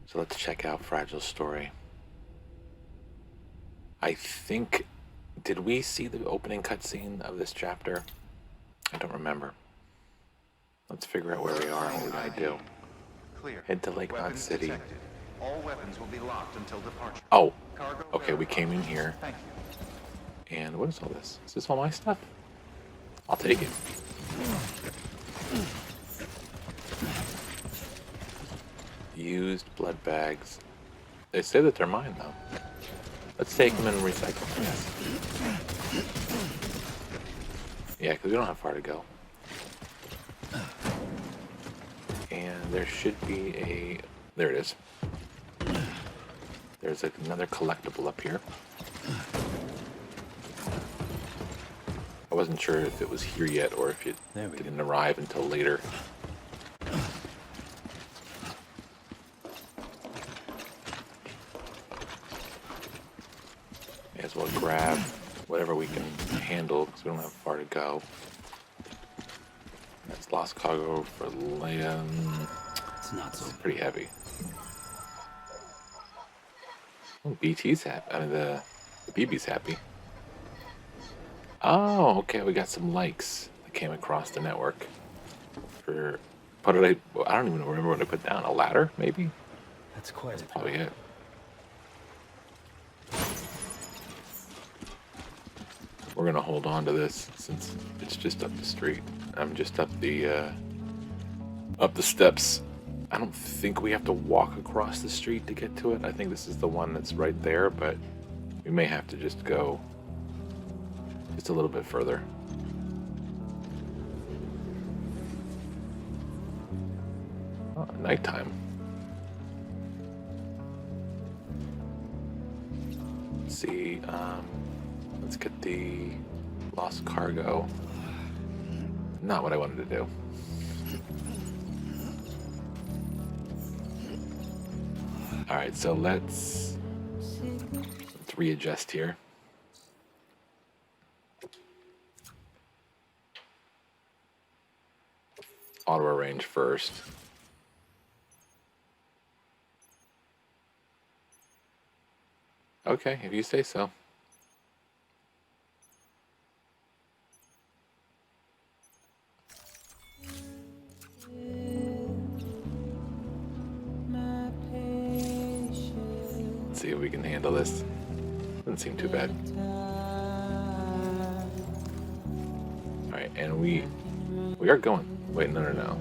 So let's check out Fragile's story. I think, did we see the opening cutscene of this chapter? I don't remember. Let's figure out where we are and what we're gonna do. Clear. Head to Lake Knot City. Detected. All weapons will be locked until departure. Oh, Cargo okay, we came in here. Thank you. And what is all this? Is this all my stuff? I'll take it. Used blood bags. They say that they're mine, though. Let's take them and recycle them, yes. Yeah, because we don't have far to go. And there should be a... There it is. There's another collectible up here. I wasn't sure if it was here yet or if it didn't arrive until later. May as well grab whatever we can handle because we don't have far to go. That's lost cargo for Leia. It's not so pretty heavy. Oh, BT's happy. I mean, the BB's happy. Oh, okay. We got some likes that came across the network. For what did I don't even remember what I put down. A ladder, maybe. That's quite That's probably it. We're gonna hold on to this since it's just up the street. I'm just up the steps. I don't think we have to walk across the street to get to it. I think this is the one that's right there, but we may have to just go just a little bit further. Oh, nighttime. Let's see. Let's get the lost cargo. Not what I wanted to do. All right, so let's readjust here. Auto arrange first. Okay, if you say so. Let's see if we can handle this. Doesn't seem too bad. Alright, and we are going. Wait, no.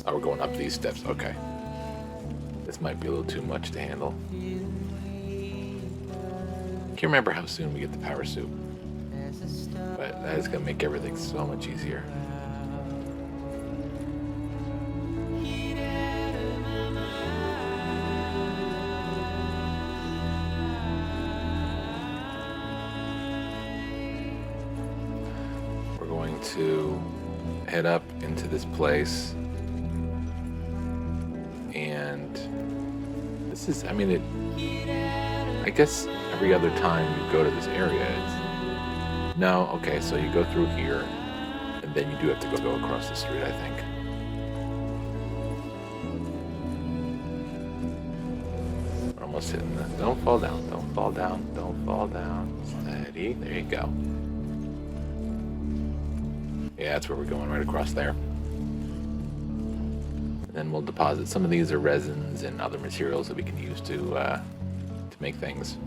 Oh, we're going up these steps. Okay. This might be a little too much to handle. Can't remember how soon we get the power suit. But that is going to make everything so much easier. We're going to head up into this place. And this is, I mean, I guess every other time you go to this area, it's, no, okay, so you go through here, and then you do have to go across the street, I think. We're almost hitting the, don't fall down, don't fall down, don't fall down. Steady, there you go. Yeah, that's where we're going, right across there. And then we'll deposit. Some of these are resins and other materials that we can use to make things.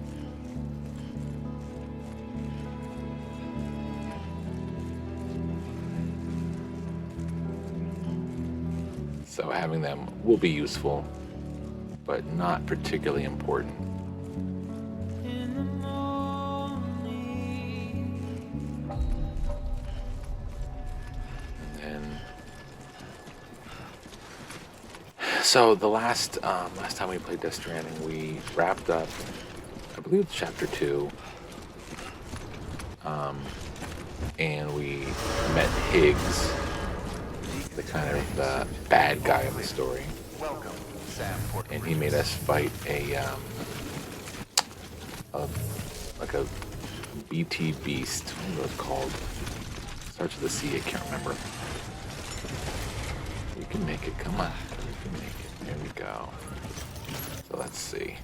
So having them will be useful, but not particularly important. So the last time we played Death Stranding, we wrapped up, I believe it's chapter 2, and we met Higgs, the kind of bad guy of the story. Welcome, Sam. And he made us fight like a BT beast. What was it called? Starts with a C, I can't remember. You can make it, come on. You can make it. There we go. So let's see.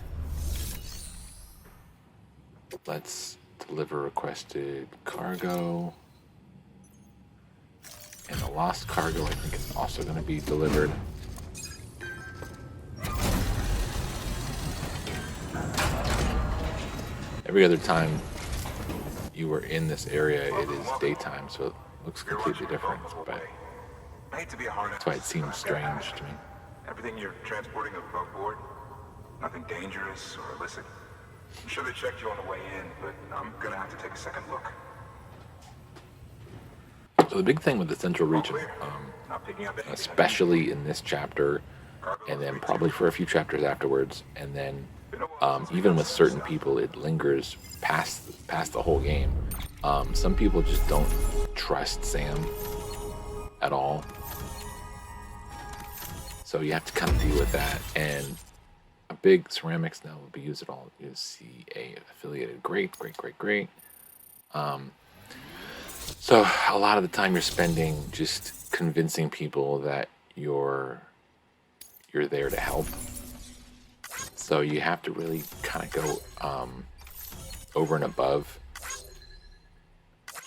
Let's deliver requested cargo. And the lost cargo, I think, is also going to be delivered. Every other time you were in this area, it is daytime, so it looks completely different. But I hate to be a hard that's why it seems strange to me. Everything you're transporting above board, nothing dangerous or illicit. I'm sure they checked you on the way in, but I'm gonna have to take a second look. So the big thing with the Central Region, Not picking up anything. especially in this chapter, and then probably for a few chapters afterwards, and then even with certain people, it lingers past the whole game. Some people just don't trust Sam at all, so you have to kind of deal with that. And a big ceramics now will be used at all. UCA affiliated, great. So a lot of the time you're spending just convincing people that you're there to help. So you have to really kind of go over and above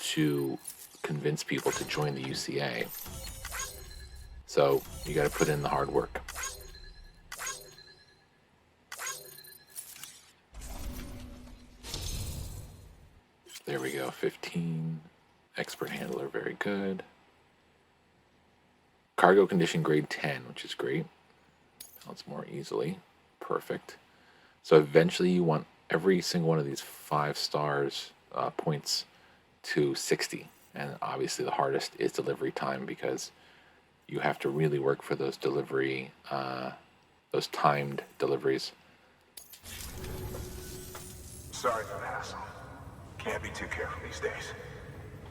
to convince people to join the UCA. So you got to put in the hard work. There we go, 15. Expert handler, very good. Cargo condition grade 10, which is great. Counts more easily. Perfect. So eventually you want every single one of these 5 stars points to 60. And obviously the hardest is delivery time, because you have to really work for those delivery, those timed deliveries. Sorry for the hassle. Can't be too careful these days.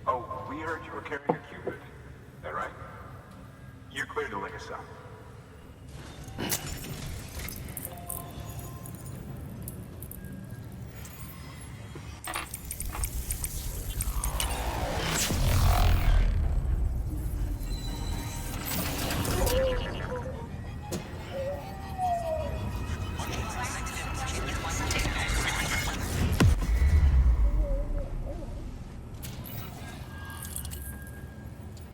Oh, we heard you were carrying a Cupid. That right? You're clear to link us up.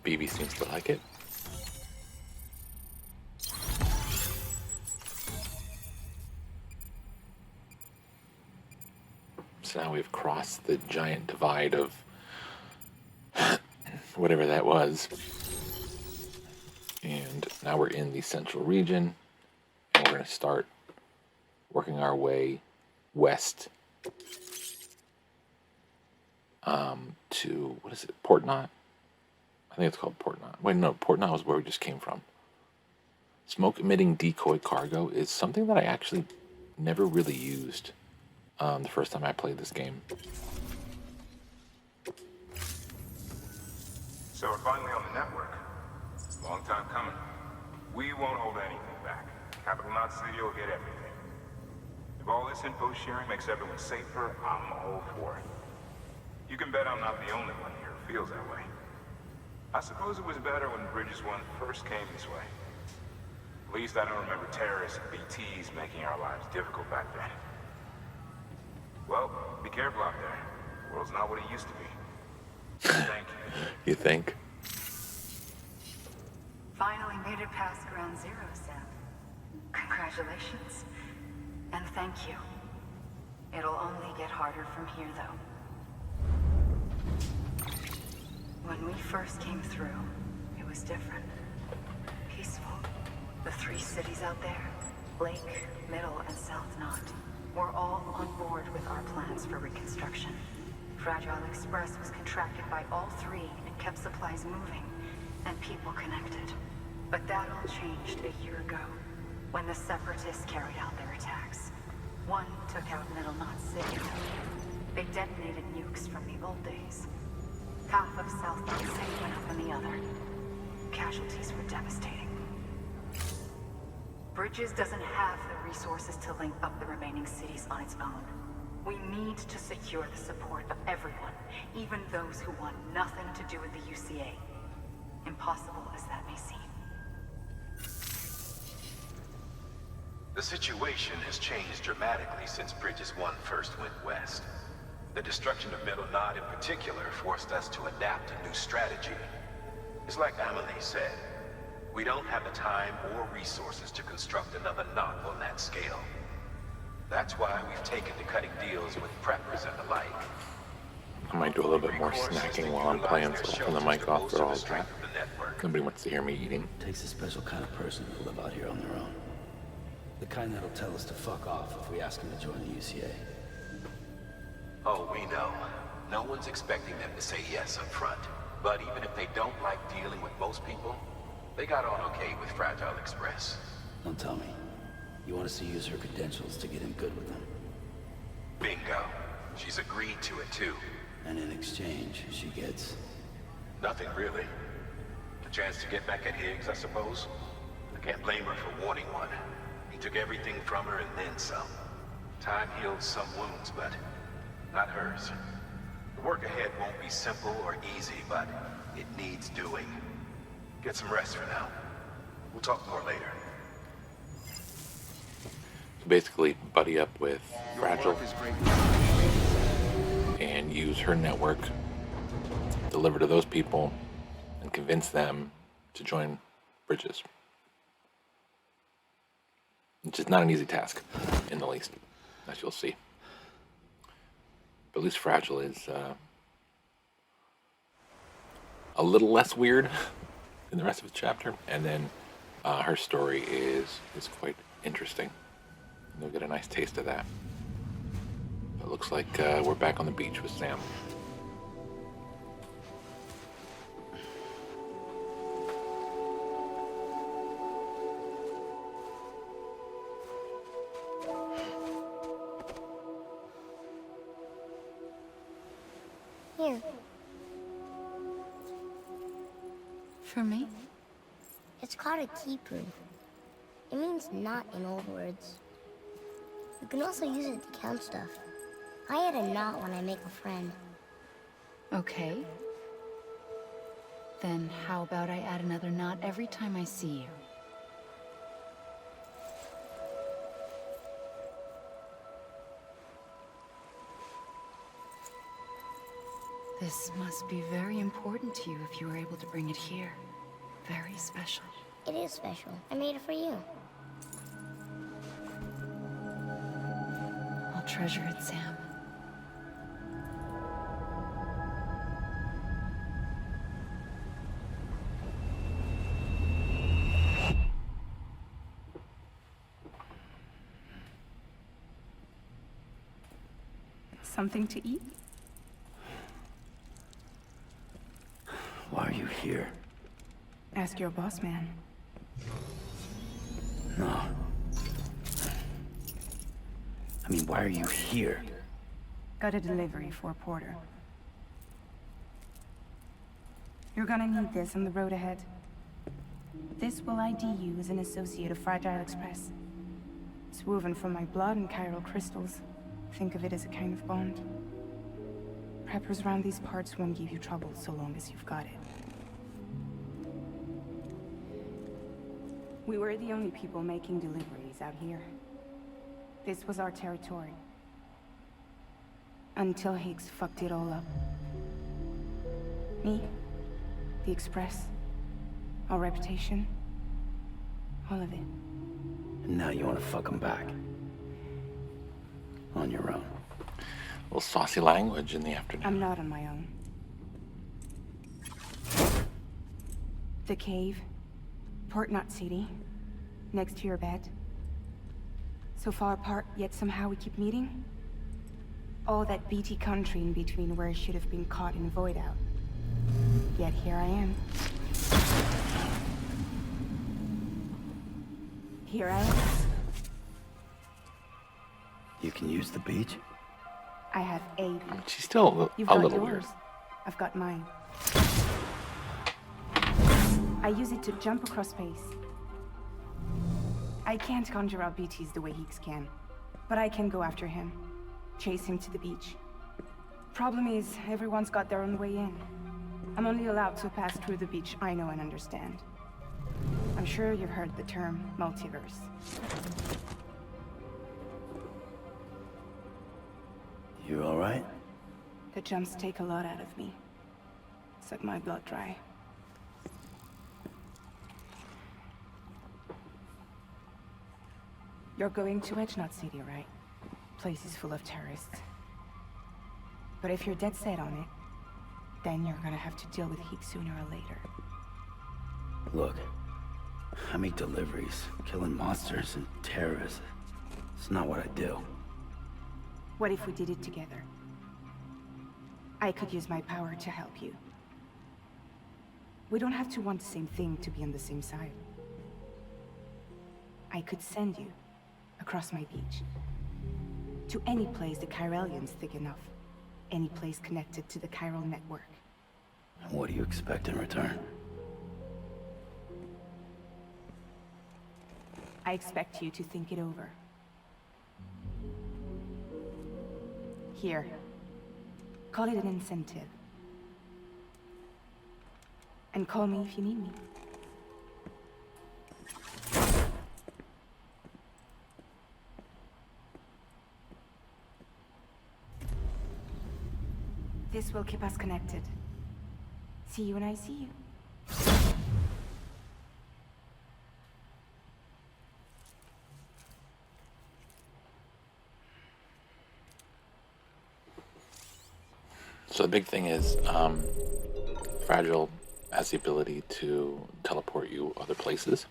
BB seems to like it. So now we've crossed the giant divide of whatever that was. And now we're in the Central Region, and we're going to start working our way west to, what is it, Port Knot? I think it's called Port Knot. Wait, no, Port Knot was where we just came from. Smoke-emitting decoy cargo is something that I actually never really used the first time I played this game. So we're finally on the network. Long time coming. We won't hold anything back. Capital Knot City will get everything. If all this info sharing makes everyone safer, I'm all for it. You can bet I'm not the only one here who feels that way. I suppose it was better when Bridges 1 first came this way. At least I don't remember terrorists and BTs making our lives difficult back then. Well, be careful out there. The world's not what it used to be. Thank you. You think? Finally made it past ground zero, Sam. Congratulations. And thank you. It'll only get harder from here, though. When we first came through, it was different. Peaceful. The 3 cities out there, Lake, Middle, and South Knot, were all on board with our plans for reconstruction. Fragile Express was contracted by all 3 and kept supplies moving, and people connected. But that all changed a year ago, when the Separatists carried out their attacks. One took out Middle Knot City. They detonated nukes from the old days. Half of South Knot City went up on the other. Casualties were devastating. Bridges doesn't have the resources to link up the remaining cities on its own. We need to secure the support of everyone, even those who want nothing to do with the UCA. Impossible as that may seem. The situation has changed dramatically since Bridges 1 first went west. The destruction of Middle Knot in particular forced us to adapt a new strategy. It's like Amelie said, we don't have the time or resources to construct another knot on that scale. That's why we've taken to cutting deals with preppers and the like. I might do a little bit more snacking while I'm playing, so I'll turn the mic off for all of that. Nobody wants to hear me eating. It takes a special kind of person to live out here on their own. The kind that'll tell us to fuck off if we ask them to join the UCA. Oh, we know. No one's expecting them to say yes up front. But even if they don't like dealing with most people, they got on okay with Fragile Express. Don't tell me. You want us to use her credentials to get in good with them. Bingo. She's agreed to it too. And in exchange, she gets... Nothing really. A chance to get back at Higgs, I suppose. I can't blame her for wanting one. He took everything from her and then some. Time heals some wounds, but not hers. The work ahead won't be simple or easy, but it needs doing. Get some rest for now. We'll talk more later. So basically, buddy up with Fragile and use her network, deliver to those people, and convince them to join Bridges. Which is not an easy task, in the least, as you'll see. But at least Fragile is a little less weird in the rest of the chapter, and then her story is quite interesting. You'll get a nice taste of that. It looks like we're back on the beach with Sam. Here. For me? It's called a keeper. It means knot in old words. You can also use it to count stuff. I add a knot when I make a friend. Okay. Then how about I add another knot every time I see you? This must be very important to you if you were able to bring it here. Very special. It is special. I made it for you. I'll treasure it, Sam. Something to eat? Why are you here? Ask your boss man. No. I mean, why are you here? Got a delivery for Porter. You're gonna need this on the road ahead. This will ID you as an associate of Fragile Express. It's woven from my blood and chiral crystals. Think of it as a kind of bond. Preppers around these parts won't give you trouble so long as you've got it. We were the only people making deliveries out here. This was our territory. Until Higgs fucked it all up. Me, the Express, our reputation, all of it. And now you want to fuck him back. On your own. A little saucy language in the afternoon. I'm not on my own. The cave, Port Knot City, next to your bed. So far apart, yet somehow we keep meeting. All that BT country in between where I should have been caught in void out. Yet here I am. Here I am. You can use the beach? I have a beach. She's still You've a got little yours. weird. I've got mine. I use it to jump across space. I can't conjure out BTs the way Higgs can, but I can go after him, chase him to the beach, Problem is, everyone's got their own way in. I'm only allowed to pass through the beach I know and understand. I'm sure you've heard the term multiverse. You all right? The jumps take a lot out of me. Suck my blood dry. You're going to Edgenut City, right? Place is full of terrorists. But if you're dead set on it, then you're gonna have to deal with heat sooner or later. Look, I make deliveries. Killing monsters and terrorists. It's not what I do. What if we did it together? I could use my power to help you. We don't have to want the same thing to be on the same side. I could send you across my beach to any place the Chiralian's thick enough. Any place connected to the chiral network. What do you expect in return? I expect you to think it over. Here. Call it an incentive. And call me if you need me. This will keep us connected. See you when I see you. So the big thing is, Fragile has the ability to teleport you other places.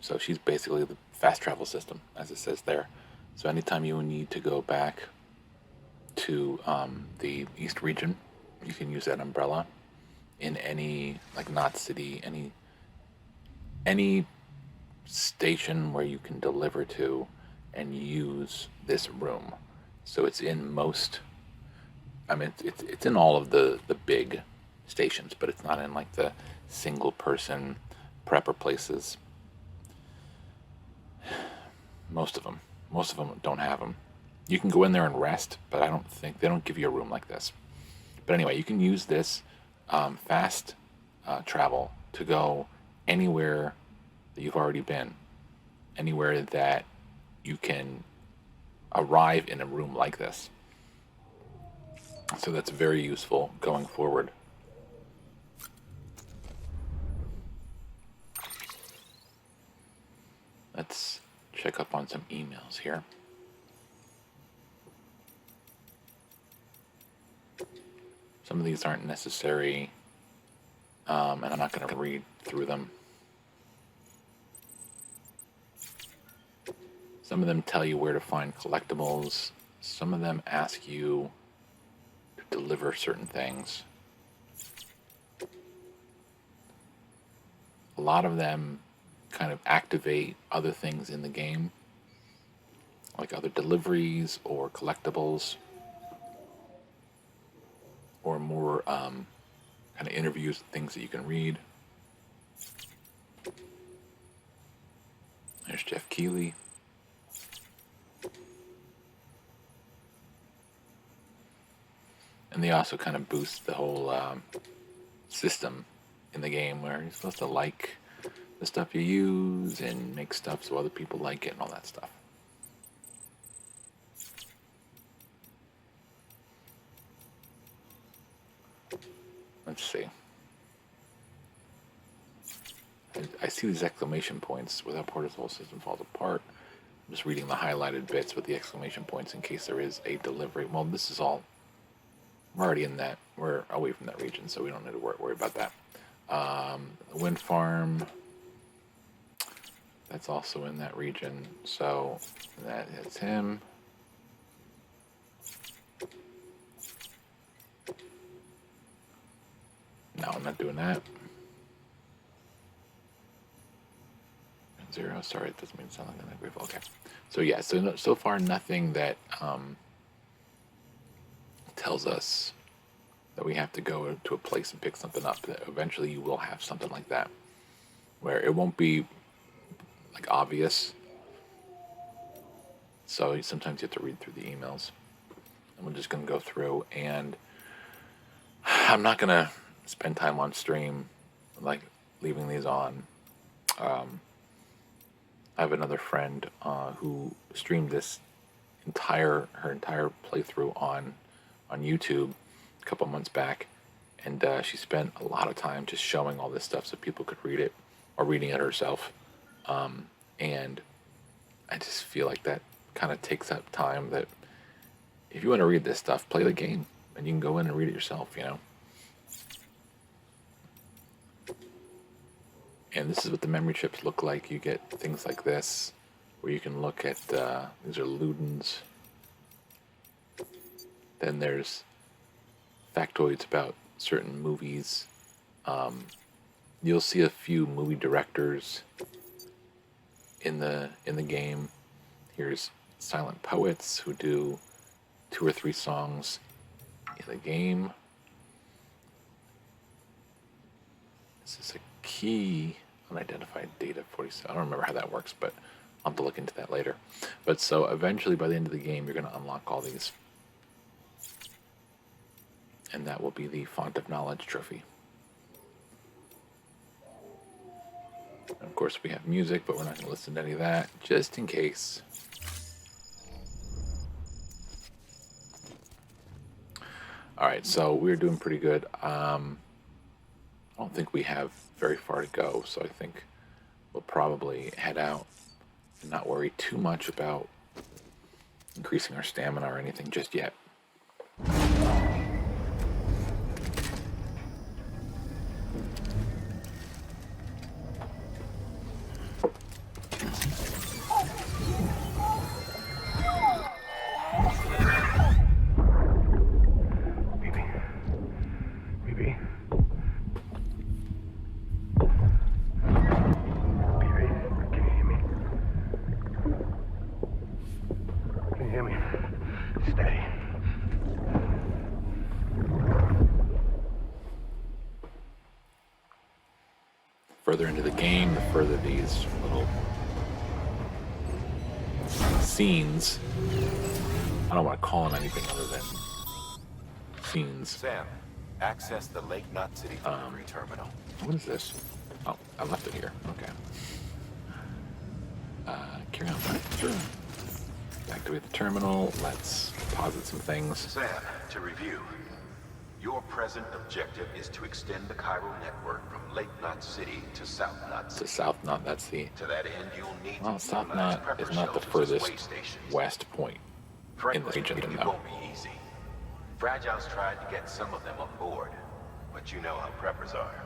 So she's basically the fast travel system, as it says there. So anytime you need to go back to the East region, you can use that umbrella in any, like, not city, any station where you can deliver to and use this room. So it's in most, I mean, it's in all of the big stations, but it's not in, like, the single person prepper places. Most of them don't have them. You can go in there and rest, but I don't think they don't give you a room like this. But anyway, you can use this fast travel to go anywhere that you've already been, anywhere that you can arrive in a room like this. So that's very useful going forward. Let's check up on some emails here. Some of these aren't necessary, and I'm not going to read through them. Some of them tell you where to find collectibles. Some of them ask you to deliver certain things. A lot of them kind of activate other things in the game, like other deliveries or collectibles, or more kind of interviews, things that you can read. There's Jeff Keighley. And they also kind of boost the whole system in the game, where you're supposed to like the stuff you use and make stuff so other people like it and all that stuff. Let's see. I see these exclamation points. Without Porter's whole system falls apart. I'm just reading the highlighted bits with the exclamation points in case there is a delivery. Well, this is all, we're already in that. We're away from that region, so we don't need to worry about that. The wind farm, that's also in that region, so that hits him. No, I'm not doing that. 0, sorry, it doesn't mean to sound like I'm grateful. Okay. So yeah, so far nothing that tells us that we have to go to a place and pick something up. That eventually you will have something like that, where it won't be like obvious. So sometimes you have to read through the emails. And we're just going to go through and I'm not gonna spend time on stream, like leaving these on. I have another friend who streamed her entire playthrough on YouTube a couple months back, and she spent a lot of time just showing all this stuff so people could read it or reading it herself. And I just feel like that kind of takes up time. That if you want to read this stuff, play the game, and you can go in and read it yourself. And this is what the memory chips look like. You get things like this, where you can look at, these are Ludens. Then there's factoids about certain movies. You'll see a few movie directors in the game. Here's silent poets who do 2 or 3 songs in the game. This is a key unidentified data 47. I don't remember how that works, but I'll have to look into that later. But so eventually by the end of the game, you're going to unlock all these. And that will be the Font of Knowledge trophy. And of course, we have music, but we're not going to listen to any of that, just in case. All right, so we're doing pretty good. I don't think we have very far to go, so I think we'll probably head out and not worry too much about increasing our stamina or anything just yet. Further into the game, the further these little scenes, I don't want to call them anything other than scenes. Sam, access the Lake Knot City delivery terminal. What is this? Oh, I left it here. Okay. Carry on back. Sure. Activate the terminal. Let's deposit some things. Sam, to review, your present objective is to extend the chiral network from Lake Knot City to South Knot City. To South Knot, that's the... To that end, you'll need Well, to South utilize Knot prepper is not the shelters as furthest way stations. west point in the region, Frankly, it though. won't be easy. Fragile's tried to get some of them on board, but you know how preppers are.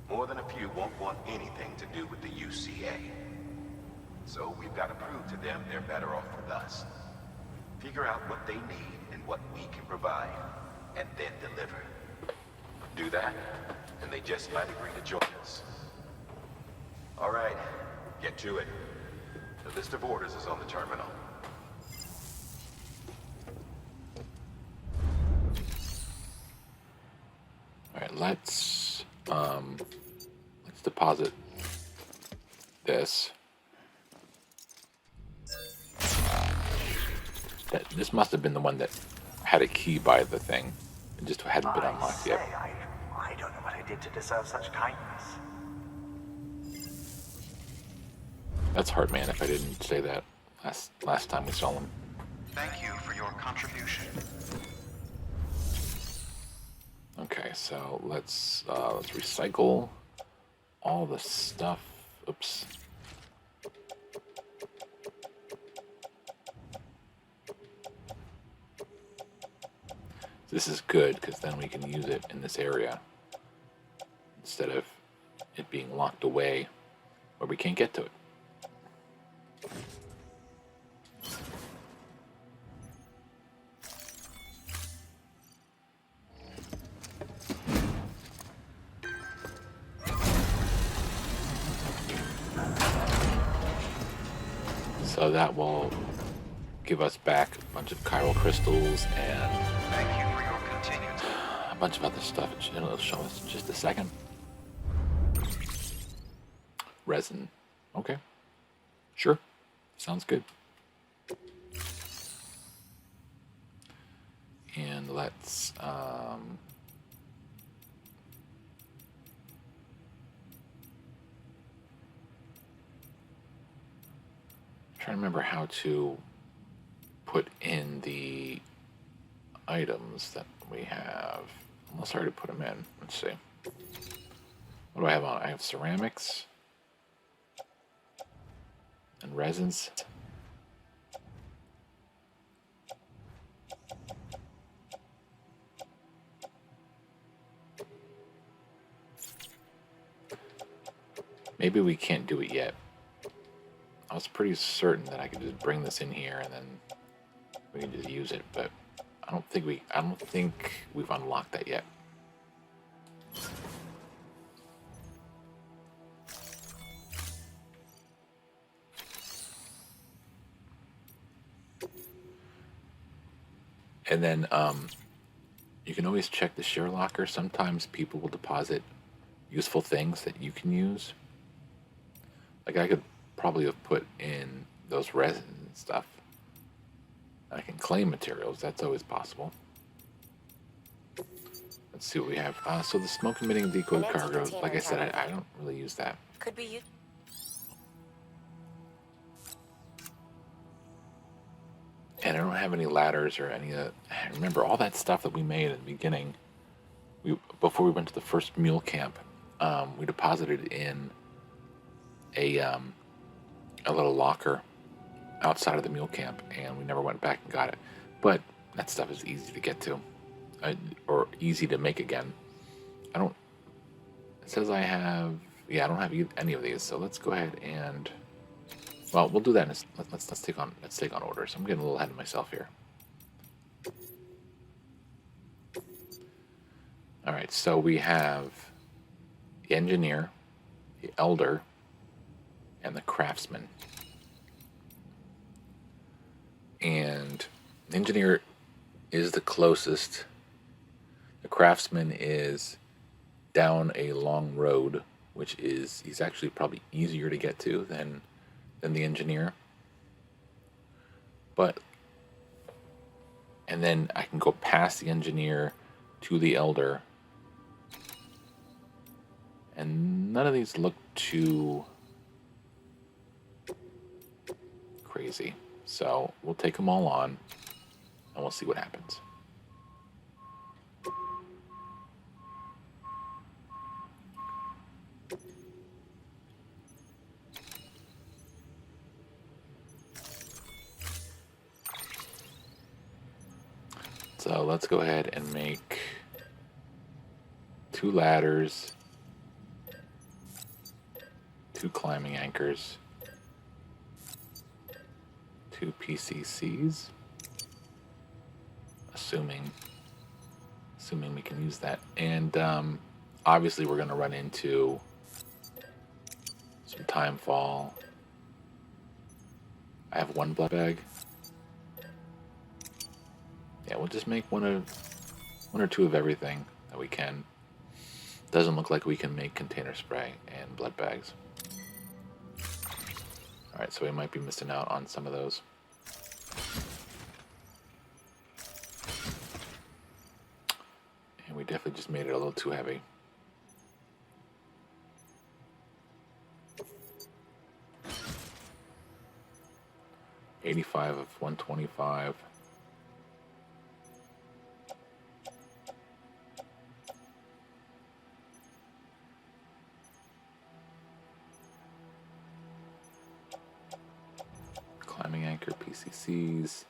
More than a few won't want anything to do with the UCA. So we've got to prove to them they're better off with us. Figure out what they need and what we can provide, and then deliver. Do that, and they just might agree to join us. All right, get to it. The list of orders is on the terminal. All right, let's deposit this. This must have been the one that had a key by the thing. It just hadn't been unlocked yet. I don't know what I did to deserve such kindness. That's hard, man, if I didn't say that last time we saw him. Thank you for your contribution. Okay, so let's recycle all the stuff. Oops. This is good because then we can use it in this area instead of it being locked away where we can't get to it. So that will give us back a bunch of chiral crystals and Thank you for your continued... a bunch of other stuff. It'll show us in just a second. Resin. Okay. Sure. Sounds good. And let's trying to remember how to put in the items that we have. Unless I already put them in. Let's see. What do I have on? I have ceramics and resins. Maybe we can't do it yet. I was pretty certain that I could just bring this in here and then we can just use it, but I don't think we've unlocked that yet. And then you can always check the share locker. Sometimes people will deposit useful things that you can use. Like I could probably have put in those resins and stuff. I can claim materials. That's always possible. Let's see what we have. So the smoke emitting decoy cargo, like I said, I don't really use that. Could be you. And I don't have any ladders or any of that. Remember all that stuff that we made at the beginning. Before we went to the first mule camp, we deposited in a little locker outside of the mule camp, and we never went back and got it. But that stuff is easy to get to, or easy to make again. It says I have, I don't have any of these. So let's go ahead and, well, we'll do that. Let's take on orders. I'm getting a little ahead of myself here. All right, so we have the engineer, the elder, and the craftsman. And the engineer is the closest. The craftsman is down a long road, which he's actually probably easier to get to than the engineer. And then I can go past the engineer to the elder. And none of these look too crazy. So we'll take them all on and we'll see what happens. So let's go ahead and make 2 ladders, 2 climbing anchors, 2 PCCs, assuming we can use that. And obviously we're going to run into some time fall. I have 1 blood bag. Yeah, we'll just make one or two of everything that we can. Doesn't look like we can make container spray and blood bags. Alright, so we might be missing out on some of those. And we definitely just made it a little too heavy. $85 of 125. Climbing anchor, PCCs,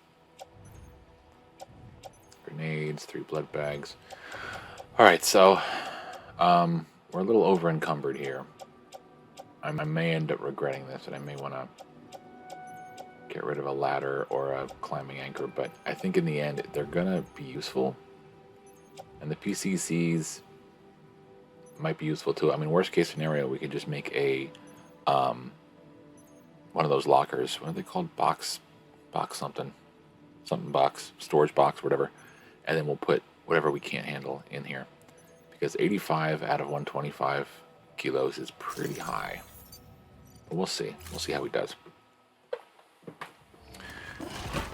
grenades, 3 blood bags. All right, so we're a little over encumbered here. I may end up regretting this, and I may want to get rid of a ladder or a climbing anchor, but I think in the end they're gonna be useful, and the PCCs might be useful too. I mean, worst case scenario, we could just make a one of those lockers. What are they called? Box something box, storage box, whatever. And then we'll put whatever we can't handle in here, because 85 out of 125 kilos is pretty high. But we'll see. We'll see how he does.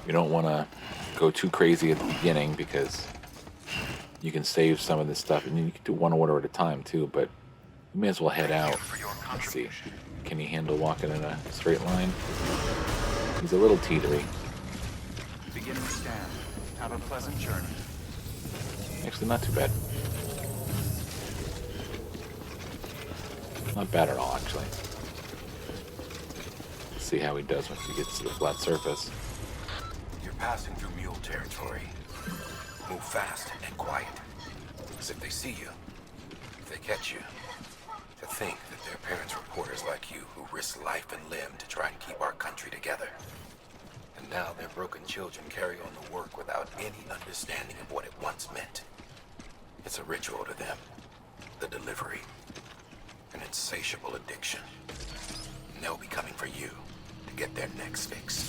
You don't want to go too crazy at the beginning, because you can save some of this stuff, and you can do 1 order at a time too. But you may as well head out. Let's see. Can he handle walking in a straight line? He's a little teetery. Beginning scan. Have a pleasant journey. Actually, not too bad. Not bad at all, actually. Let's see how he does once he gets to the flat surface. You're passing through mule territory. Move fast and quiet. As if they see you, if they catch you. To think that their parents were porters like you who risked life and limb to try and keep our country together. And now their broken children carry on the work without any understanding of what it once meant. It's a ritual to them. The delivery. An insatiable addiction. And they'll be coming for you to get their next fix.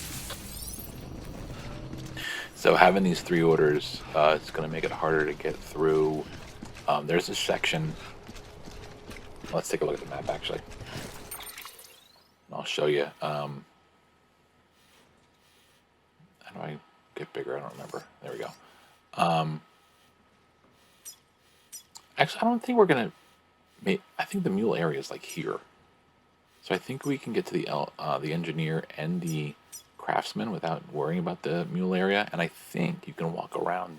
So having these 3 orders, it's going to make it harder to get through. There's a section. Let's take a look at the map, actually. I'll show you. How do I get bigger? I don't remember. There we go. Actually, I don't think we're going to... I think the mule area is like here. So I think we can get to the engineer and the craftsman without worrying about the mule area. And I think you can walk around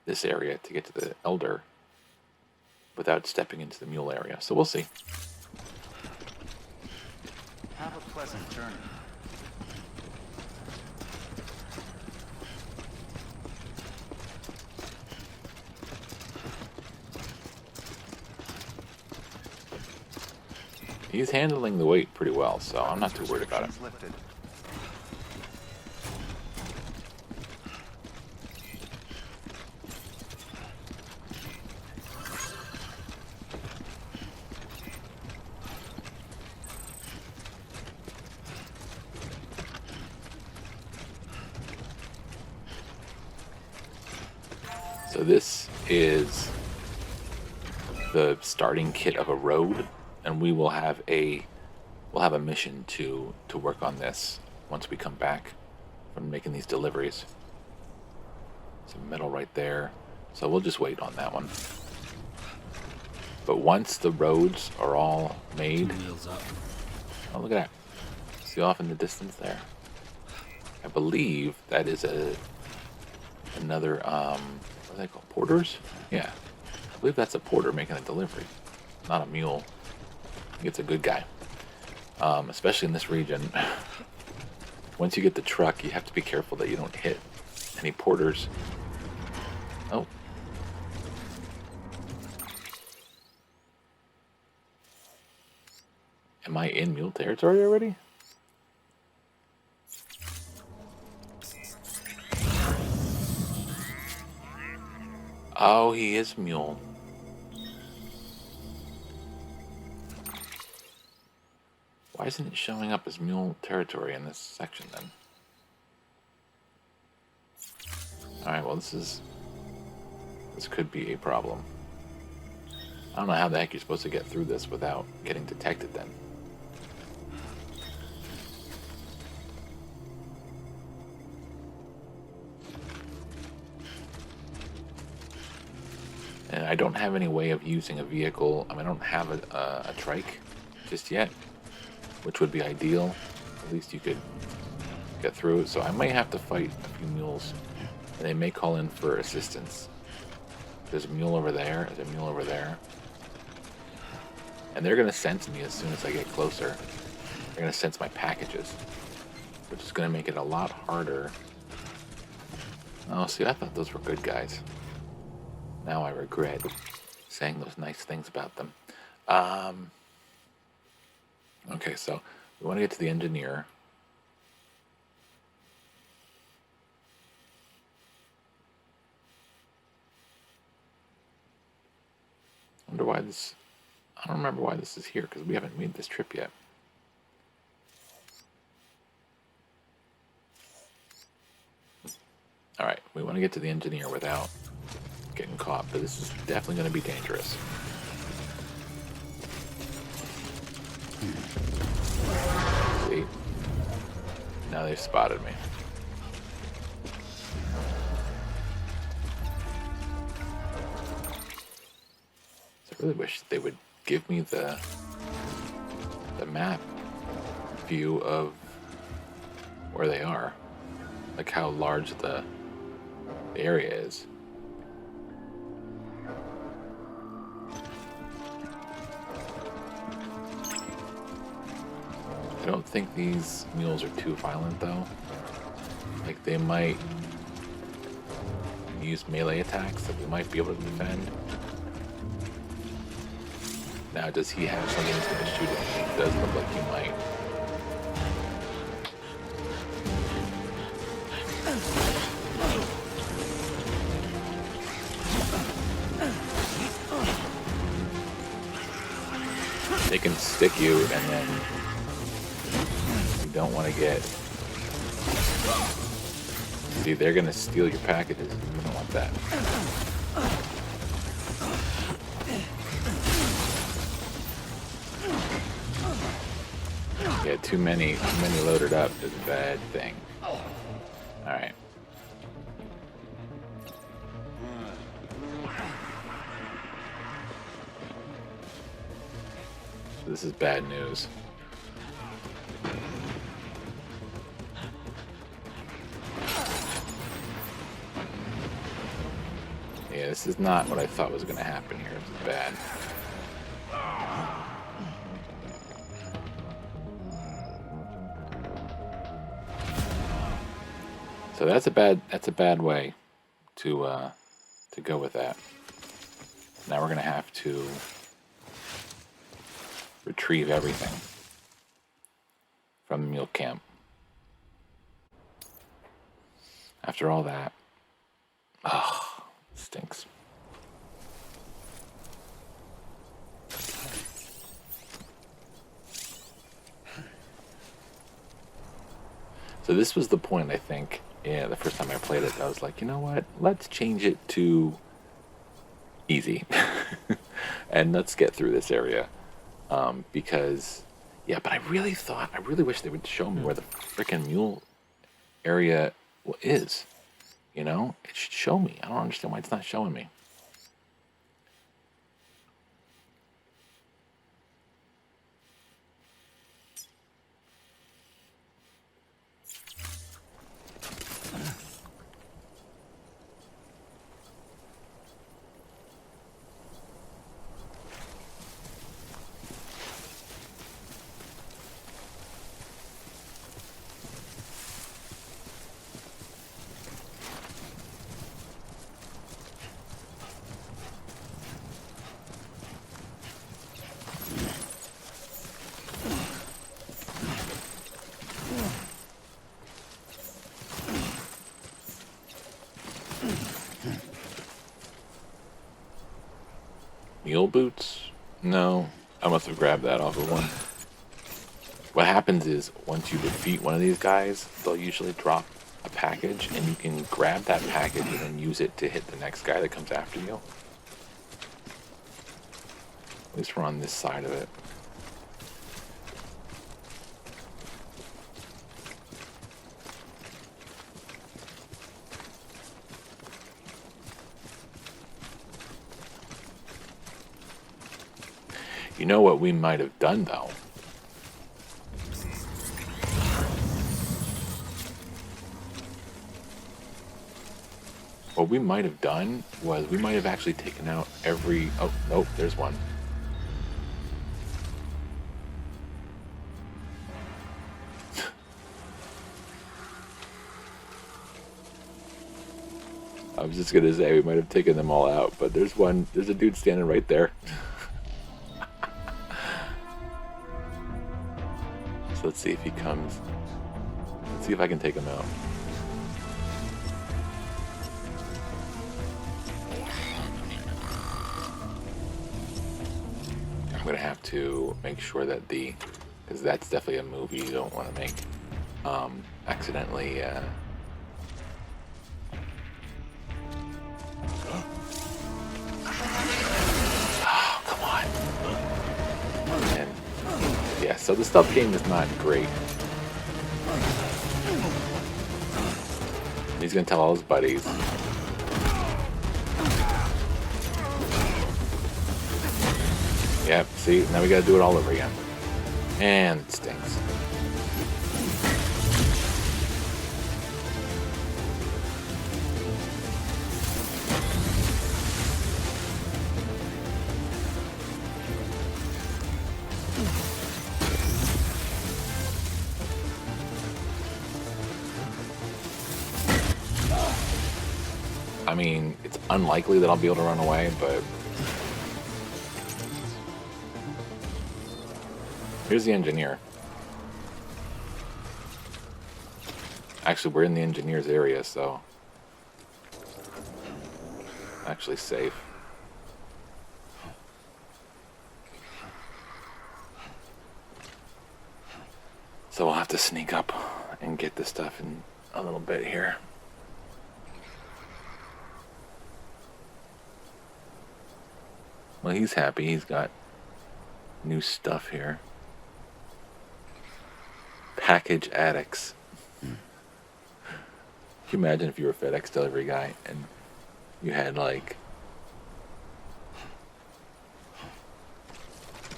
this area to get to the elder without stepping into the mule area. So we'll see. Have a pleasant journey. He's handling the weight pretty well, so I'm not too worried about it. Lifted. So this is the starting kit of a road, and we will have a mission to work on this once we come back from making these deliveries. Some metal right there, so we'll just wait on that one. But once the roads are all made, oh look at that! See off in the distance there. I believe that is another what are they called? Porters? Yeah. I believe that's a porter making a delivery, not a mule. I think it's a good guy. Especially in this region. Once you get the truck, you have to be careful that you don't hit any porters. Oh. Am I in mule territory already? Oh, he is mule. Why isn't it showing up as mule territory in this section then? Alright, well this could be a problem. I don't know how the heck you're supposed to get through this without getting detected then. And I don't have any way of using a vehicle. I mean, I don't have a trike just yet, which would be ideal. At least you could get through it. So I might have to fight a few mules, and they may call in for assistance. There's a mule over there. There's a mule over there. And they're going to sense me as soon as I get closer. They're going to sense my packages, which is going to make it a lot harder. Oh, see, I thought those were good guys. Now I regret saying those nice things about them. Okay, so we want to get to the engineer. I wonder why this... I don't remember why this is here, because we haven't made this trip yet. Alright, we want to get to the engineer without getting caught, but this is definitely going to be dangerous. See? Now they've spotted me. So I really wish they would give me the map view of where they are, like how large the area is. I don't think these mules are too violent though. Like they might use melee attacks that we might be able to defend. Now, does he have something that's going to shoot at me? It does look like he might. They can stick you, and then you don't want to get... See, they're going to steal your packages. You don't want that. Yeah, too many loaded up is a bad thing. Alright. So this is bad news. Yeah, this is not what I thought was going to happen here. This is bad. So that's a bad way to go with that. Now we're gonna have to retrieve everything from the mule camp. After all that, stinks. So this was the point, I think. Yeah, the first time I played it, I was like, you know what? Let's change it to easy. And let's get through this area. Because, yeah, but I really wish they would show me where the frickin' mule area is. You know? It should show me. I don't understand why it's not showing me. Mule boots? No, I must have grabbed that off of one. What happens is, once you defeat one of these guys, they'll usually drop a package, and you can grab that package and then use it to hit the next guy that comes after you. At least we're on this side of it. You know what we might have done, though? What we might have done was we might have actually taken out every... Oh, nope, there's one. I was just going to say we might have taken them all out, but there's one. There's a dude standing right there. So let's see if he comes. Let's see if I can take him out. I'm gonna have to make sure that because that's definitely a move you don't want to make. Accidentally. Oh, come on. And yeah, so the stealth game is not great. He's gonna tell all his buddies. Yep, see, now we gotta do it all over again. And it stinks. I mean, it's unlikely that I'll be able to run away, but... Here's the engineer. Actually, we're in the engineer's area, so... Actually safe. So we'll have to sneak up and get this stuff in a little bit here. Well, he's happy. He's got new stuff here. Package addicts. Can you imagine if you were a FedEx delivery guy and you had like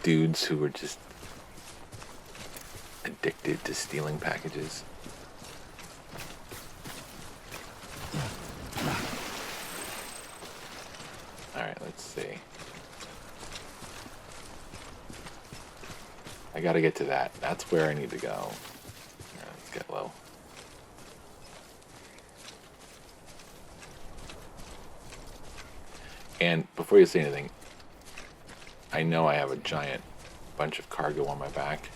dudes who were just addicted to stealing packages? Alright, let's see. I gotta get to that. That's where I need to go. Alright, let's get low. And before you say anything, I know I have a giant bunch of cargo on my back.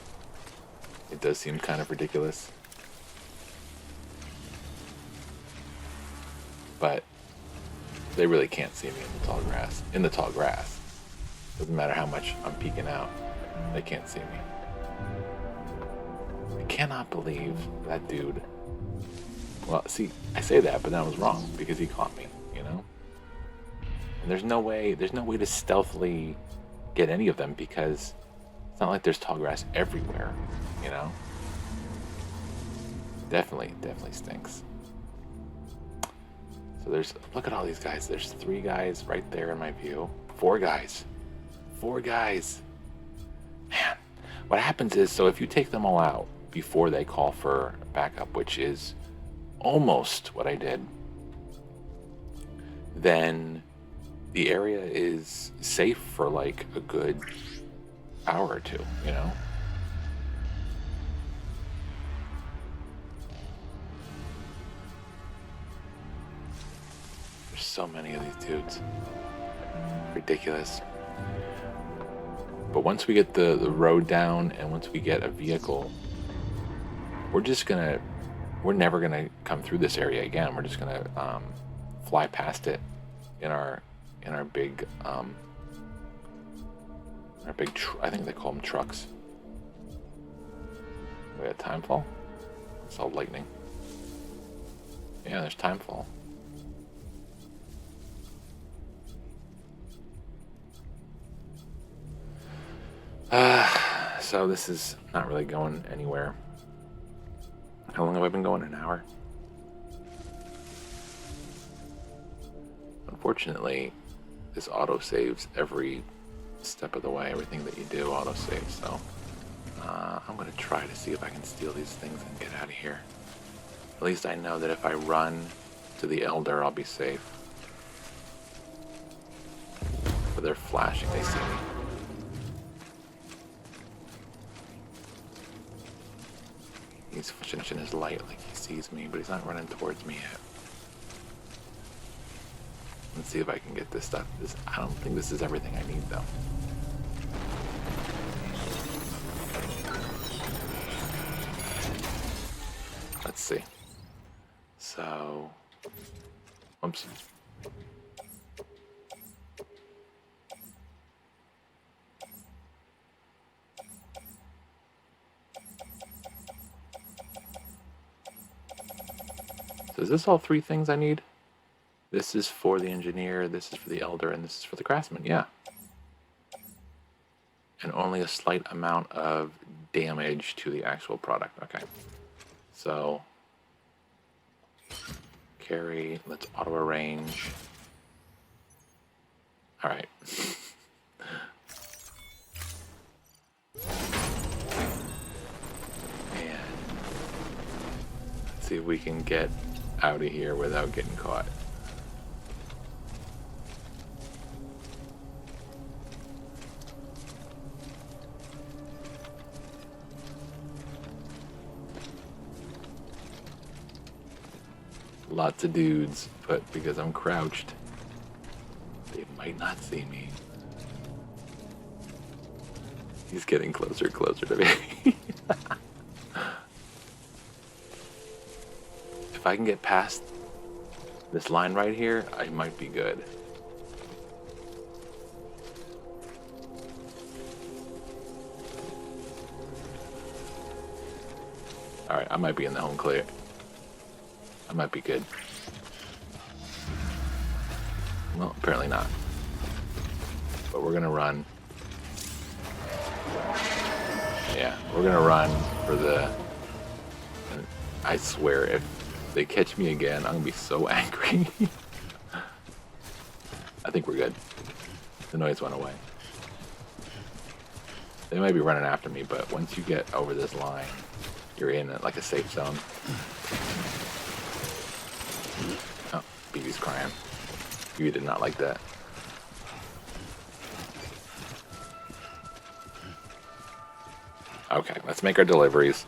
It does seem kind of ridiculous. But they really can't see me in the tall grass. In the tall grass. Doesn't matter how much I'm peeking out. They can't see me. I cannot believe that dude. Well, see, I say that, but that was wrong because he caught me, you know? And there's no way to stealthily get any of them because it's not like there's tall grass everywhere, you know? Definitely stinks. So look at all these guys. There's 3 guys right there in my view. 4 guys. 4 guys. Man, what happens is, so if you take them all out before they call for backup, which is almost what I did, then the area is safe for like a good hour or 2, you know? There's so many of these dudes. Ridiculous. But once we get the road down and once we get a vehicle, we're never gonna come through this area again. We're just gonna fly past it in our big I think they call them trucks. We got timefall. It's all lightning. Yeah, there's timefall. So this is not really going anywhere. How long have I been going? An hour? Unfortunately, this auto saves every step of the way. Everything that you do auto saves. So I'm going to try to see if I can steal these things and get out of here. At least I know that if I run to the Elder, I'll be safe. But they're flashing. They see me. He's flashing his light like he sees me, but he's not running towards me yet. Let's see if I can get this stuff. I don't think this is everything I need, though. Let's see. So... Oops. So is this all 3 things I need? This is for the engineer, this is for the elder, and this is for the craftsman. Yeah. And only a slight amount of damage to the actual product. Okay. So, carry, let's auto arrange. All right. And let's see if we can get out of here without getting caught. lots of dudes, but because I'm crouched, they might not see me. He's getting closer and closer to me. If I can get past this line right here, I might be good. Alright, I might be in the home clear. I might be good. Well, apparently not. But we're gonna run. Yeah, we're gonna run for the... And I swear, if they catch me again, I'm gonna be so angry. I think we're good. The noise went away. They might be running after me, but once you get over this line, you're in like a safe zone. Oh, BB's crying. BB did not like that. Okay, let's make our deliveries.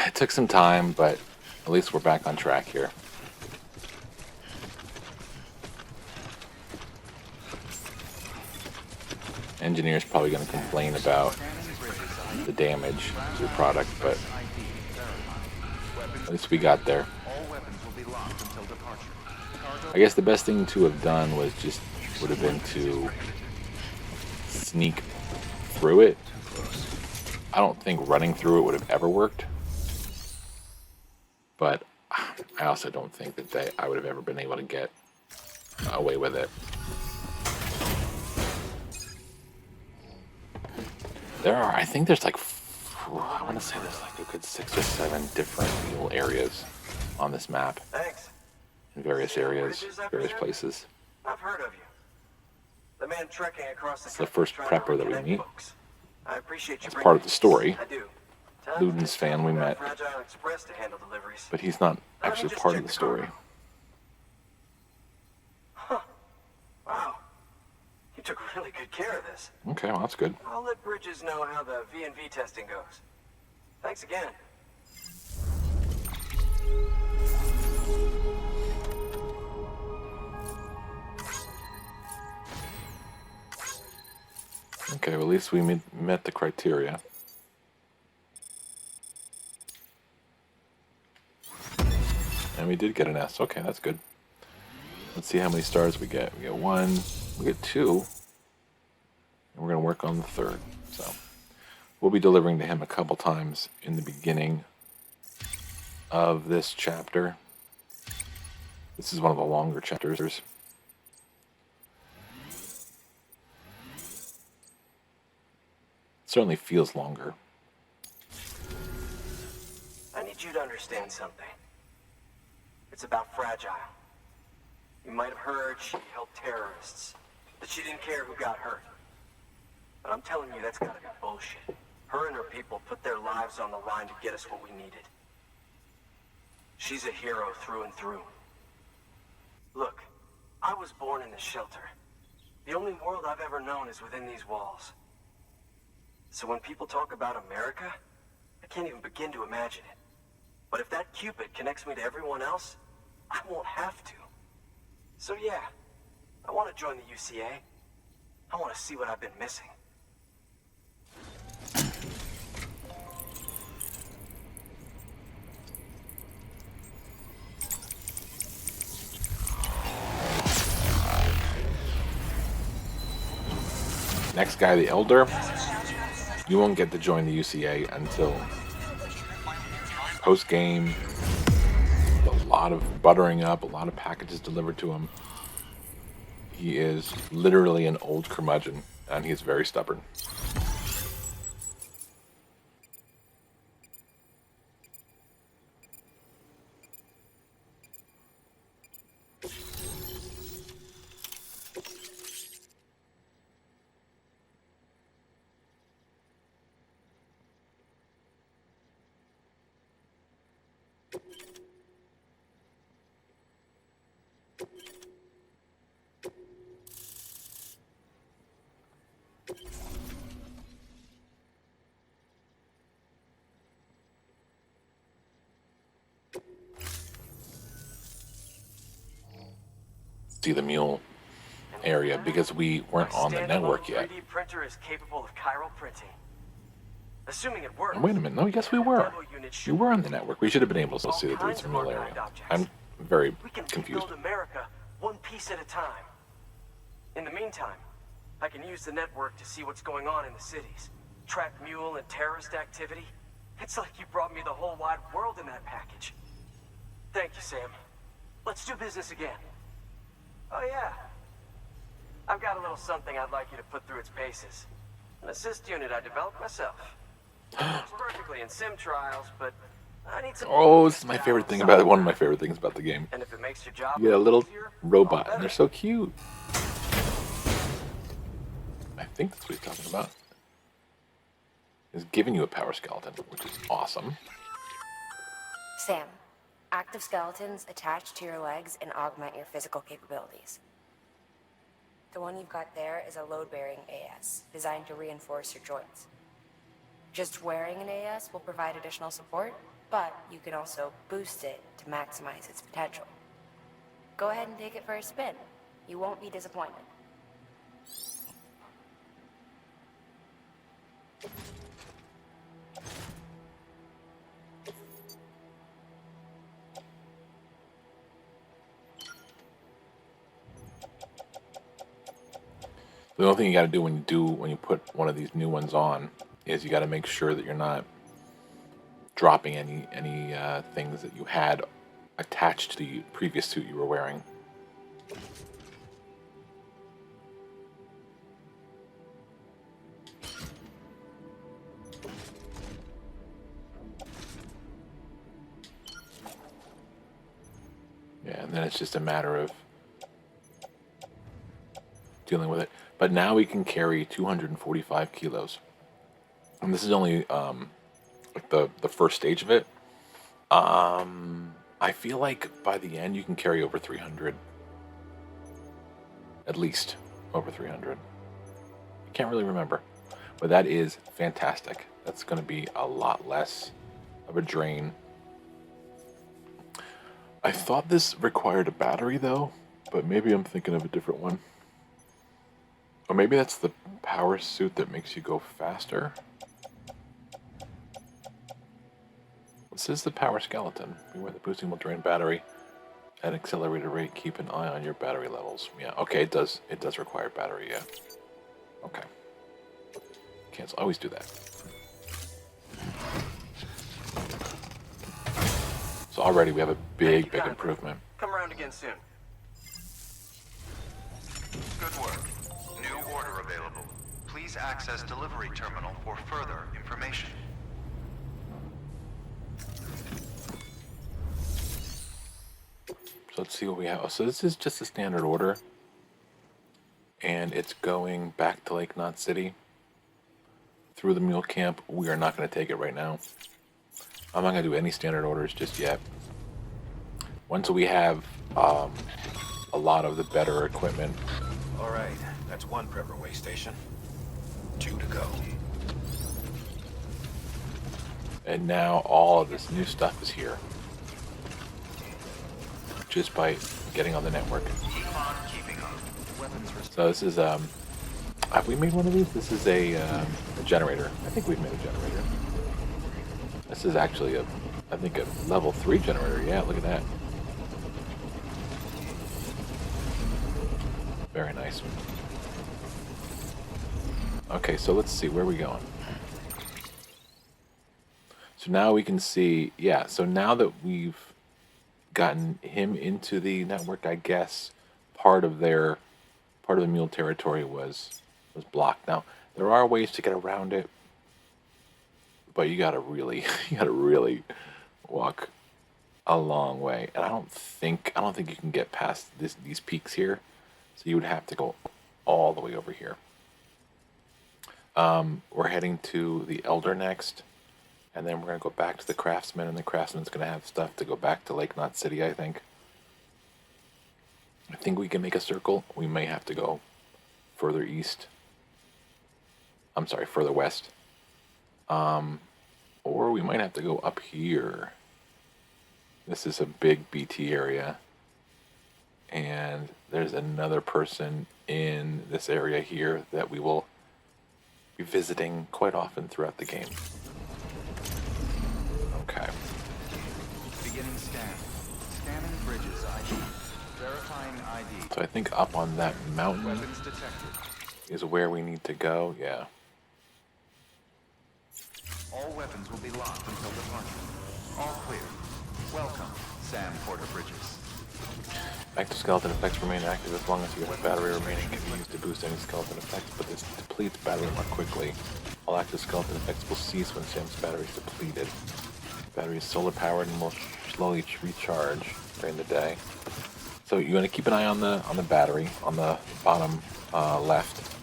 It took some time, but at least we're back on track here. Engineer's probably going to complain about the damage to the product, but at least we got there. I guess the best thing to have done would have been to sneak through it. I don't think running through it would have ever worked, but I also don't think that I would have ever been able to get away with it. I think there's like, I want to say there's like a good 6 or 7 different little areas on this map. Thanks. In various areas, various places. I've heard of you. The man trekking across the It's the first prepper that we meet. folks. I appreciate you. It's part of the story. I do. Luden's fan we met, Fragile Express to handle deliveries. but he's not actually part of the story. Huh. Wow. You took really good care of this. Okay, well that's good. I'll let Bridges know how the V&V testing goes. Thanks again. Okay, well, at least we met the criteria. And we did get an S. Okay, that's good. Let's see how many stars we get. We get 1, we get 2, and we're going to work on the 3rd. So we'll be delivering to him a couple times in the beginning of this chapter. This is one of the longer chapters. Certainly feels longer. I need you to understand something. It's about Fragile. You might have heard she helped terrorists, that she didn't care who got hurt. But I'm telling you, that's gotta be bullshit. Her and her people put their lives on the line to get us what we needed. She's a hero through and through. Look, I was born in this shelter. The only world I've ever known is within these walls. So when people talk about America, I can't even begin to imagine it. But if that Cupid connects me to everyone else, I won't have to. So yeah, I want to join the UCA. I want to see what I've been missing. Next guy, the Elder, you won't get to join the UCA until post-game. A lot of buttering up, a lot of packages delivered to him. He is literally an old curmudgeon, and he's very stubborn. see the mule area because we weren't on the network yet. 3D printer is capable of chiral printing. Assuming it works. And wait a minute, no, yes we were. We were on the network. We should have been able to see that there was a mule area. I'm very confused. Build America one piece at a time. In the meantime, I can use the network to see what's going on in the cities. Track mule and terrorist activity. It's like you brought me the whole wide world in that package. Thank you, Sam. Let's do business again. Oh yeah. I've got a little something I'd like you to put through its paces. An assist unit I developed myself. Works perfectly in sim trials, but I need some... Oh, this is my favorite thing about it. One of my favorite things about the game. And if it makes your job You get a little easier, robot, and they're so cute. I think that's what he's talking about. He's giving you a power skeleton, which is awesome. Sam, active skeletons attach to your legs and augment your physical capabilities. The one you've got there is a load-bearing AS, designed to reinforce your joints. Just wearing an AS will provide additional support, but you can also boost it to maximize its potential. Go ahead and take it for a spin. You won't be disappointed. The only thing you got to do when you put one of these new ones on is you got to make sure that you're not dropping any things that you had attached to the previous suit you were wearing. Yeah, and then it's just a matter of dealing with it. But now we can carry 245 kilos. And this is only like the first stage of it. I feel like by the end you can carry over 300. At least over 300. I can't really remember. But that is fantastic. That's going to be a lot less of a drain. I thought this required a battery though, but maybe I'm thinking of a different one. Or maybe that's the power suit that makes you go faster. This is the power skeleton. Beware the boosting will drain battery at accelerated rate. Keep an eye on your battery levels. Yeah, okay, it does require battery, yeah. Okay. Cancel. Always do that. So already we have a big improvement. Come around again soon. Good work. New order available. Please access delivery terminal for further information. So let's see what we have. So this is just a standard order. And it's going back to Lake Knot City through the mule camp. We are not going to take it right now. I'm not going to do any standard orders just yet. Once we have a lot of the better equipment. All right, that's one prepper way station. 2 to go. And now all of this new stuff is here. Just by getting on the network. So this is, have we made one of these? This is a generator. I think we've made a generator. This is actually I think a level 3 generator. Yeah, look at that. Very nice. Okay, so let's see, where are we going? So now we can see, yeah, so now that we've gotten him into the network, I guess part of the mule territory was blocked. Now, there are ways to get around it, but you gotta really walk a long way. And I don't think you can get past these peaks here. So you would have to go all the way over here. We're heading to the Elder next, and then we're going to go back to the Craftsman, and the Craftsman's going to have stuff to go back to Lake Knot City, I think. I think we can make a circle. We may have to go further east. I'm sorry, further west. Or we might have to go up here. This is a big BT area. And there's another person in this area here that we will be visiting quite often throughout the game. Okay. Beginning scan. Scanning bridges ID. Verifying ID. So I think up on that mountain Weapons detected. is where we need to go. Yeah. All weapons will be locked until departure. All clear. Welcome, Sam Porter Bridges. Active skeleton effects remain active as long as you have a battery remaining. Can be used to boost any skeleton effects, but this depletes battery more quickly. All active skeleton effects will cease when Sam's battery is depleted. Battery is solar powered and will slowly recharge during the day. So you want to keep an eye on the battery on the bottom left,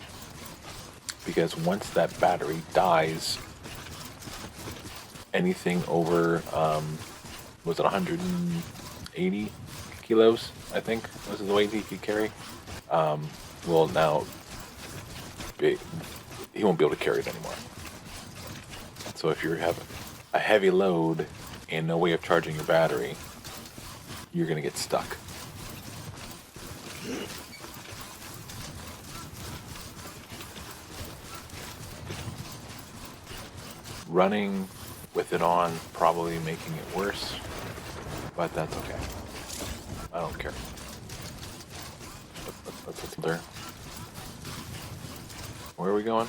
because once that battery dies, anything over was it 180 kilos, I think was the weight he could carry, will now be, he won't be able to carry it anymore. So if you have a heavy load and no way of charging your battery, you're gonna get stuck. Running with it on, probably making it worse, but that's okay. I don't care. Let's there. Where are we going?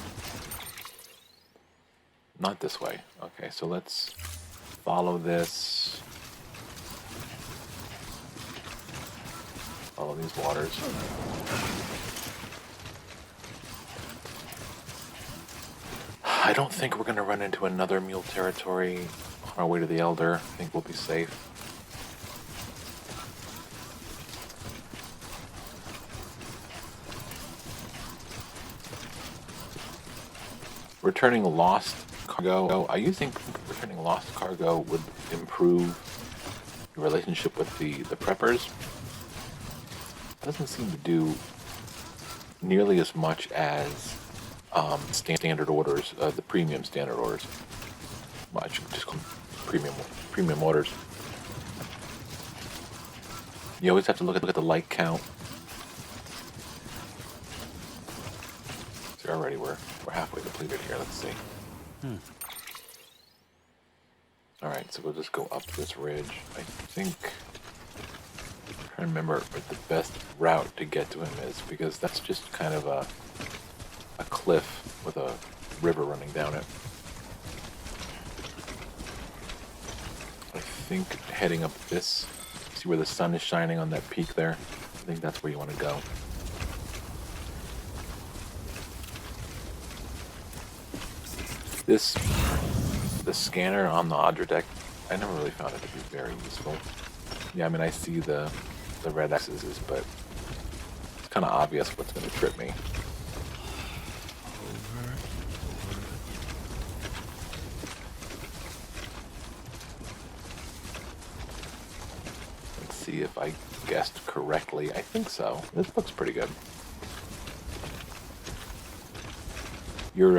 Not this way. Okay, so let's follow this. Follow these waters. I don't think we're going to run into another mule territory on our way to the Elder. I think we'll be safe. Returning lost cargo. I used to think returning lost cargo would improve your relationship with the preppers. Doesn't seem to do nearly as much as standard orders, the premium standard orders. Well, I should just call them premium orders. You always have to look at the light count. So already we're halfway completed here. Let's see. All right, so we'll just go up this ridge. I think. I'm trying to remember what the best route to get to him is, because that's just kind of a cliff with a river running down it. I think heading up this, see where the sun is shining on that peak there? I think that's where you want to go. The scanner on the Audra deck, I never really found it to be very useful. Yeah, I mean, I see the red X's, but it's kind of obvious what's going to trip me. Let's see if I guessed correctly. I think so. This looks pretty good. Your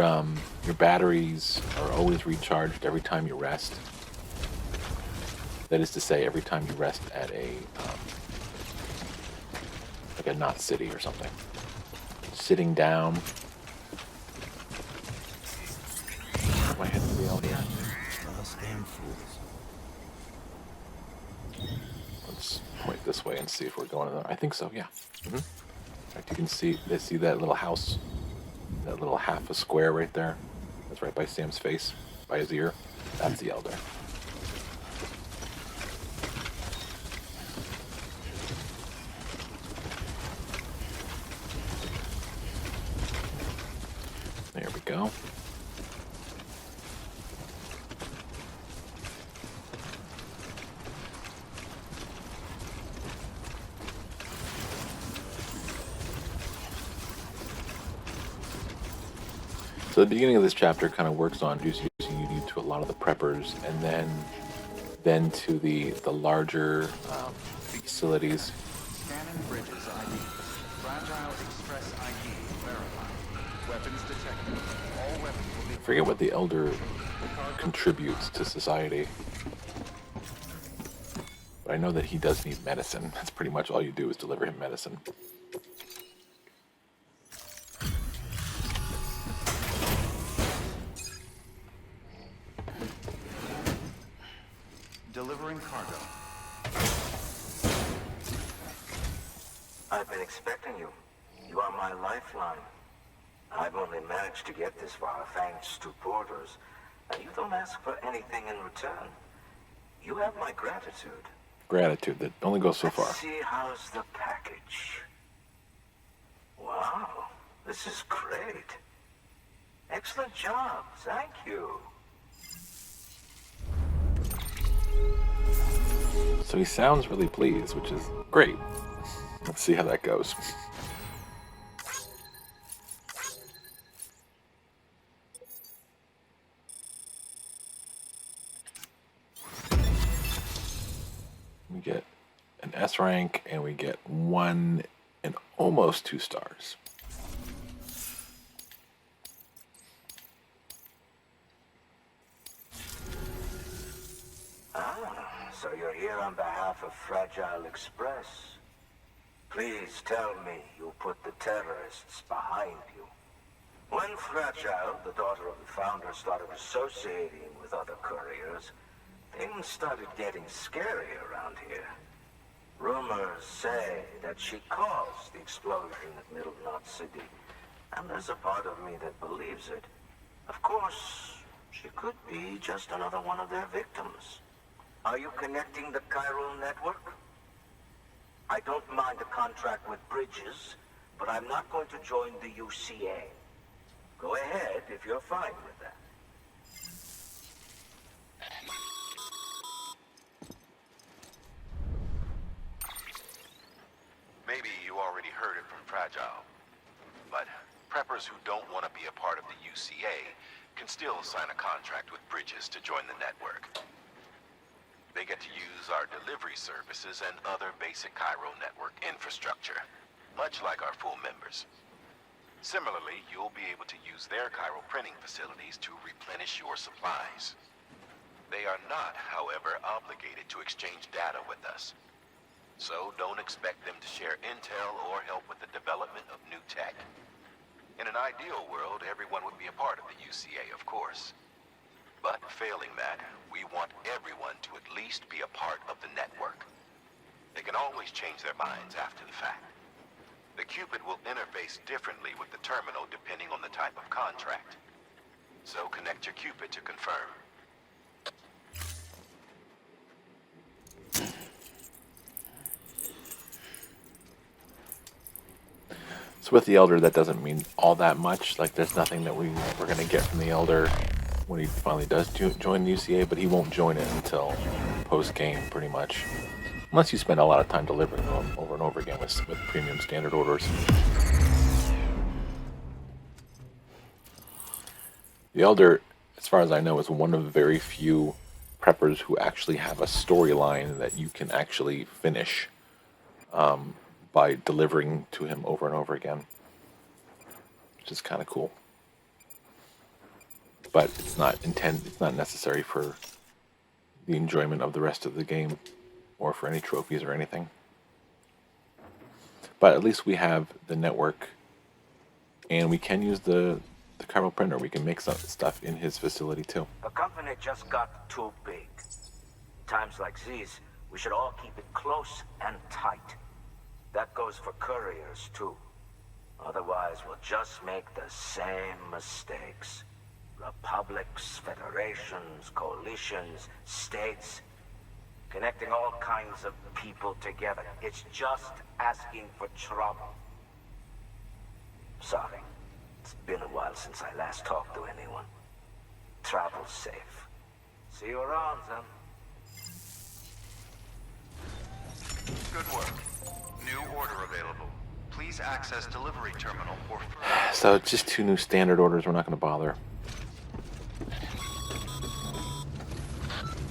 batteries are always recharged every time you rest. That is to say, every time you rest at like a Knot City or something. Sitting down. My head to the LDR. Damn fools. Let's point this way and see if we're going there. I think so, yeah. In fact, you can see that little house, that little half a square right there. That's right by Sam's face, by his ear. That's the Elder. There we go. So the beginning of this chapter kind of works on introducing you to a lot of the preppers, and then to the larger facilities. Scanning bridges ID. Fragile Express ID verified. Weapons detected. All weapons will be... I forget what the Elder contributes to society. But I know that he does need medicine. That's pretty much all you do is deliver him medicine. Delivering cargo. I've been expecting you. You are my lifeline. I've only managed to get this far thanks to porters, and you don't ask for anything in return. You have my gratitude. Gratitude that only goes so far. Let's see, how's the package? Wow, this is great. Excellent job, thank you. So he sounds really pleased, which is great. Let's see how that goes. We get an S rank, and we get 1 and almost 2 stars. So you're here on behalf of Fragile Express. Please tell me you put the terrorists behind you. When Fragile, the daughter of the founder, started associating with other couriers, things started getting scary around here. Rumors say that she caused the explosion at Middle Knot City, and there's a part of me that believes it. Of course, she could be just another one of their victims. Are you connecting the chiral network? I don't mind a contract with Bridges, but I'm not going to join the UCA. Go ahead if you're fine with that. Maybe you already heard it from Fragile, but preppers who don't want to be a part of the UCA can still sign a contract with Bridges to join the network. They get to use our delivery services and other basic chiral network infrastructure, much like our full members. Similarly, you'll be able to use their chiral printing facilities to replenish your supplies. They are not, however, obligated to exchange data with us. So don't expect them to share intel or help with the development of new tech. In an ideal world, everyone would be a part of the UCA, of course. But failing that, we want everyone to at least be a part of the network. They can always change their minds after the fact. The Cupid will interface differently with the terminal depending on the type of contract. So connect your Cupid to confirm. So with the Elder, that doesn't mean all that much. Like, there's nothing that we're going to get from the Elder when he finally does join the UCA, but he won't join it until post-game, pretty much. Unless you spend a lot of time delivering them over and over again with premium standard orders. The Elder, as far as I know, is one of the very few preppers who actually have a storyline that you can actually finish by delivering to him over and over again, which is kind of cool. But it's not necessary for the enjoyment of the rest of the game or for any trophies or anything. But at least we have the network, and we can use the chiral printer. We can make some stuff in his facility too. The company just got too big. Times like these, we should all keep it close and tight. That goes for couriers too. Otherwise, we'll just make the same mistakes. Republics, federations, coalitions, states, connecting all kinds of people together. It's just asking for trouble. Sorry. It's been a while since I last talked to anyone. Travel safe. See you around, then. Good work. New order available. Please access delivery terminal for further... So just 2 new standard orders. We're not going to bother.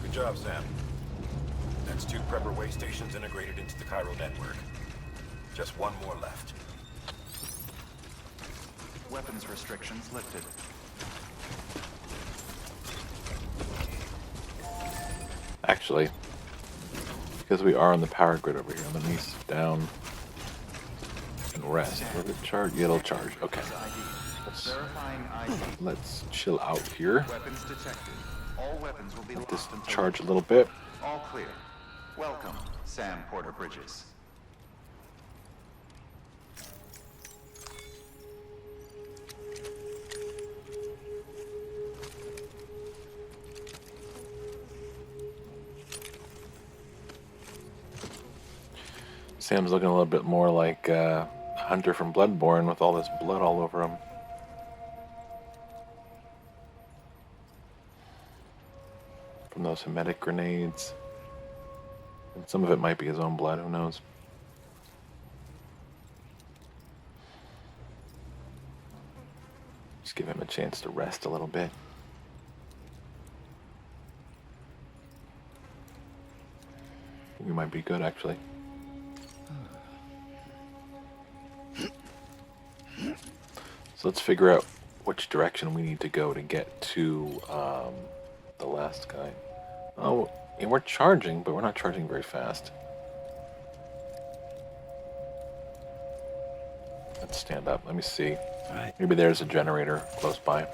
Good job, Sam. That's 2 prepper way stations integrated into the chiral network. Just 1 more left. Weapons restrictions lifted. Actually, because we are on the power grid over here, let me sit down and rest. Will it charge? Yeah, it'll charge. Okay. Let's chill out here. Weapons detected. All weapons will be Let locked this until charge a little bit. all clear. Welcome, Sam Porter Bridges. Sam's looking a little bit more like Hunter from Bloodborne with all this blood all over him. From those hermetic grenades. And some of it might be his own blood, who knows? Just give him a chance to rest a little bit. We might be good, actually. So let's figure out which direction we need to go to get to the last guy. Oh, and we're charging, but we're not charging very fast. Let's stand up. Let me see. All right. Maybe there's a generator close by.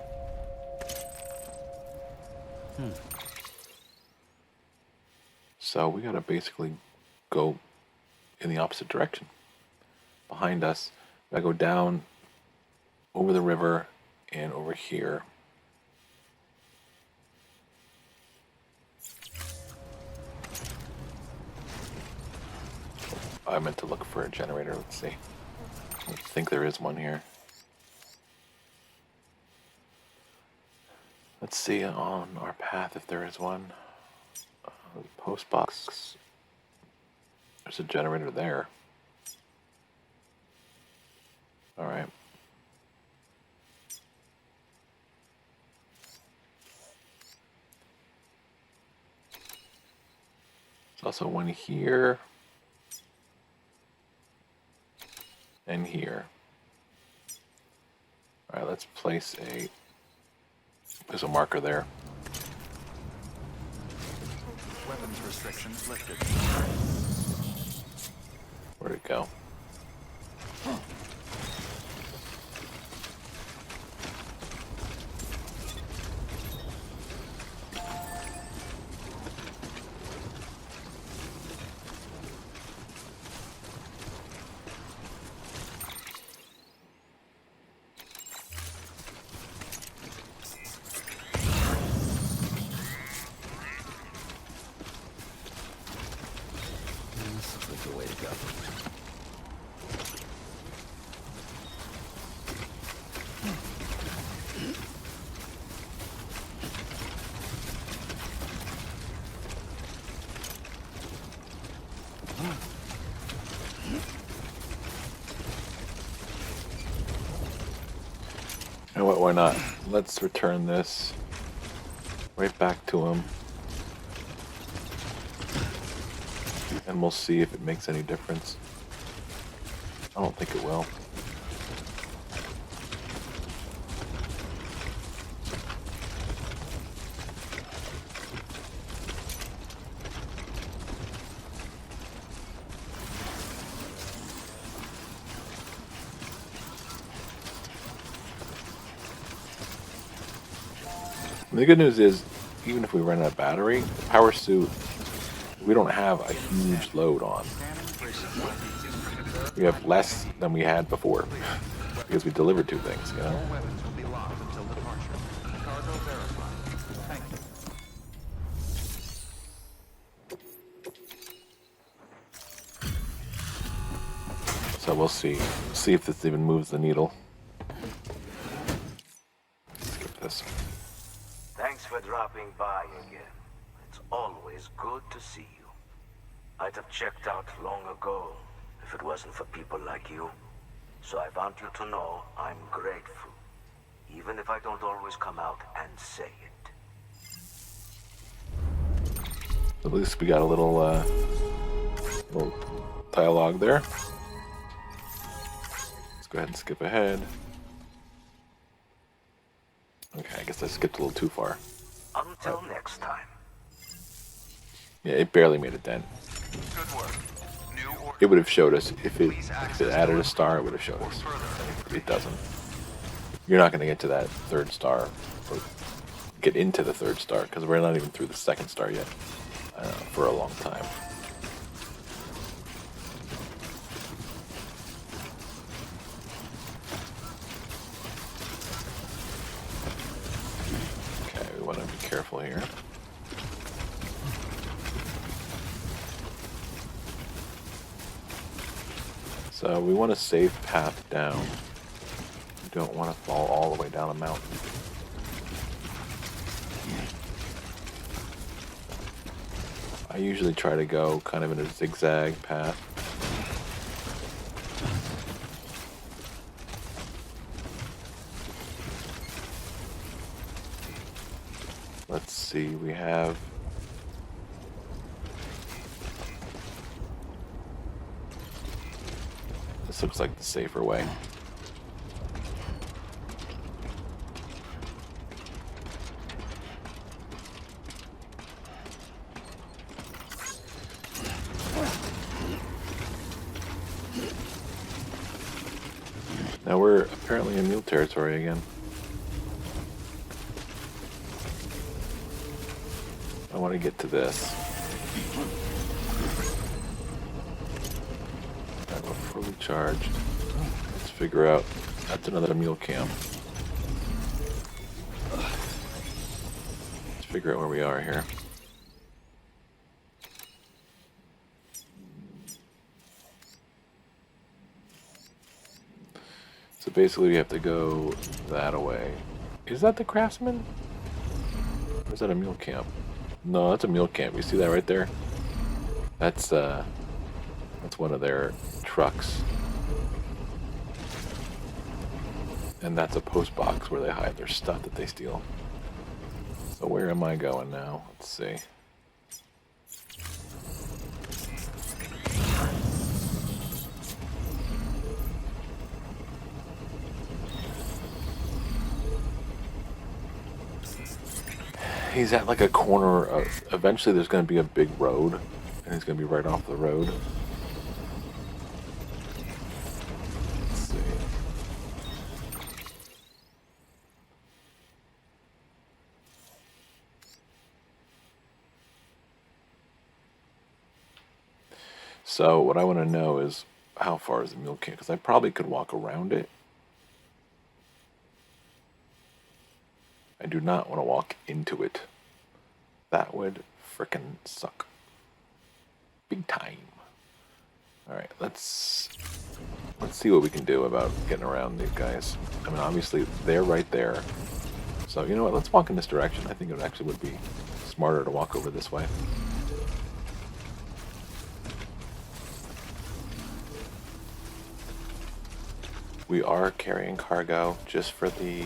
So we gotta basically go in the opposite direction. Behind us, I go down over the river and over here. I meant to look for a generator. Let's see. I think there is one here. Let's see on our path if there is one. Post box. There's a generator there. All right. There's also one here. And here. All right, let's place there's a marker there. Weapons restrictions lifted. Where'd it go? This looks like the way to go. You know what, why not? Let's return this right back to him. And we'll see if it makes any difference. I don't think it will. And the good news is, even if we run out of battery, the power suit, we don't have a huge load on. We have less than we had before because we delivered two things, you know? All weapons will be locked until departure. Cargo verified. Thank you. So we'll see if this even moves the needle. Skip this. Thanks for dropping by again. It's always good to see you. I'd have checked out long ago if it wasn't for people like you. So I want you to know I'm grateful, even if I don't always come out and say it. At least we got a little dialogue there. Let's go ahead and skip ahead. Okay, I guess I skipped a little too far. Until next time. Yeah, it barely made a dent. Good work. New order. It would have showed us if it added a star. It would have showed us. It doesn't. You're not going to get to that third star for get into the 3rd star, because we're not even through the 2nd star yet for a long time. Okay, we want to be careful here. So we want a safe path down. We don't want to fall all the way down a mountain. I usually try to go kind of in a zigzag path. Let's see, we have... This looks like the safer way. Now we're apparently in mule territory again. I want to get to this. Alright, we're fully charged. Let's figure out. That's another mule camp. Let's figure out where we are here. So basically we have to go that way. Is that the craftsman? Or is that a mule camp? No, that's a mule camp. You see that right there? That's one of their trucks. And that's a post box where they hide their stuff that they steal. So where am I going now? Let's see. He's at like a corner of... Eventually there's going to be a big road. And he's going to be right off the road. Let's see. So what I want to know is how far is the mule camp? Because I probably could walk around it. I do not want to walk into it. That would frickin' suck. Big time. Alright, let's see what we can do about getting around these guys. I mean, obviously, they're right there. So, you know what, let's walk in this direction. I think it actually would be smarter to walk over this way. We are carrying cargo just for the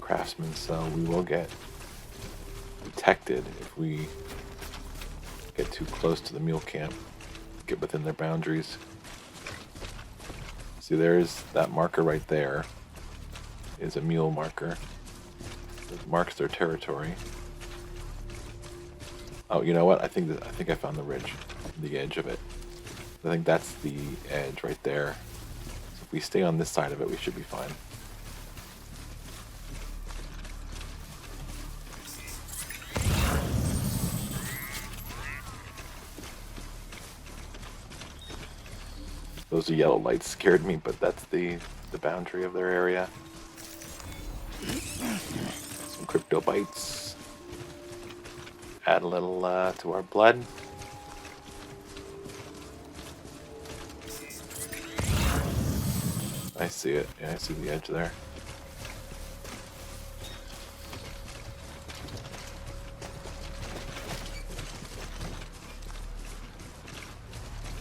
craftsmen, so we will get detected if we get too close to the mule camp, get within their boundaries. See, there's that marker right there is a mule marker. It marks their territory. Oh, you know what? I think I found the ridge, the edge of it. I think that's the edge right there. So if we stay on this side of it, we should be fine. Those yellow lights scared me, but that's the boundary of their area. Some crypto bites. Add a little to our blood. I see it. Yeah, I see the edge there.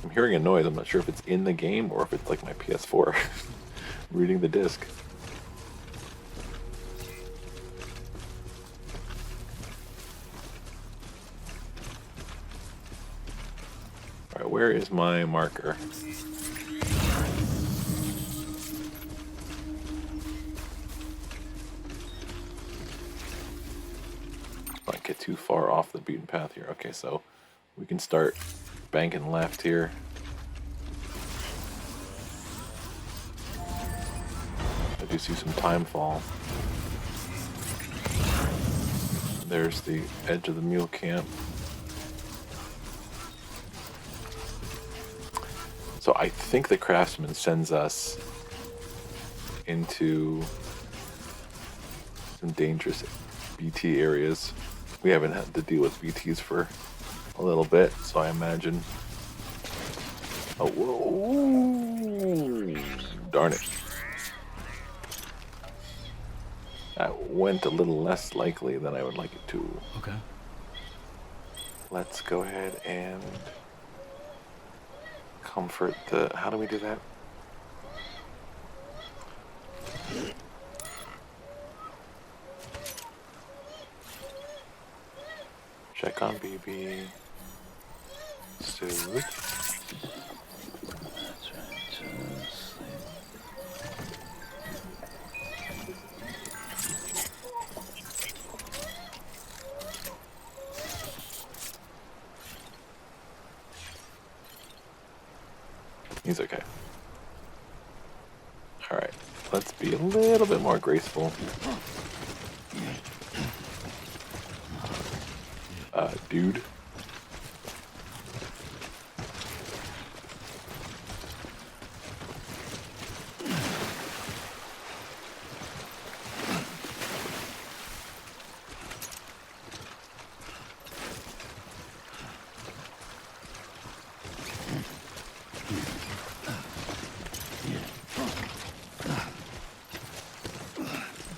I'm hearing a noise. I'm not sure if it's in the game or if it's like my PS4 reading the disc. Alright, where is my marker? Not get too far off the beaten path here. Okay, so we can start banking left here. I do see some time fall. There's the edge of the mule camp. So I think the craftsman sends us into some dangerous BT areas. We haven't had to deal with BTs for a little bit, so I imagine. Oh, whoa! Darn it. That went a little less likely than I would like it to. Okay. Let's go ahead and comfort the... How do we do that? Check on BB. Soothe. That's right. He's okay. Alright, let's be a little bit more graceful. Dude.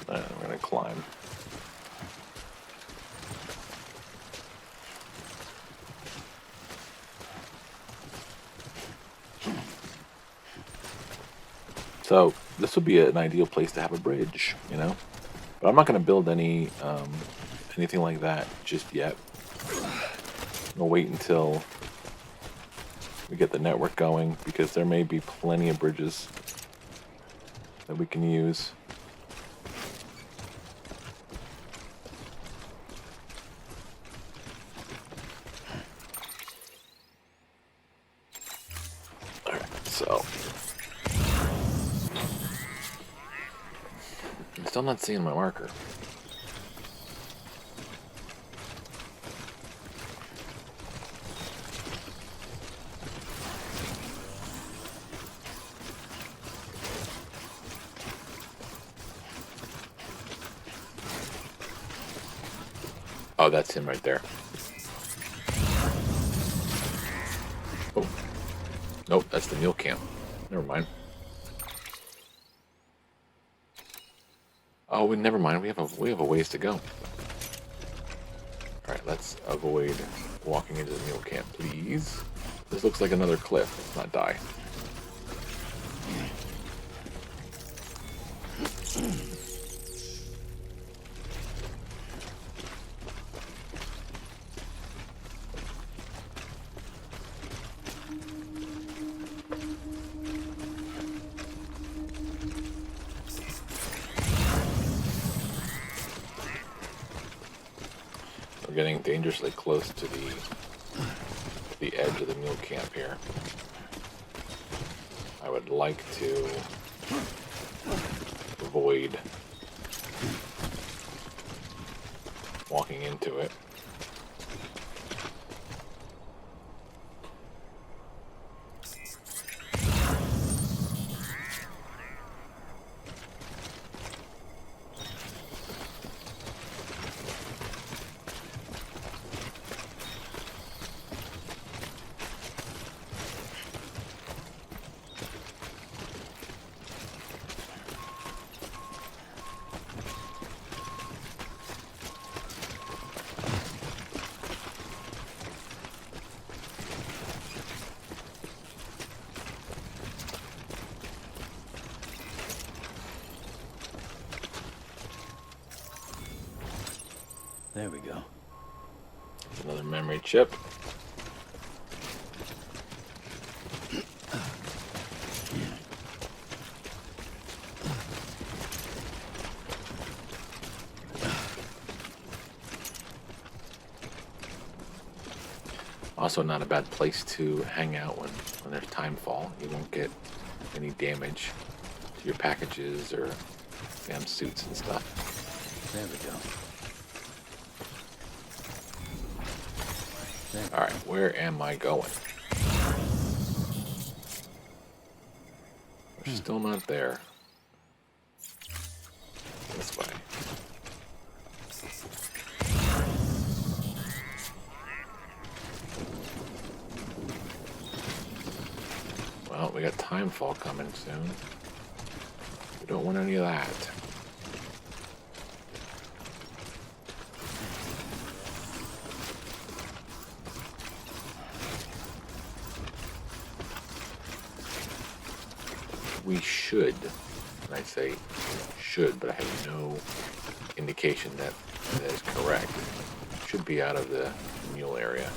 I'm gonna climb. So this would be an ideal place to have a bridge, you know? But I'm not gonna build any anything like that just yet. We'll wait until we get the network going, because there may be plenty of bridges that we can use. Alright, so I'm still not seeing my marker. Oh, that's him right there. Oh. Nope, that's the mule camp. Never mind. Oh, never mind. We have a ways to go. All right, let's avoid walking into the mule camp, please. This looks like another cliff. Let's not die. We're getting dangerously close to the edge of the mule camp here. I would like to avoid walking into it. There we go. Another memory chip. Also not a bad place to hang out when there's timefall. You won't get any damage to your packages or damn suits and stuff. There we go. Alright, where am I going? We're still not there. This way. Well, we got timefall coming soon. We don't want any of that. We should, and I say should, but I have no indication that that is correct. Should be out of the mule area.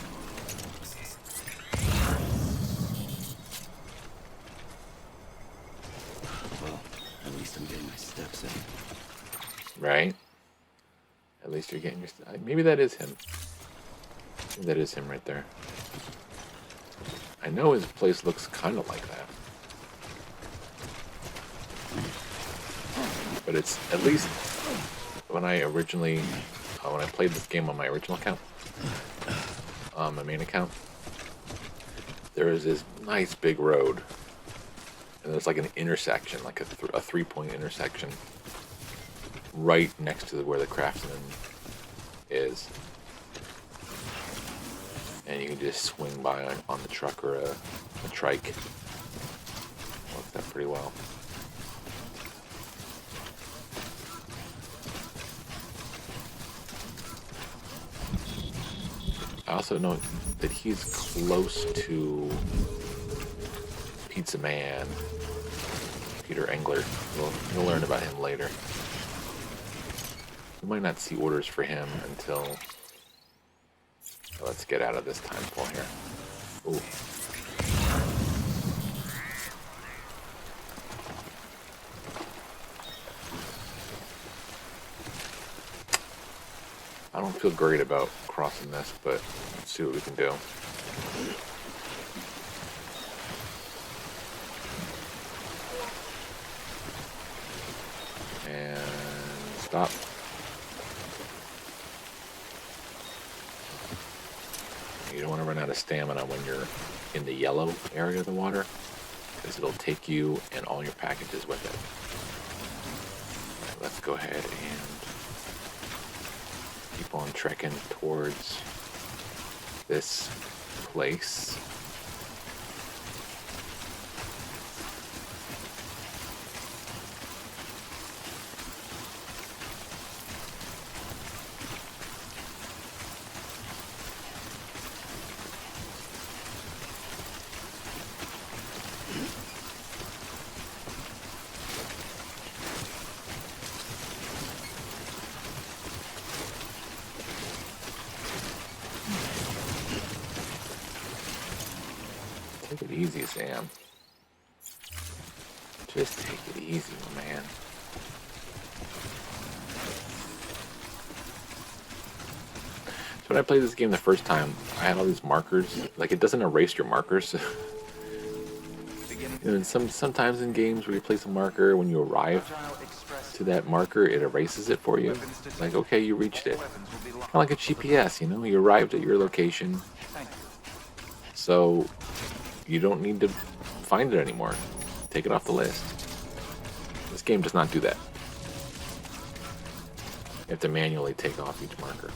Well, at least I'm getting my steps in. Right? At least you're getting your... Maybe that is him. Maybe that is him right there. I know his place looks kind of like that. But it's at least when I originally, when I played this game on my original account, my main account, there is this nice big road, and there's like an intersection, like a three-point intersection, right next to where the craftsman is, and you can just swing by on the truck or a trike. Works that pretty well. I also know that he's close to Pizza Man, Peter Engler. You'll learn about him later. You might not see orders for him until... Let's get out of this timefall here. Ooh. I don't feel great about crossing this, but let's see what we can do. And stop. You don't want to run out of stamina when you're in the yellow area of the water, because it'll take you and all your packages with it. Let's go ahead and keep on trekking towards this place. Take it easy, Sam. Just take it easy, my man. So when I played this game the first time, I had all these markers. Like, it doesn't erase your markers. You know, sometimes in games where you place a marker, when you arrive to that marker, it erases it for you. Like, okay, you reached it. Kind of like a GPS, you know? You arrived at your location. So you don't need to find it anymore. Take it off the list. This game does not do that. You have to manually take off each marker.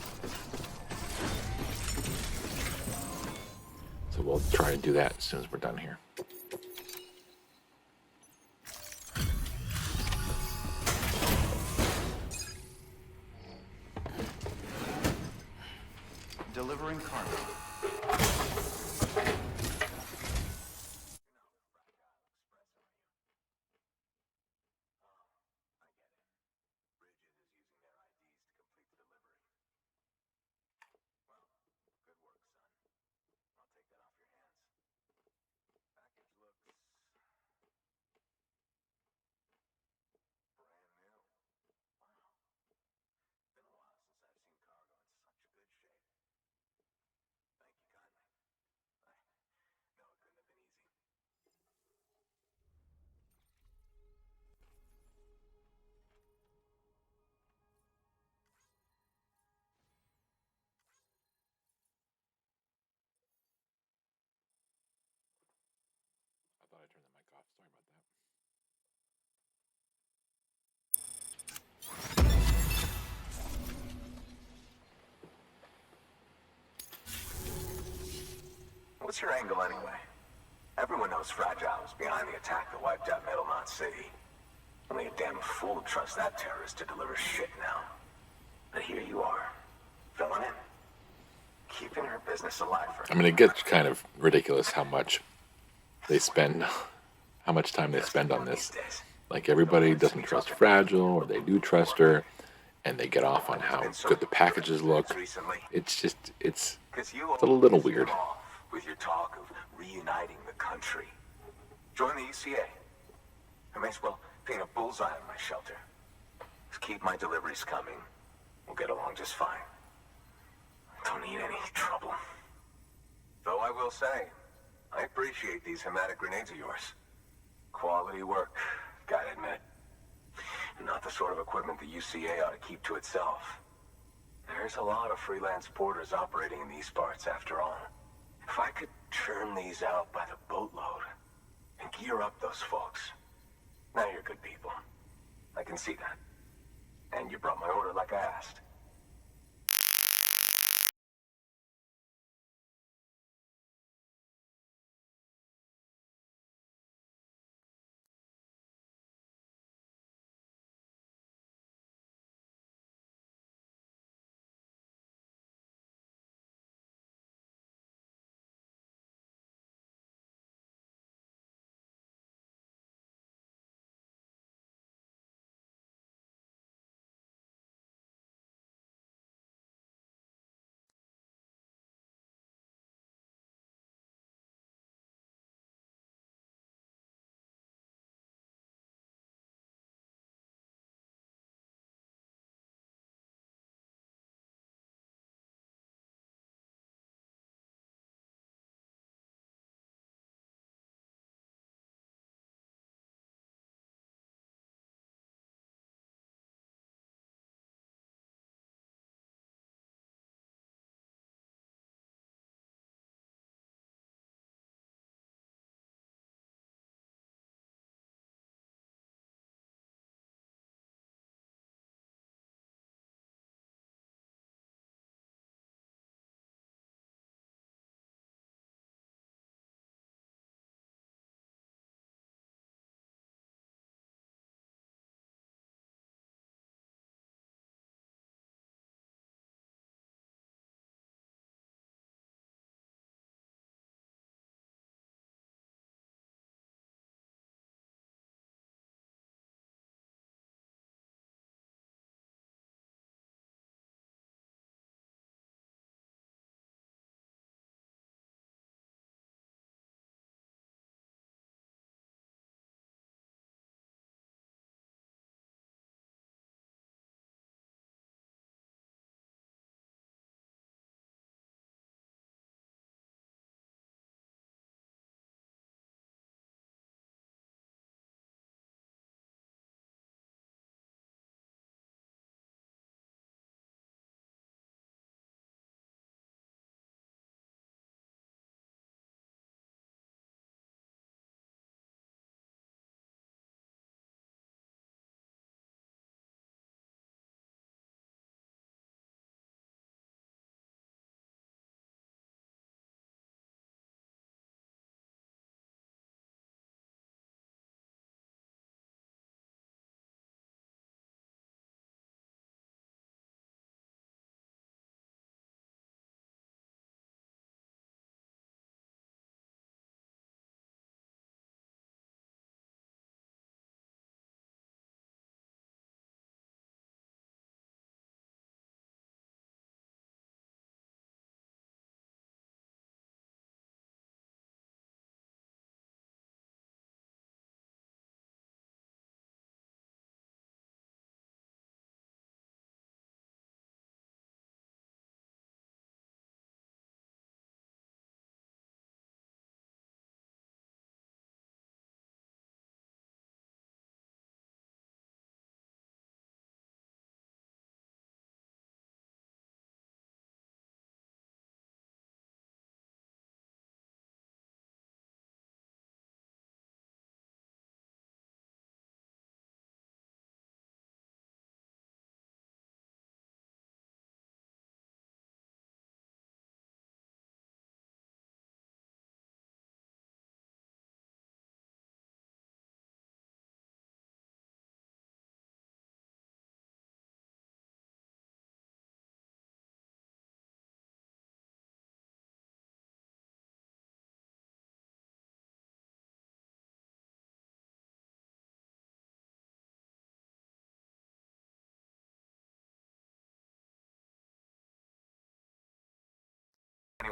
So we'll try to do that as soon as we're done here. Delivering cargo. What's your angle anyway? Everyone knows Fragile was behind the attack that wiped out Metal Knot City. Only a damn fool would trust that terrorist to deliver shit now. But here you are, filling in. Keeping her business alive for I mean, it gets kind of ridiculous how much time they spend on this. Like, everybody doesn't trust Fragile, or they do trust her, and they get off on how good the packages look. It's just, it's a little weird. with your talk of reuniting the country. Join the UCA. I may as well paint a bullseye on my shelter. Just keep my deliveries coming. We'll get along just fine. Don't need any trouble. Though I will say, I appreciate these hematic grenades of yours. Quality work, gotta admit. Not the sort of equipment the UCA ought to keep to itself. There's a lot of freelance porters operating in these parts, after all. If I could churn these out by the boatload and gear up those folks. Now you're good people. I can see that. And you brought my order like I asked.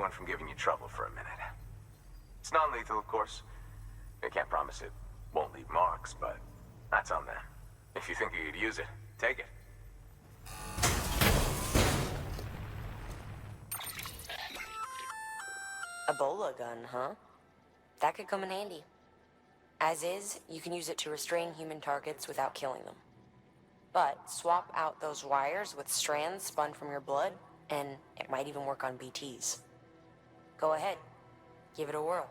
anyone from giving you trouble for a minute. It's non-lethal, of course. I can't promise it won't leave marks, but that's on them. If you think you could use it, take it. Ebola gun, huh? That could come in handy. As is, you can use it to restrain human targets without killing them. But swap out those wires with strands spun from your blood, and it might even work on BTs. Go ahead. Give it a whirl.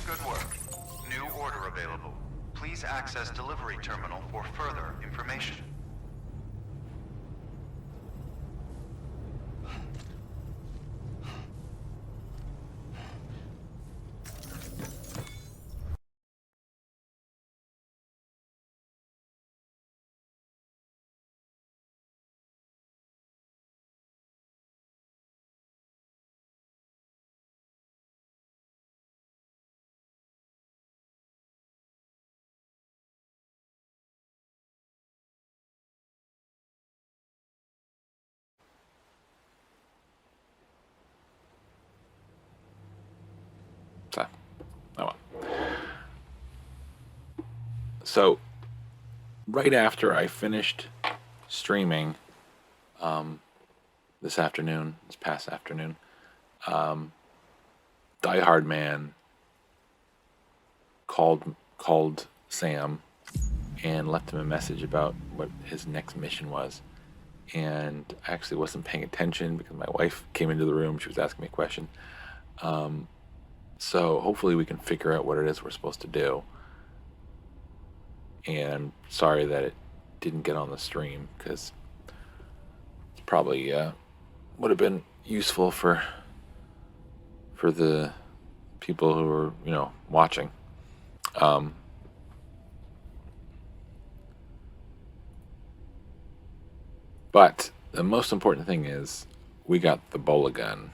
Good work. New order available. Please access delivery terminal for further information. So, oh well. So, right after I finished streaming this past afternoon, Die Hard Man called Sam and left him a message about what his next mission was. And I actually wasn't paying attention because my wife came into the room. She was asking me a question. So hopefully we can figure out what it is we're supposed to do. And sorry that it didn't get on the stream because it's probably would have been useful for the people who are watching. But the most important thing is we got the Ebola gun.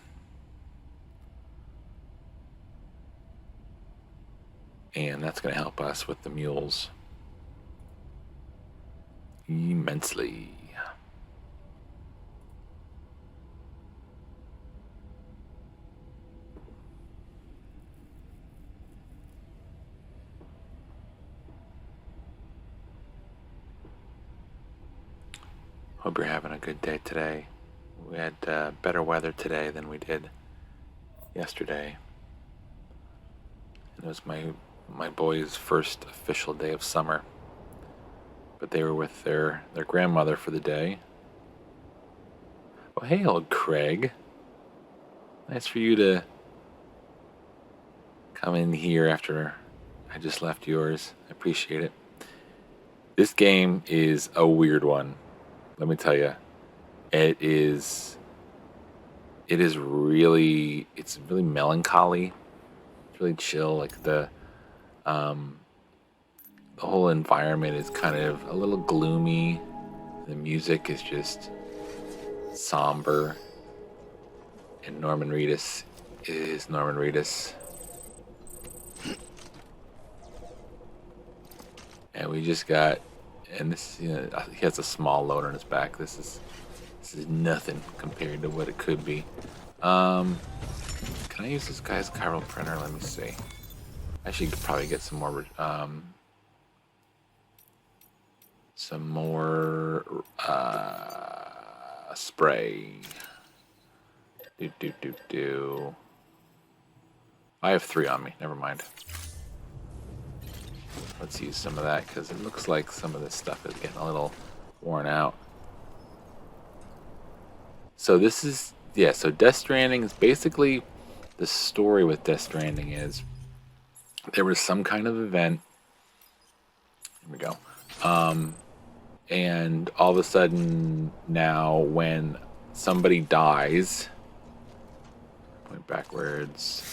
And that's going to help us with the mules immensely. Hope you're having a good day today. We had better weather today than we did yesterday. It was my boys' first official day of summer. But they were with their grandmother for the day. Well, hey, old Craig. Nice for you to come in here after I just left yours. I appreciate it. This game is a weird one. Let me tell you. It's really melancholy. It's really chill. Like the whole environment is kind of a little gloomy. The music is just somber. And Norman Reedus is Norman Reedus. And we just got, and this, he has a small load on his back. This is nothing compared to what it could be. Can I use this guy's chiral printer? Let me see. I should probably get some more spray. Do. I have 3 on me. Never mind. Let's use some of that because it looks like some of this stuff is getting a little worn out. So this is, yeah, so Death Stranding is basically, the story with Death Stranding is there was some kind of event. Here we go. And all of a sudden now when somebody dies, going backwards,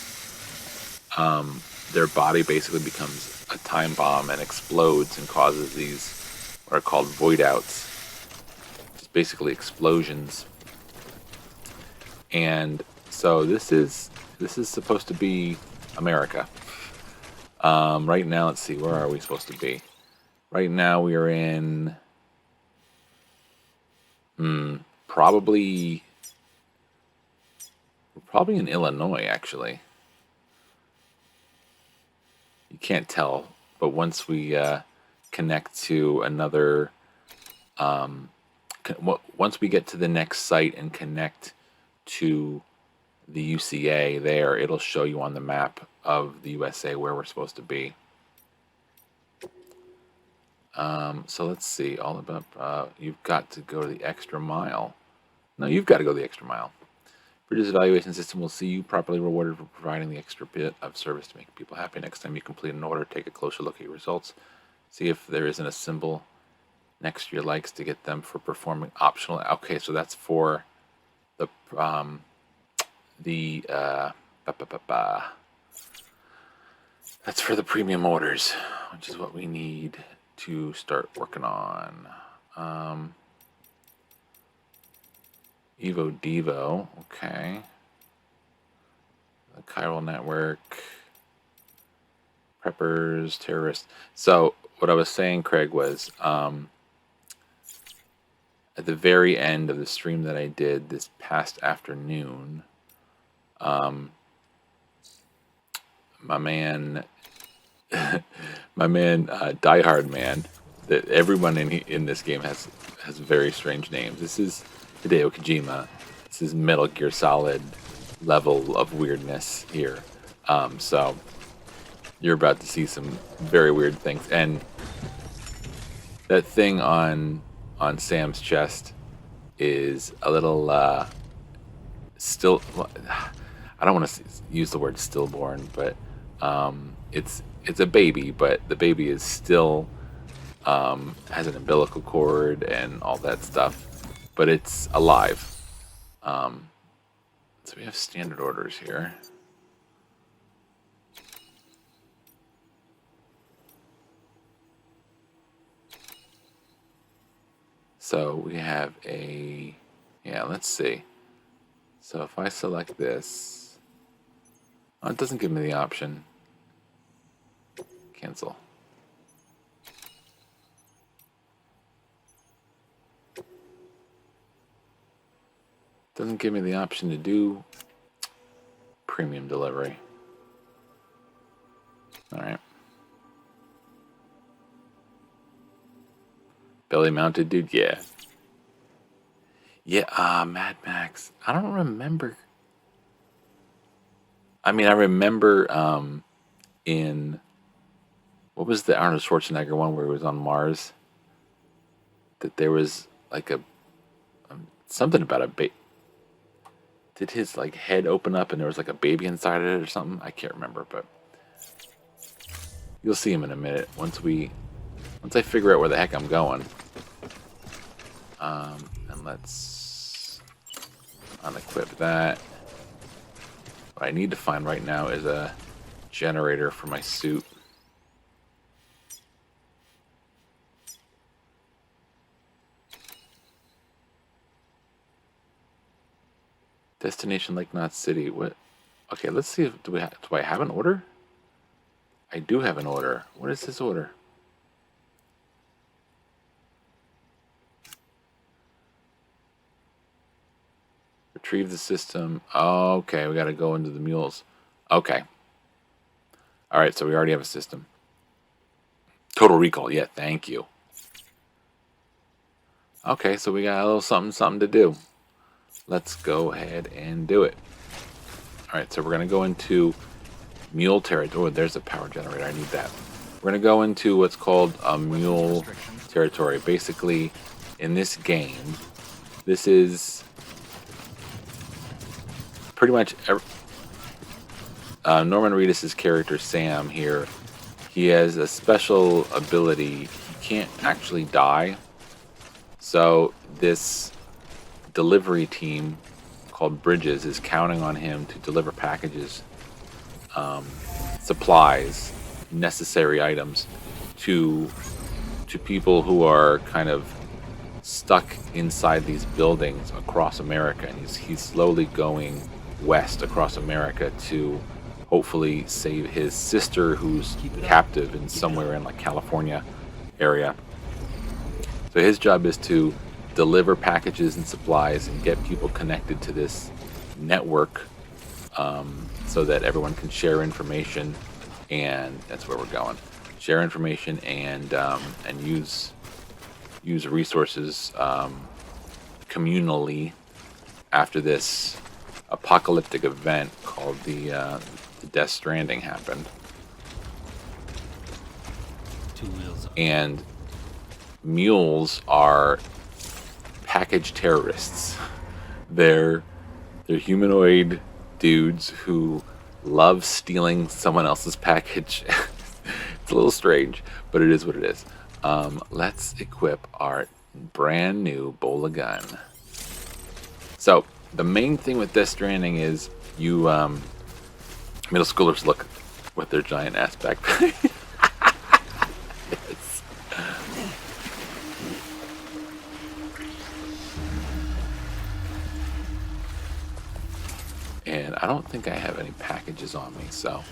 their body basically becomes a time bomb and explodes and causes these what are called void outs. Just basically explosions. And so this is supposed to be America. Right now, let's see, where are we supposed to be? Right now we are in probably in Illinois, actually. You can't tell, but once we connect to another, once we get to the next site and connect to the UCA there, it'll show you on the map of the USA where we're supposed to be. So let's see, all about, you've got to go the extra mile. No, you've got to go the extra mile. Bridges evaluation system will see you properly rewarded for providing the extra bit of service to make people happy. Next time you complete an order, take a closer look at your results. See if there isn't a symbol next to your likes to get them for performing optional. Okay, so that's for the that's for the premium orders, which is what we need to start working on. Evo Devo, okay. The chiral network, preppers, terrorists. So what I was saying, Craig, was at the very end of the stream that I did this past afternoon, my man, Die Hard Man, that everyone in this game has very strange names. This is Hideo Kojima. This is Metal Gear Solid level of weirdness here. So you're about to see some very weird things. And that thing on Sam's chest is a little still. I don't want to use the word stillborn, but it's a baby, but the baby is still has an umbilical cord and all that stuff. But it's alive. So we have standard orders here. So we have a, yeah, let's see. So if I select this, oh, it doesn't give me the option. Cancel. Doesn't give me the option to do premium delivery. All right. Belly mounted dude, yeah. Yeah, Mad Max. I don't remember. I mean, I remember in, what was the Arnold Schwarzenegger one where he was on Mars? That there was like a, something about a baby. Did his like head open up and there was like a baby inside of it or something? I can't remember, but you'll see him in a minute once I figure out where the heck I'm going. And let's unequip that. What I need to find right now is a generator for my suit. Destination Lake Knot City. What? Okay, let's see if do I have an order? I do have an order. What is this order? Retrieve the system. Okay, we got to go into the mules. Okay. All right, so we already have a system. Total recall. Yeah, thank you. Okay, so we got a little something to do. Let's go ahead and do it. All right, so we're going to go into mule territory. Oh, there's a power generator. I need that. We're going to go into what's called a mule territory. Basically, in this game, this is pretty much Norman Reedus' character Sam here. He has a special ability. He can't actually die. So this delivery team called Bridges is counting on him to deliver packages, supplies, necessary items to people who are kind of stuck inside these buildings across America, and he's slowly going west across America to hopefully save his sister who's captive in somewhere in like California area. So his job is to deliver packages and supplies and get people connected to this network, so that everyone can share information, and that's where we're going. Share information and use resources communally after this apocalyptic event called the Death Stranding happened. And mules are package terrorists. They're humanoid dudes who love stealing someone else's package. It's a little strange, but it is what it is. Let's equip our brand new Bola gun. So the main thing with Death Stranding is you middle schoolers look with their giant ass backpack. Yes. And I don't think I have any packages on me, so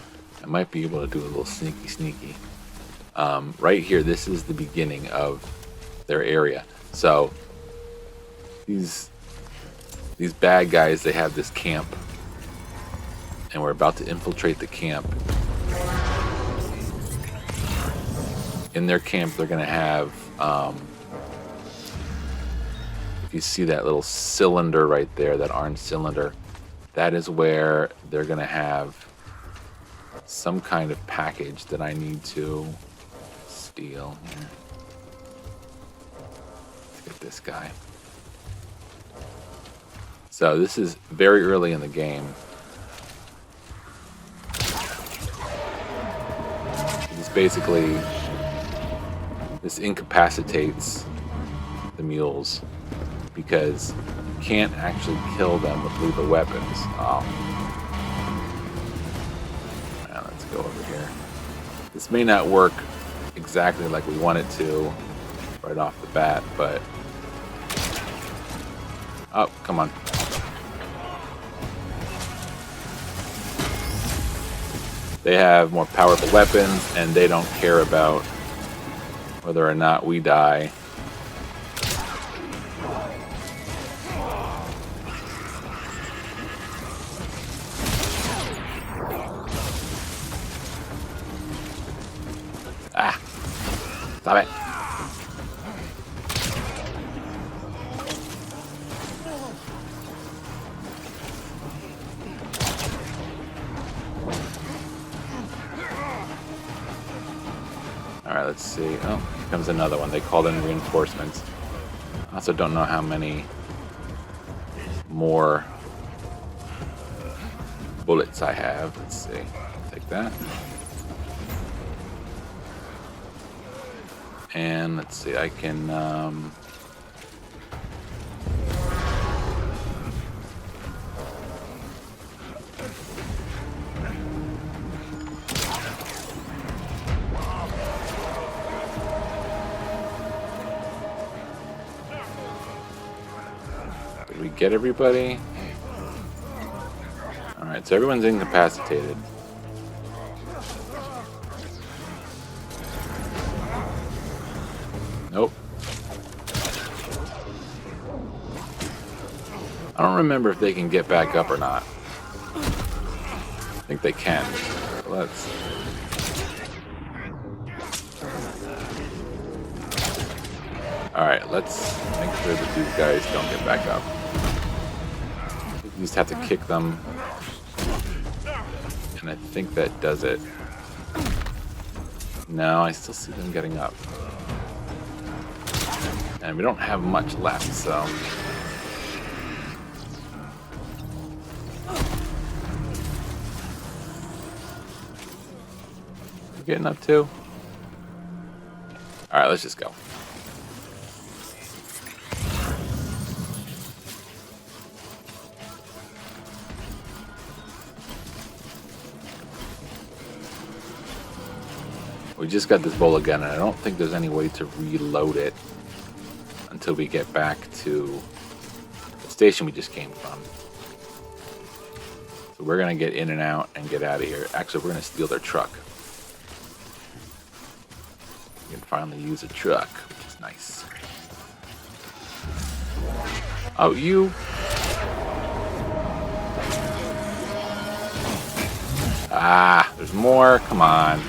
I might be able to do a little sneaky. Right here, this is the beginning of their area. So these bad guys, they have this camp, and we're about to infiltrate the camp. In their camp, they're gonna have, if you see that little cylinder right there, that orange cylinder, that is where they're gonna have some kind of package that I need to steal here. Let's get this guy. So this is very early in the game. It's basically, this incapacitates the mules because you can't actually kill them with lethal weapons. Oh. Now let's go over here. This may not work exactly like we want it to right off the bat, but oh, come on. They have more powerful weapons, and they don't care about whether or not we die. Ah! Stop it! Alright, let's see. Oh, here comes another one. They called in reinforcements. I also don't know how many more bullets I have. Let's see. Take that. And let's see, I can did we get everybody? Alright, so everyone's incapacitated. Nope. I don't remember if they can get back up or not. I think they can. So let's... Alright, let's make sure that these guys don't get back up. You just have to kick them. And I think that does it. No, I still see them getting up. And we don't have much left, so... You getting up too? Alright, let's just go. We just got this bowl again, and I don't think there's any way to reload it until we get back to the station we just came from. So we're going to get in and out and get out of here. Actually, we're going to steal their truck. We can finally use a truck, which is nice. Oh, you... Ah, there's more. Come on.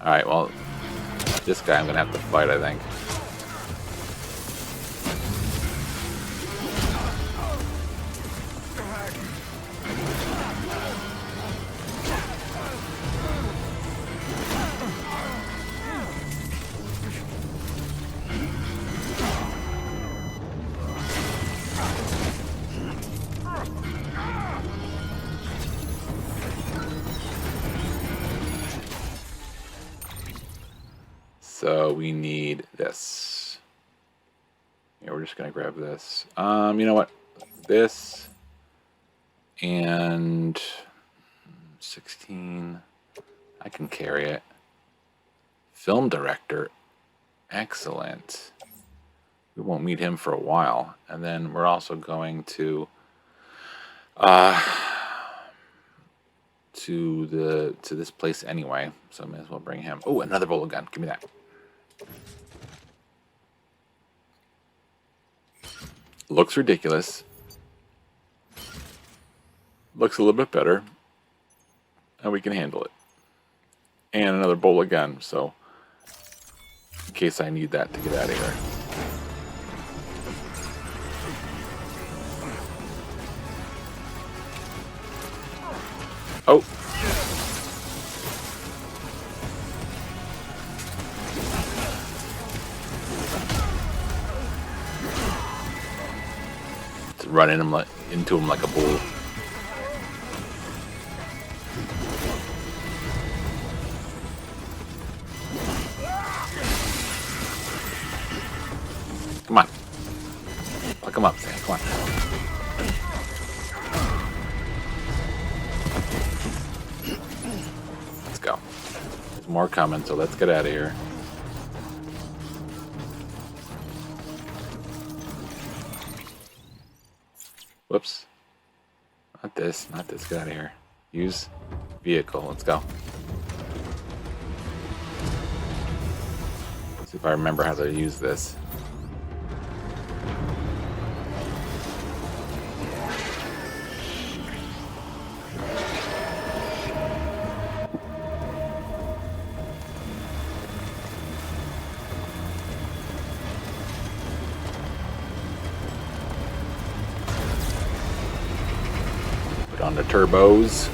Alright, well, this guy I'm going to have to fight, I think. So we need this. Yeah, we're just gonna grab this. You know what? This and 16. I can carry it. Film director. Excellent. We won't meet him for a while. And then we're also going to this place anyway. So I may as well bring him. Oh, another bullet gun. Give me that. Looks ridiculous. Looks a little bit better. And we can handle it. And another bowl again, so in case I need that to get out of here. Oh. Running him into him like a bull. Come on. Fuck him up, Sam. Come on. Let's go. There's more coming, so let's get out of here. Whoops. Not this. Not this. Get out of here. Use vehicle. Let's go. Let's see if I remember how to use this. On the turbos.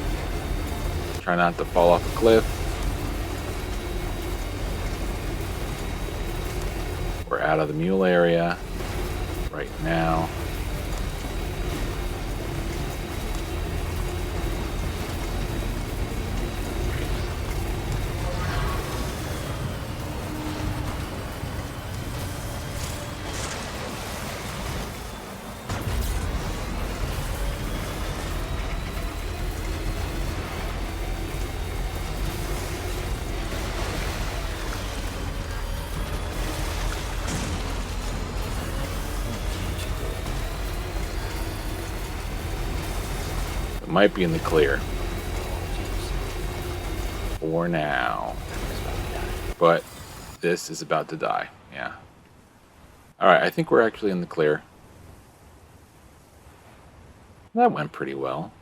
Try not to fall off a cliff. We're out of the mule area right now. Might be in the clear for now, but this is about to die. Yeah. All right, I think we're actually in the clear. That went pretty well.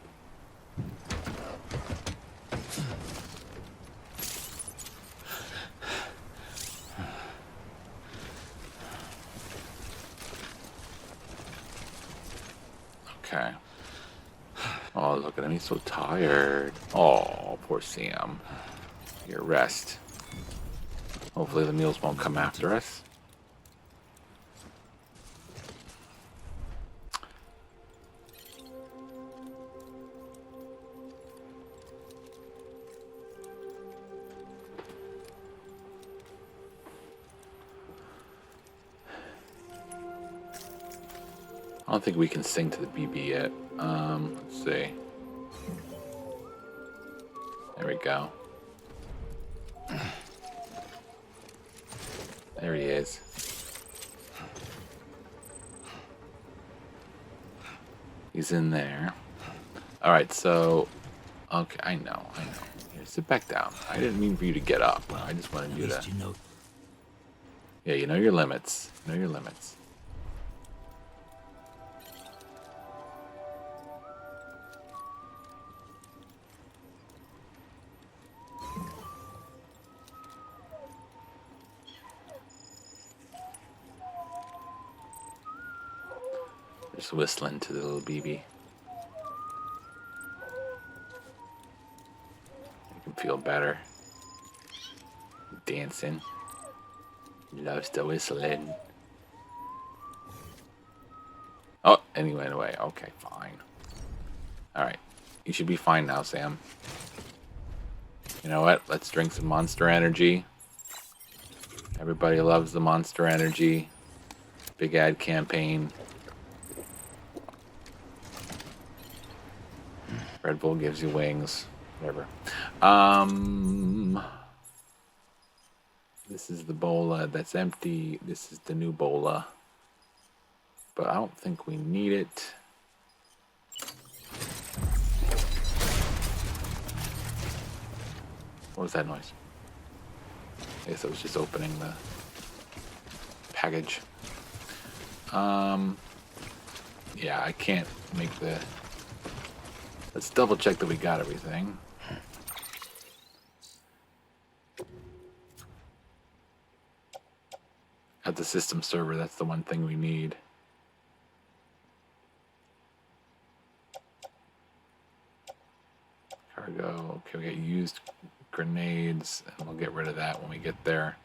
Okay. Oh, look at him. He's so tired. Oh, poor Sam. Your rest. Hopefully the mules won't come after us. I don't think we can sing to the BB yet. Let's see. There we go. There he is. He's in there. Alright, so... Okay, I know. Here, sit back down. I didn't mean for you to get up. I just wanted you to... Yeah, you know your limits. You know your limits. Just whistling to the little BB. You can feel better. Dancing. Loves the whistling. Oh, and he went away. Okay, fine. Alright. You should be fine now, Sam. You know what? Let's drink some Monster Energy. Everybody loves the Monster Energy. Big ad campaign. Red Bull gives you wings. Whatever. This is the bola that's empty. This is the new bola. But I don't think we need it. What was that noise? I guess it was just opening the package. Yeah, I can't make the... Let's double check that we got everything. At the system server, that's the one thing we need. Cargo. Okay, we got used grenades, and we'll get rid of that when we get there.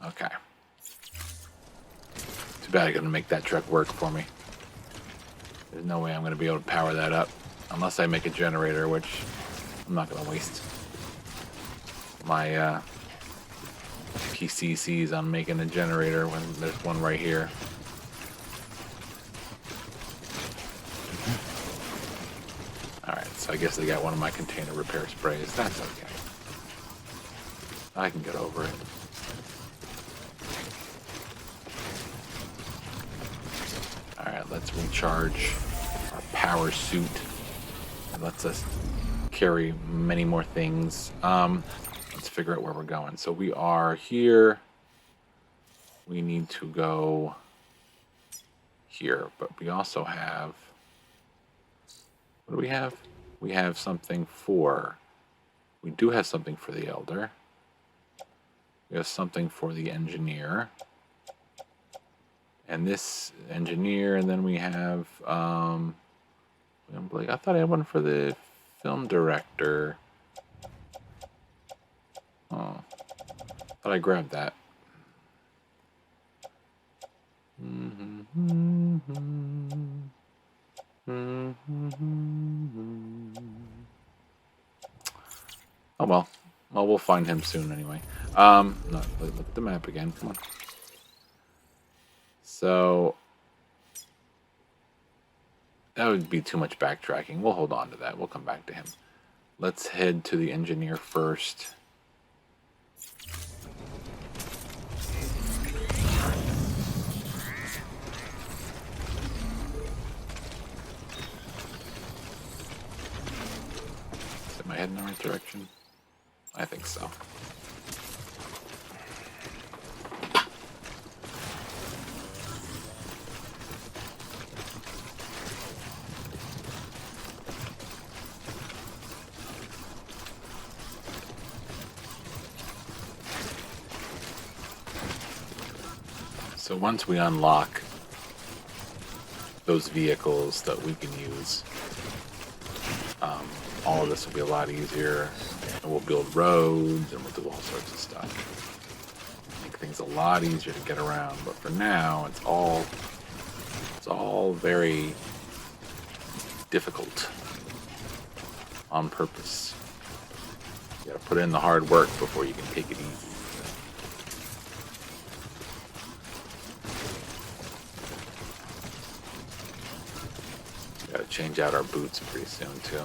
Okay. Too bad I couldn't make that truck work for me. There's no way I'm going to be able to power that up. Unless I make a generator, which I'm not going to waste my PCCs on making a generator when there's one right here. Alright, so I guess they got one of my container repair sprays. That's okay. I can get over it. Alright, let's recharge our power suit. It lets us carry many more things. Let's figure out where we're going. So we are here. We need to go here, but we also have... What do we have? We have something for... We do have something for the Elder. We have something for the Engineer. And this Engineer, and then we have... I thought I had one for the Film Director. Oh. Thought I grabbed that. Oh well. Well, we'll find him soon anyway. No, look at the map again. Come on. So that would be too much backtracking. We'll hold on to that. We'll come back to him. Let's head to the Engineer first. Am I heading in the right direction? I think so. So once we unlock those vehicles that we can use, all of this will be a lot easier, and we'll build roads and we'll do all sorts of stuff. Make things a lot easier to get around. But for now, it's all very difficult on purpose. You gotta put in the hard work before you can take it easy. Gotta change out our boots pretty soon too.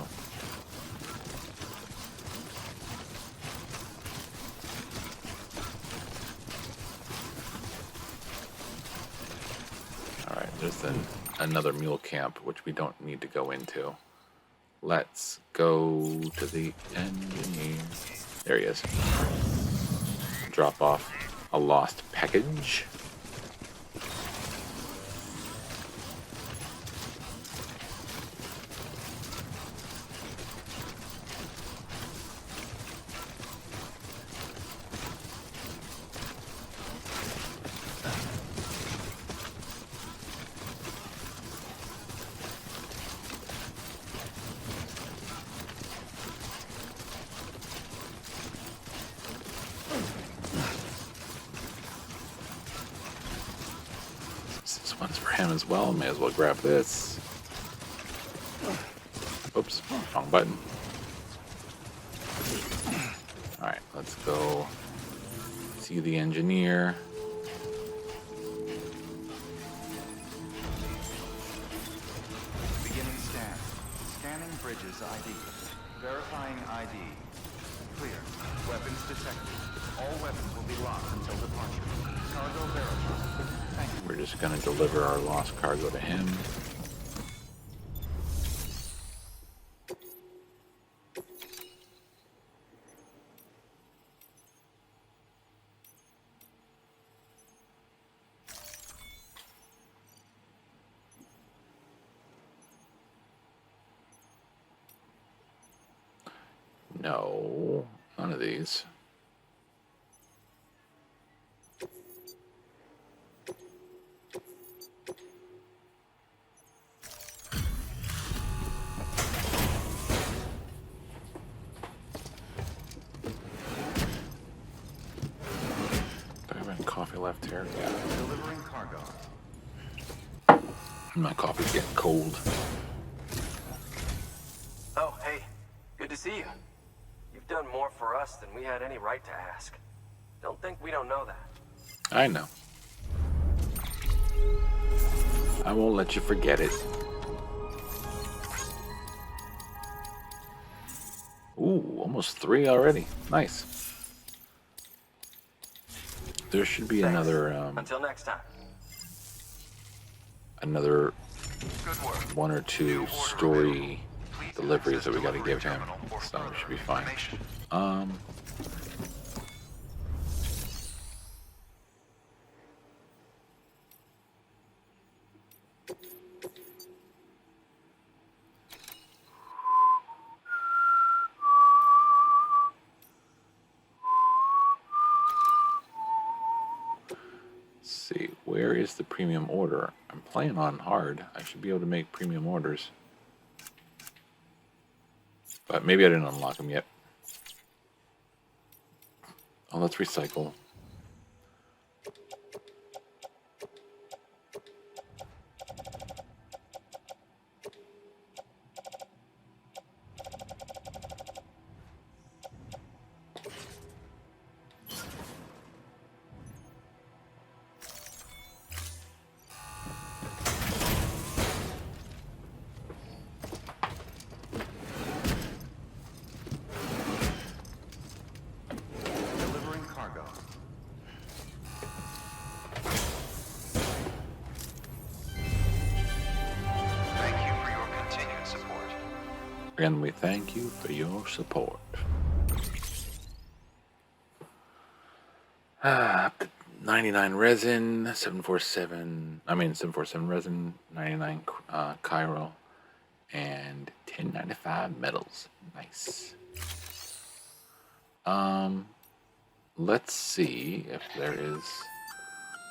Alright, there's another mule camp, which we don't need to go into. Let's go to the engineer. There he is. Drop off a lost package. This one's for him as well. May as well grab this. Oops, wrong button. Alright, let's go see the engineer. Beginning scan. Scanning bridges ID. Verifying ID. Clear. Weapons detected. All weapons will be locked until departure. Cargo verified. Thank you. We're just going to deliver our lost cargo to him. No, none of these. Do I have any coffee left here? Yeah. Delivering cargo. My coffee's getting cold. Oh, hey. Good to see you. You've done more for us than we had any right to ask. Don't think we don't know that. I know. I won't let you forget it. Ooh, almost 3 already. Nice. There should be Thanks. another Until next time. another Good work. 1 or 2 story deliveries that we got to give him, so we should be fine. Let's see, where is the premium order? I'm playing on hard. I should be able to make premium orders. But maybe I didn't unlock them yet. Oh, let's recycle. Delivering cargo. Thank you for your continued support. And we thank you for your support. Up to 99 resin, 747 resin, 99 Cairo, and 1095 metals. Nice. Let's see if there is.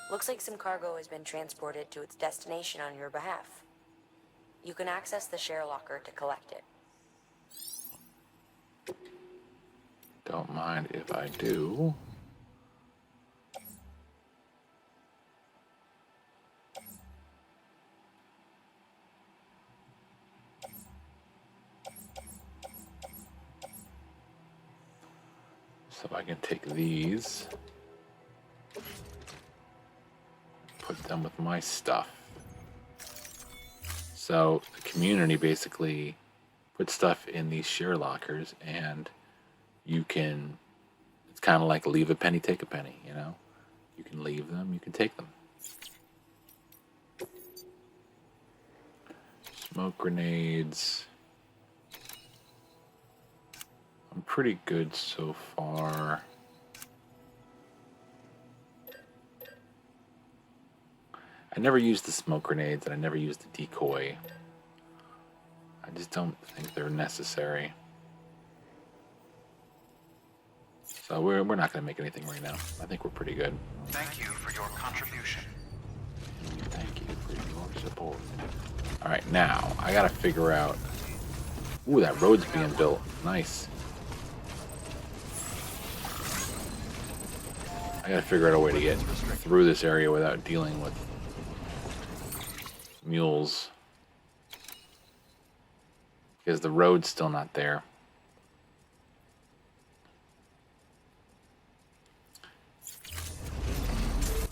Looks like some cargo has been transported to its destination on your behalf. You can access the share locker to collect it. Don't mind if I do. So I can take these, put them with my stuff. So the community basically puts stuff in these share lockers, and you can, it's kind of like leave a penny, take a penny, you know? You can leave them, you can take them. Smoke grenades. I'm pretty good so far. I never used the smoke grenades, and I never used the decoy. I just don't think they're necessary. So we're not going to make anything right now. I think we're pretty good. Thank you for your contribution. Thank you for your support. All right, now I got to figure out. Ooh, that road's being built. Nice. I got to figure out a way to get through this area without dealing with mules. Because the road's still not there.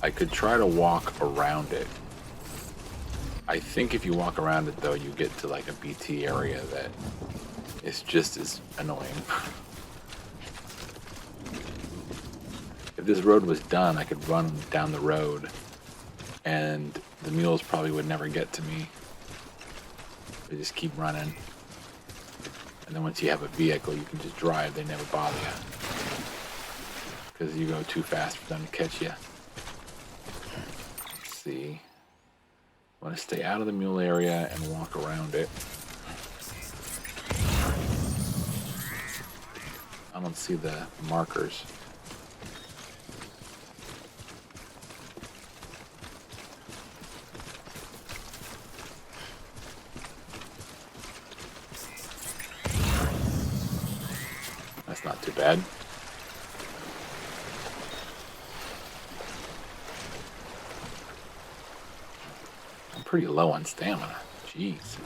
I could try to walk around it. I think if you walk around it, though, you get to like a BT area that is just as annoying. If this road was done, I could run down the road, and the mules probably would never get to me. They just keep running. And then once you have a vehicle, you can just drive. They never bother you. Because you go too fast for them to catch you. Let's see. I want to stay out of the mule area and walk around it. I don't see the markers. That's not too bad. I'm pretty low on stamina. Jeez.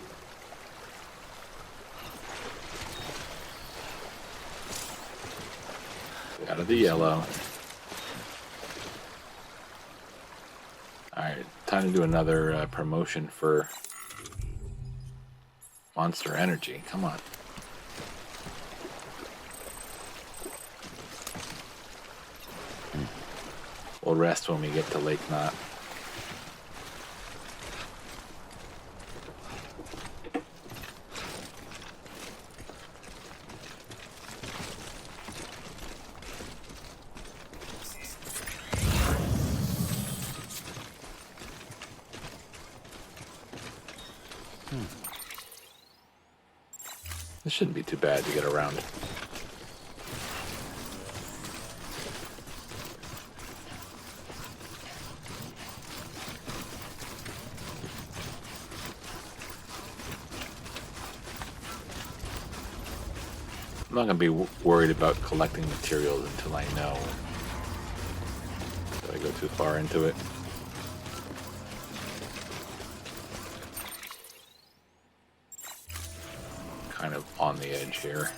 Stay out of the yellow. Alright, time to do another promotion for Monster Energy. Come on. We'll rest when we get to Lake Knot. This shouldn't be too bad to get around. I'm not going to be worried about collecting materials until I know. Did I go too far into it? Kind of on the edge here.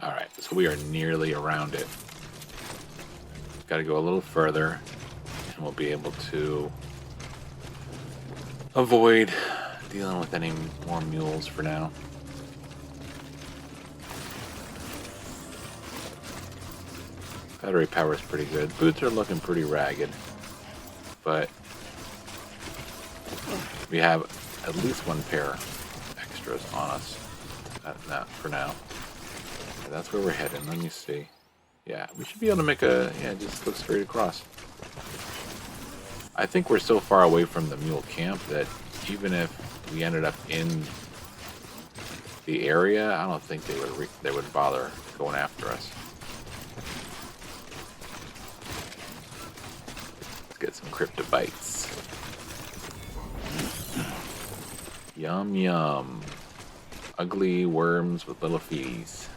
Alright, so we are nearly around it. Got to go a little further, and we'll be able to avoid dealing with any more mules for now. Battery power is pretty good. Boots are looking pretty ragged, but we have at least one pair extras on us. Not for now. Okay, that's where we're heading. Let me see. Yeah, we should be able to make a... Yeah, just look straight across. I think we're so far away from the mule camp that even if we ended up in the area, I don't think they would bother going after us. Let's get some cryptobites. Yum yum. Ugly worms with little feeties.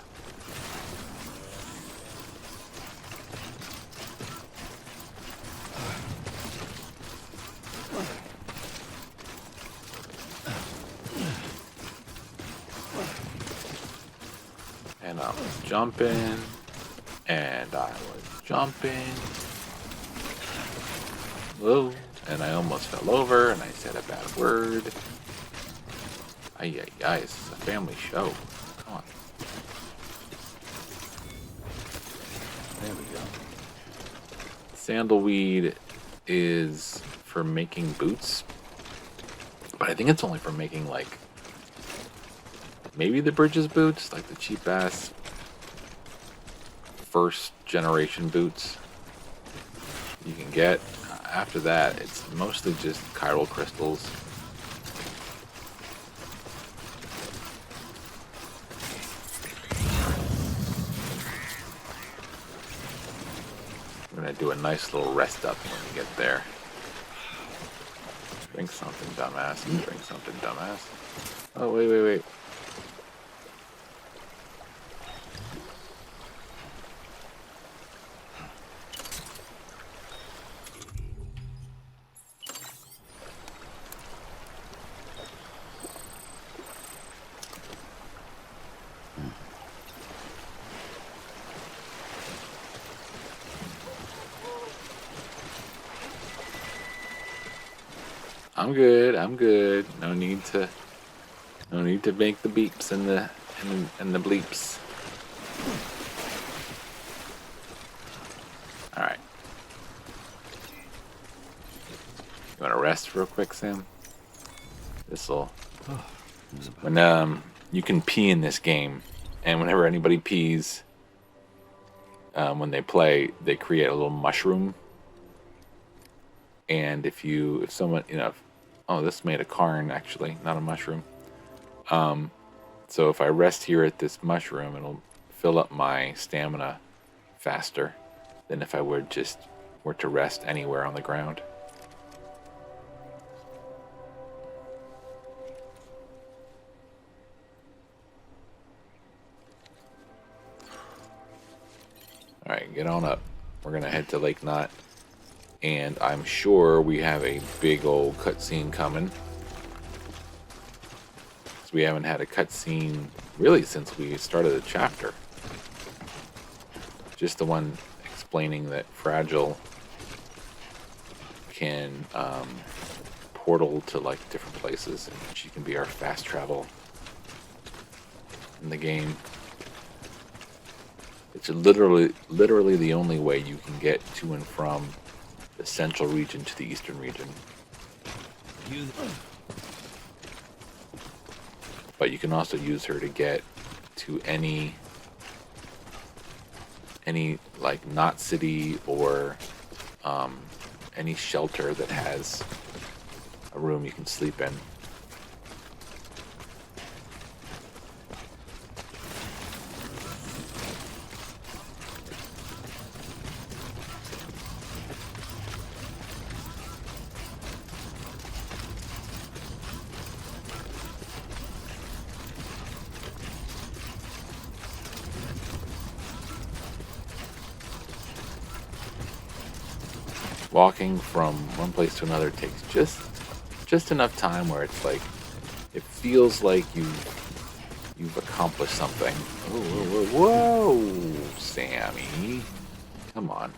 And I was jumping, and I was jumping. Whoa, and I almost fell over, and I said a bad word. Ay, ay, ay, this is a family show. Come on. There we go. Sandalweed is for making boots, but I think it's only for making, like, maybe the Bridges boots, like the cheap ass first generation boots you can get. After that, it's mostly just chiral crystals. I'm gonna do a nice little rest up when we get there. Drink something, dumbass. Drink something, dumbass. Oh, wait. I'm good. No need to make the beeps and the bleeps. All right. You want to rest real quick, Sam? This'll. When you can pee in this game, and whenever anybody pees, when they play, they create a little mushroom. And if someone, oh, this made a cairn, actually, not a mushroom. So if I rest here at this mushroom, it'll fill up my stamina faster than if I were to rest anywhere on the ground. All right, get on up. We're gonna head to Lake Knot. And I'm sure we have a big old cutscene coming. So we haven't had a cutscene really since we started the chapter. Just the one explaining that Fragile can portal to like different places, and she can be our fast travel in the game. It's literally the only way you can get to and from the central region to the eastern region. But you can also use her to get to any like Knot City or any shelter that has a room you can sleep in. Walking from one place to another takes just enough time where it's like it feels like you've accomplished something. Whoa, Sammy, come on!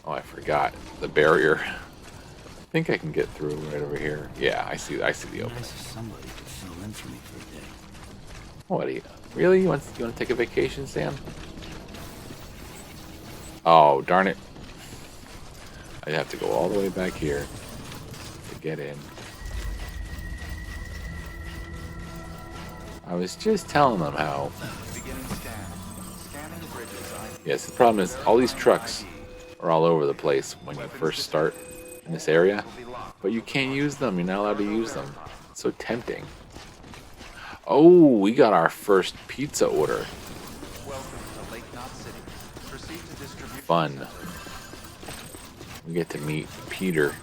Oh, I forgot the barrier. I think I can get through right over here. Yeah, I see the opening. Nice if somebody could fill in for me for a day. What do you really? You want to take a vacation, Sam? Oh, darn it. I have to go all the way back here to get in. I was just telling them how. Beginning scan. Scanning bridges ID. Yes, the problem is all these trucks are all over the place when you first start in this area, but you can't use them. You're not allowed to use them. It's so tempting. Oh, we got our first pizza order. Welcome to Lake Knot City. Proceed to distribution. Fun. We get to meet Peter.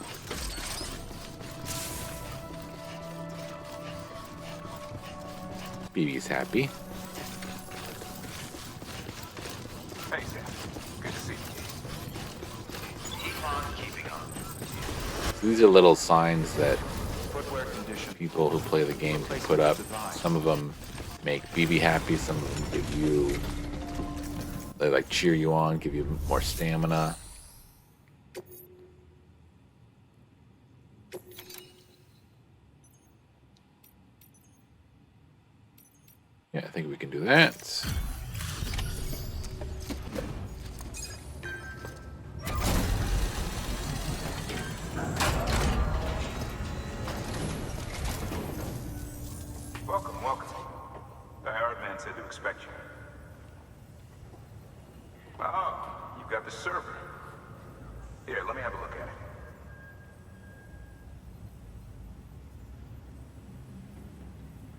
BB's happy. Hey, Sam. Good to see you. Keep on keeping on. So these are little signs that Footwear condition. people who play the game can put up. Some of them make BB happy. Some of them give you, they like cheer you on, give you more stamina. Yeah, I think we can do that. Welcome, welcome. The Herald man said to expect you. Oh, you've got the server. Here, let me have a look at it.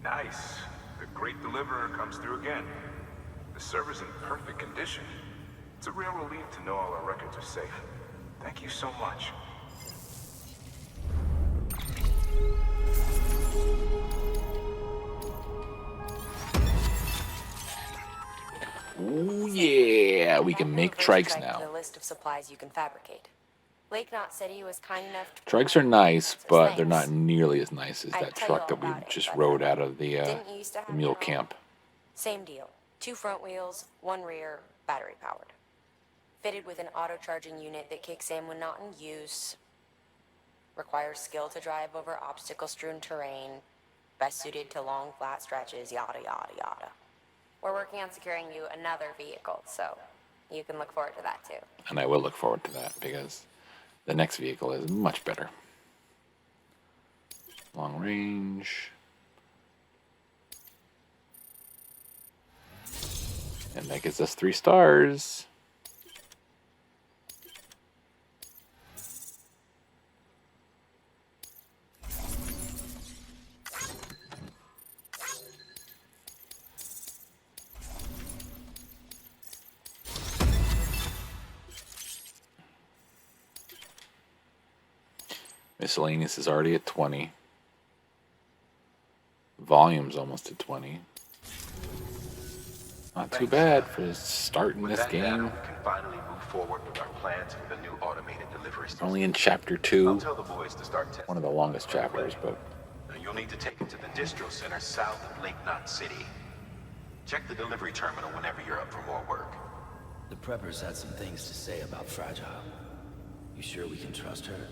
Nice. The great deliverer comes through again. The server's in perfect condition. It's a real relief to know all our records are safe. Thank you so much. Ooh, yeah, we can make trikes now. The list of supplies you can fabricate. Lake Knot City was kind enough to Trikes are nice, but they're not nearly as nice as that truck that we just rode out of the mule camp. Same deal. 2 front wheels, 1 rear, battery powered. Fitted with an auto charging unit that kicks in when not in use. Requires skill to drive over obstacle-strewn terrain. Best suited to long, flat stretches, yada, yada, yada. We're working on securing you another vehicle, so you can look forward to that too. And I will look forward to that because the next vehicle is much better. Long range. And that gives us 3 stars. Miscellaneous is already at 20. Volume's almost at 20. Not too bad for starting this game. We can finally move forward with our plans for the new automated delivery system. Only in chapter 2. I'll tell the boys to start testing. One of the longest chapters, but Now you'll need to take it to the distro center south of Lake Knot City. Check the delivery terminal whenever you're up for more work. The preppers had some things to say about Fragile. You sure we can trust her?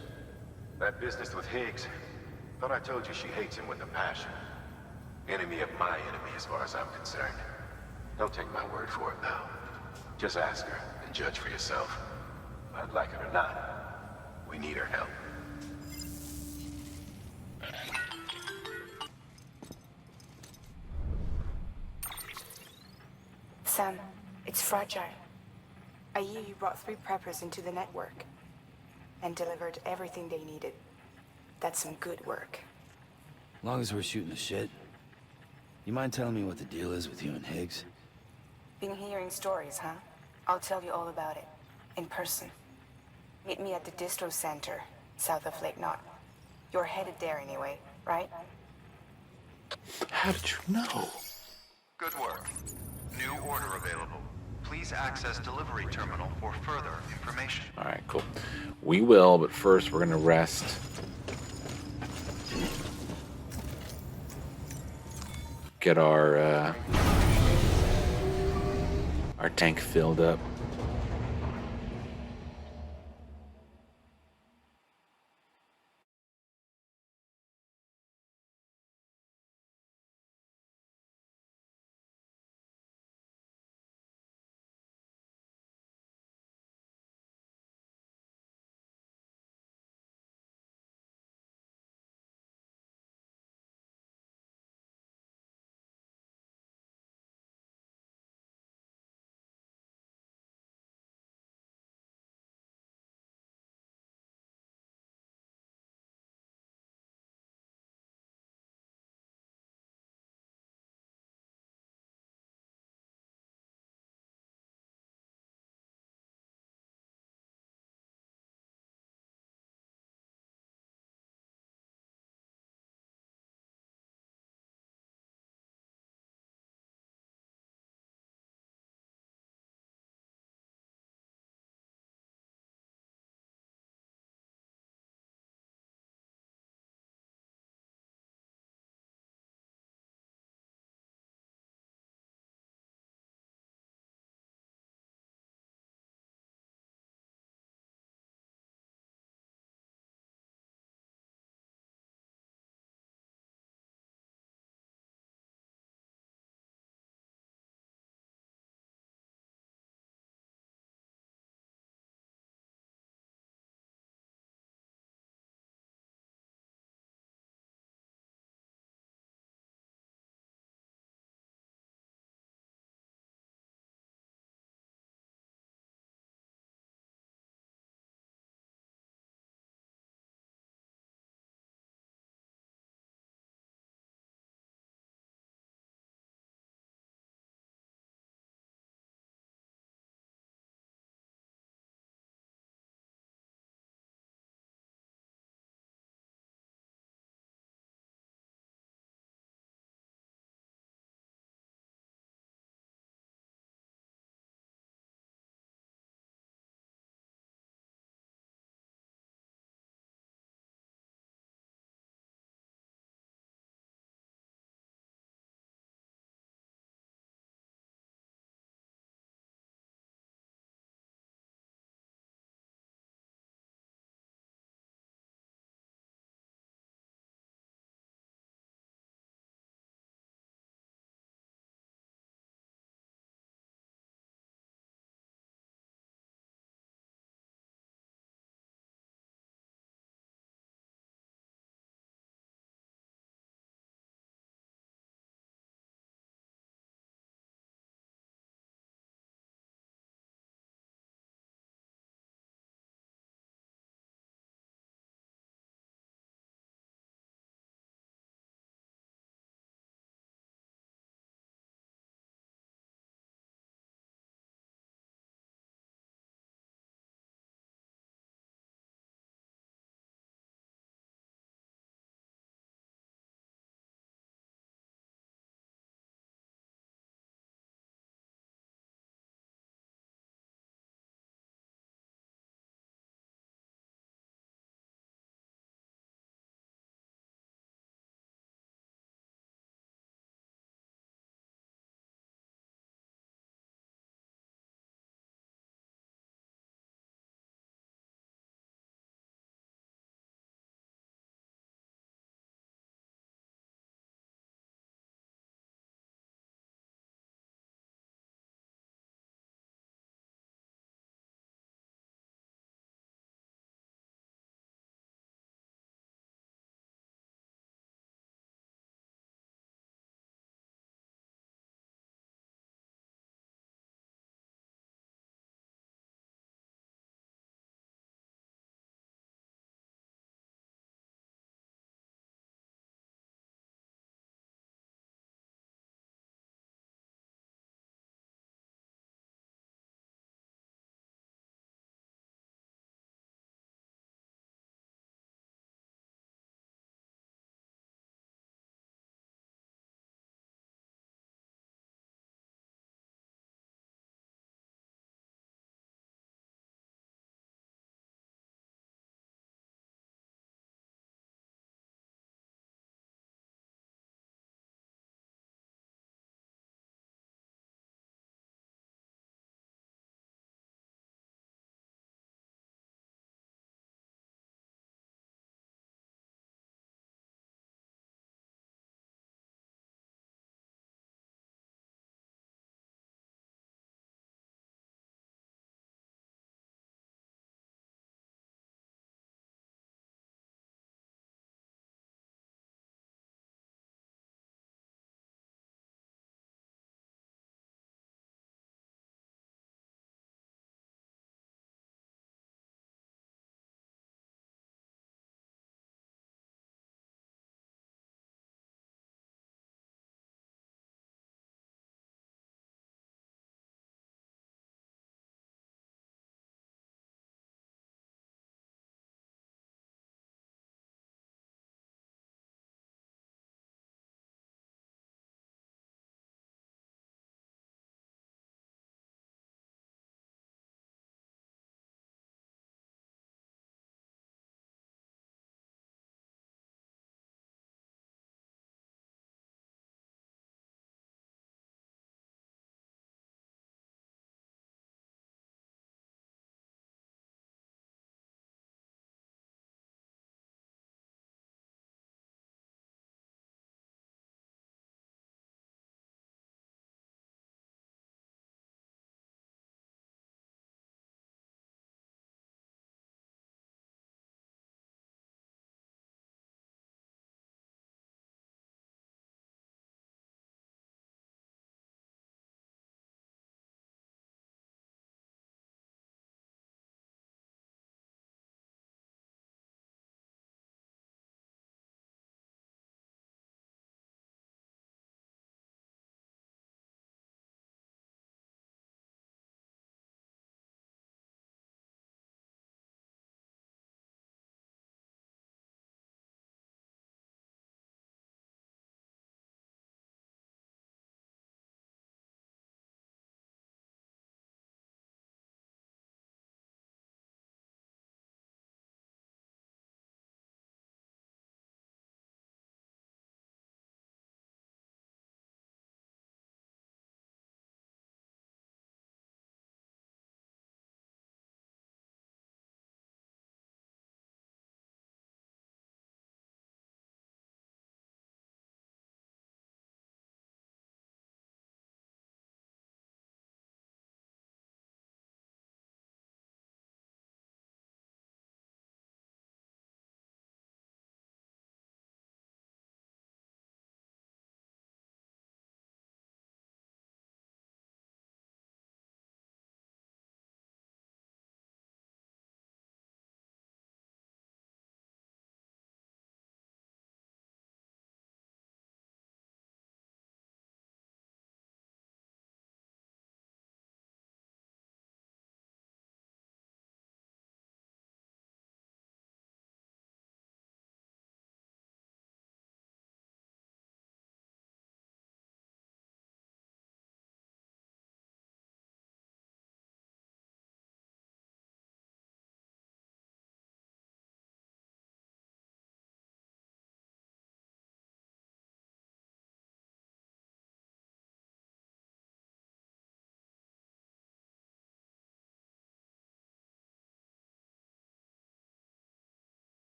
That business with Higgs. Thought I told you she hates him with a passion. Enemy of my enemy as far as I'm concerned. Don't take my word for it, though. Just ask her and judge for yourself. I'd like it or not. We need her help. Sam, it's Fragile. I hear you brought 3 preppers into the network and delivered everything they needed. That's some good work. Long as we're shooting the shit. You mind telling me what the deal is with you and Higgs? Been hearing stories, huh? I'll tell you all about it. In person. Meet me at the distro center, south of Lake Knot. You're headed there anyway, right? how did you know? Good work. New order available. Please access delivery terminal for further information. All right, cool. We will, but first we're gonna rest. Get our tank filled up.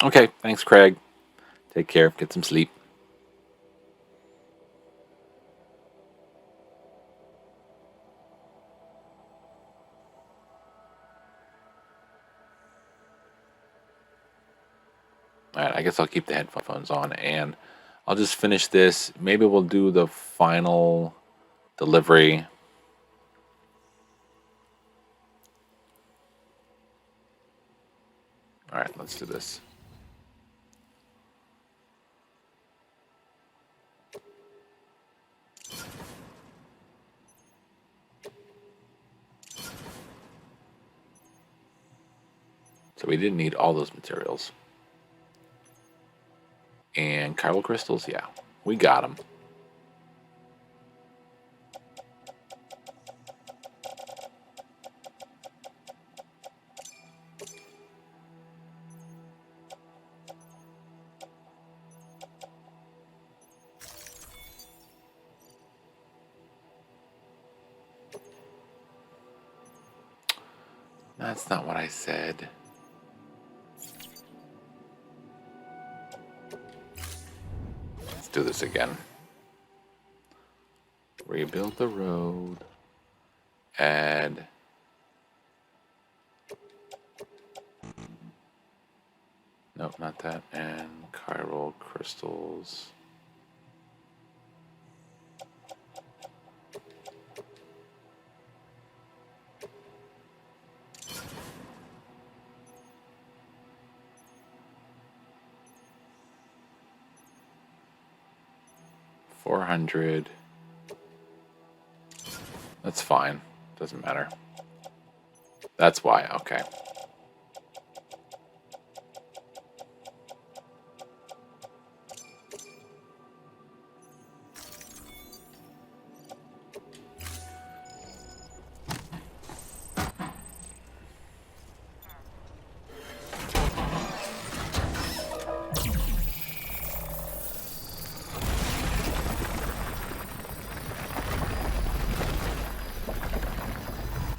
Okay, thanks, Craig. Take care. Get some sleep. All right, I guess I'll keep the headphones on and I'll just finish this. Maybe we'll do the final delivery. All right, let's do this. So we didn't need all those materials. And chiral crystals, yeah, we got them. That's not what I said. Let's do this again. Rebuild the road. Add. Nope, not that. And chiral crystals. $400. That's fine. Doesn't matter. That's why. Okay.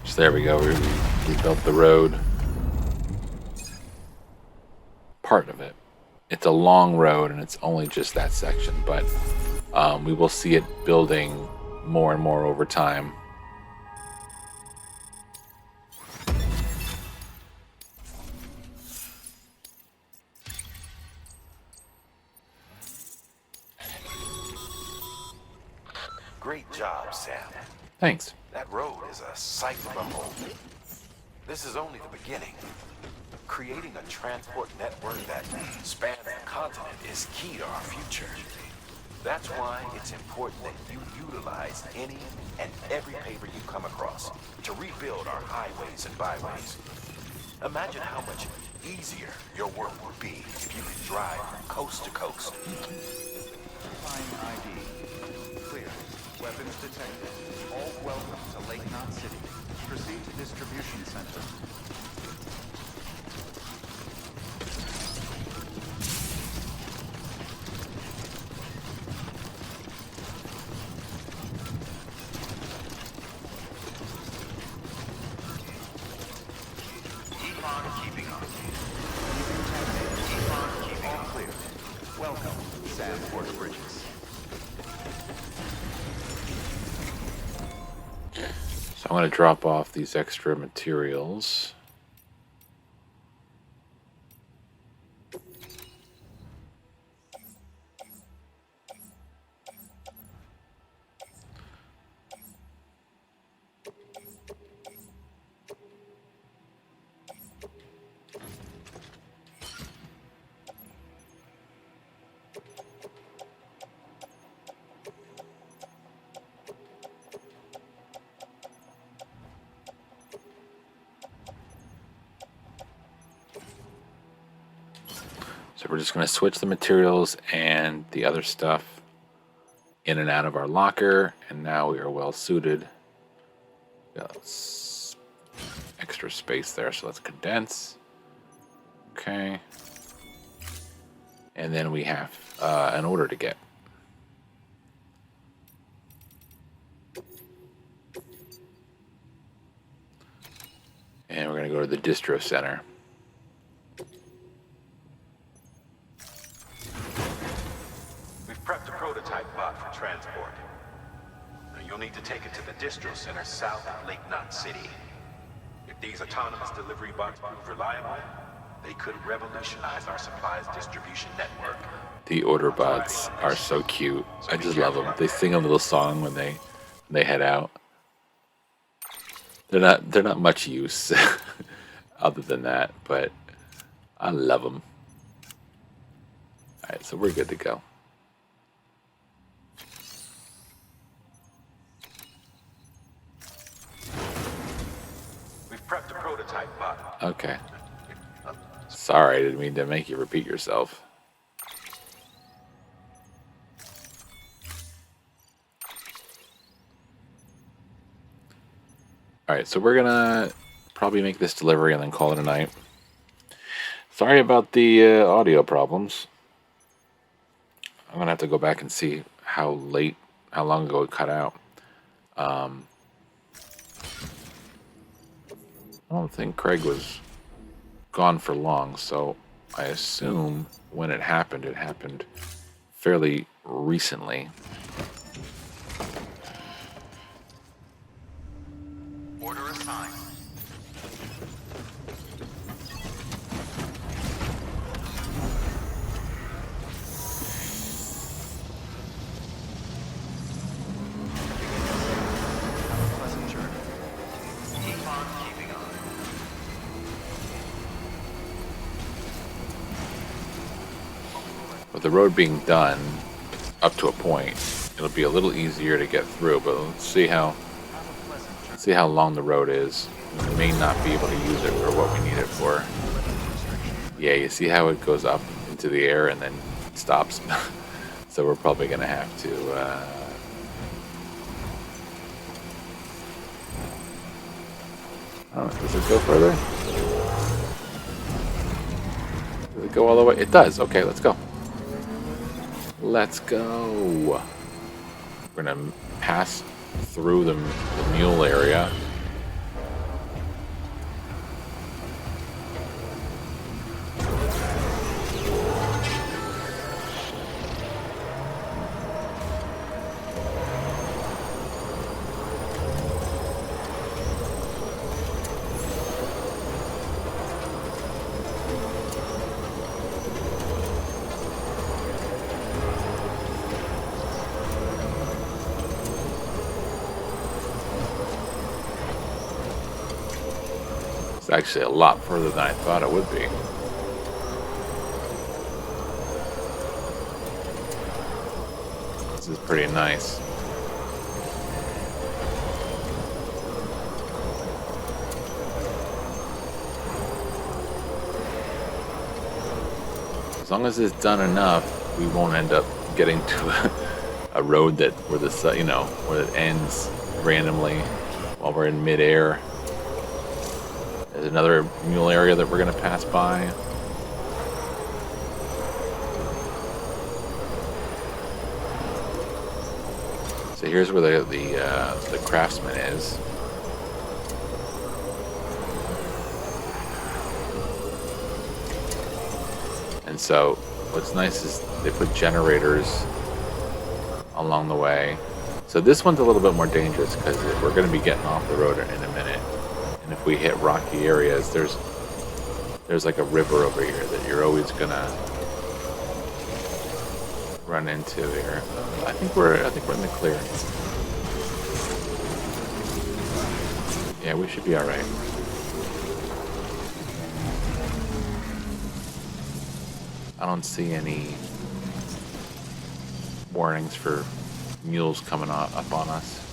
So there we go. We built the road. Part of it. It's a long road and it's only just that section, but we will see it building more and more over time. Great job, Sam. Thanks. That road is a sight to behold. This is only the beginning. Creating a transport network that spans the continent is key to our future. That's why it's important that you utilize any and every paper you come across to rebuild our highways and byways. Imagine how much easier your work would be if you could drive from coast to coast. Fine ID. Clear. Weapons detected. All welcome to Lake Knot City. Proceed to distribution center. I'm going to drop off these extra materials. So we're just going to switch the materials and the other stuff in and out of our locker, and now we are well suited. Got extra space there, so let's condense. Okay. And then we have an order to get. And we're going to go to the distro center. take it to the distro center south of Lake Knot City. If these autonomous delivery bots prove reliable, they could revolutionize our supplies distribution network. The order bots are so cute. I just love them. They sing a little song when they head out. They're not much use other than that, but I love them. All right, so we're good to go. We've prepped a prototype bot. Okay. Sorry, I didn't mean to make you repeat yourself. Alright, so we're gonna probably make this delivery and then call it a night. Sorry about the audio problems. I'm gonna have to go back and see how long ago it cut out. I don't think Craig was gone for long, so I assume when it happened fairly recently. Order assigned. Have a pleasant journey. Keep on keeping on. With the road being done up to a point, it'll be a little easier to get through, but let's see how long the road is. We may not be able to use it for what we need it for. Yeah, you see how it goes up into the air and then stops? So we're probably going to have to... oh, does it go further? Does it go all the way? It does. Okay, let's go. Let's go. We're going to pass through the mule area. It's actually a lot further than I thought it would be. This is pretty nice. As long as it's done enough, we won't end up getting to a road that where the where it ends randomly while we're in midair. There's another mule area that we're going to pass by. So here's where the craftsman is. And so what's nice is they put generators along the way. So this one's a little bit more dangerous because we're going to be getting off the road in a minute. And if we hit rocky areas, there's like a river over here that you're always gonna run into here. I think we're in the clear. Yeah, we should be all right. I don't see any warnings for mules coming up on us.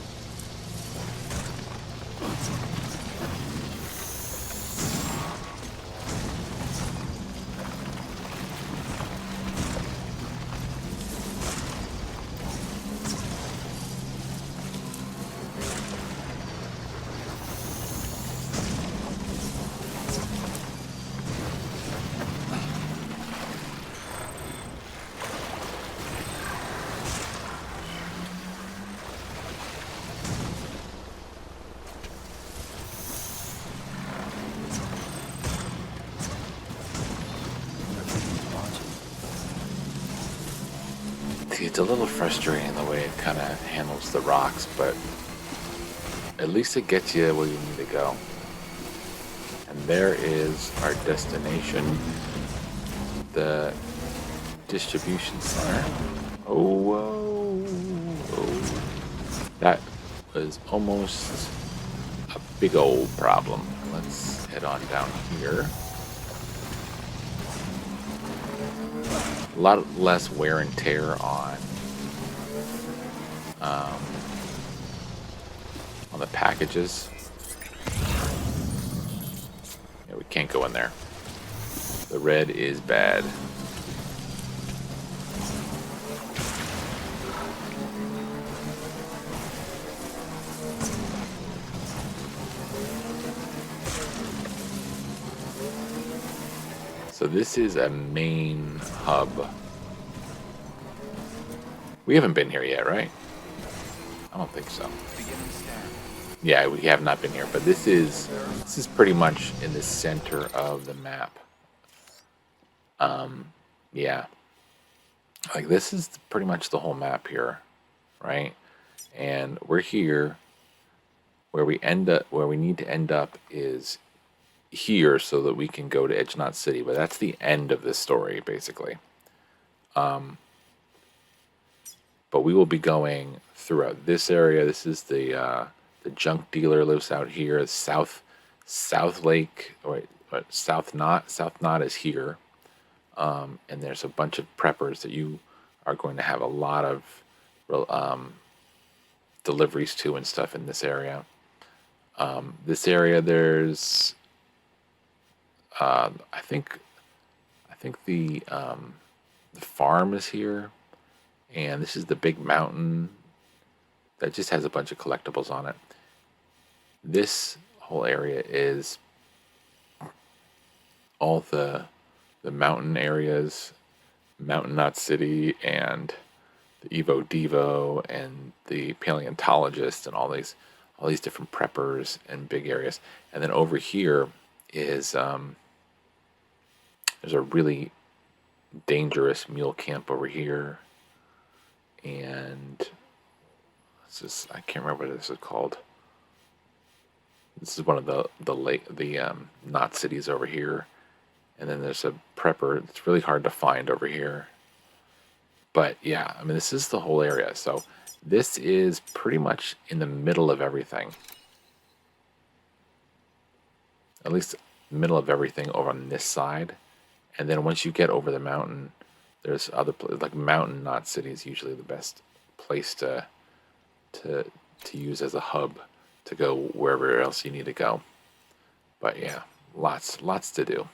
It's a little frustrating the way it kind of handles the rocks, but at least it gets you where you need to go. And there is our destination, the distribution center. Oh, whoa, whoa. That was almost a big old problem. Let's head on down here. A lot less wear and tear on the packages. Yeah, we can't go in there. The red is bad. So this is a main hub. We haven't been here yet, right? I don't think so. Yeah, we have not been here, but this is pretty much in the center of the map. Yeah. Like this is pretty much the whole map here, right? And we're here. Where we need to end up is here so that we can go to Edge Knot City, but that's the end of this story, basically. But we will be going throughout this area. This is the junk dealer lives out here. South Lake, or South Knot. South Knot is here, and there's a bunch of preppers that you are going to have a lot of deliveries to and stuff in this area. This area, there's I think the farm is here, and this is the big mountain that just has a bunch of collectibles on it. This whole area is all the mountain areas, Mountain Knot City, and the Evo Devo, and the paleontologist, and all these different preppers and big areas. And then over here is there's a really dangerous mule camp over here, and I can't remember what this is called. This is one of the knot cities over here, and then there's a prepper. It's really hard to find over here, but yeah, I mean this is the whole area. So this is pretty much in the middle of everything, at least middle of everything over on this side. And then once you get over the mountain, there's other places, like Mountain Knot City is usually the best place to use as a hub to go wherever else you need to go. But yeah, lots to do.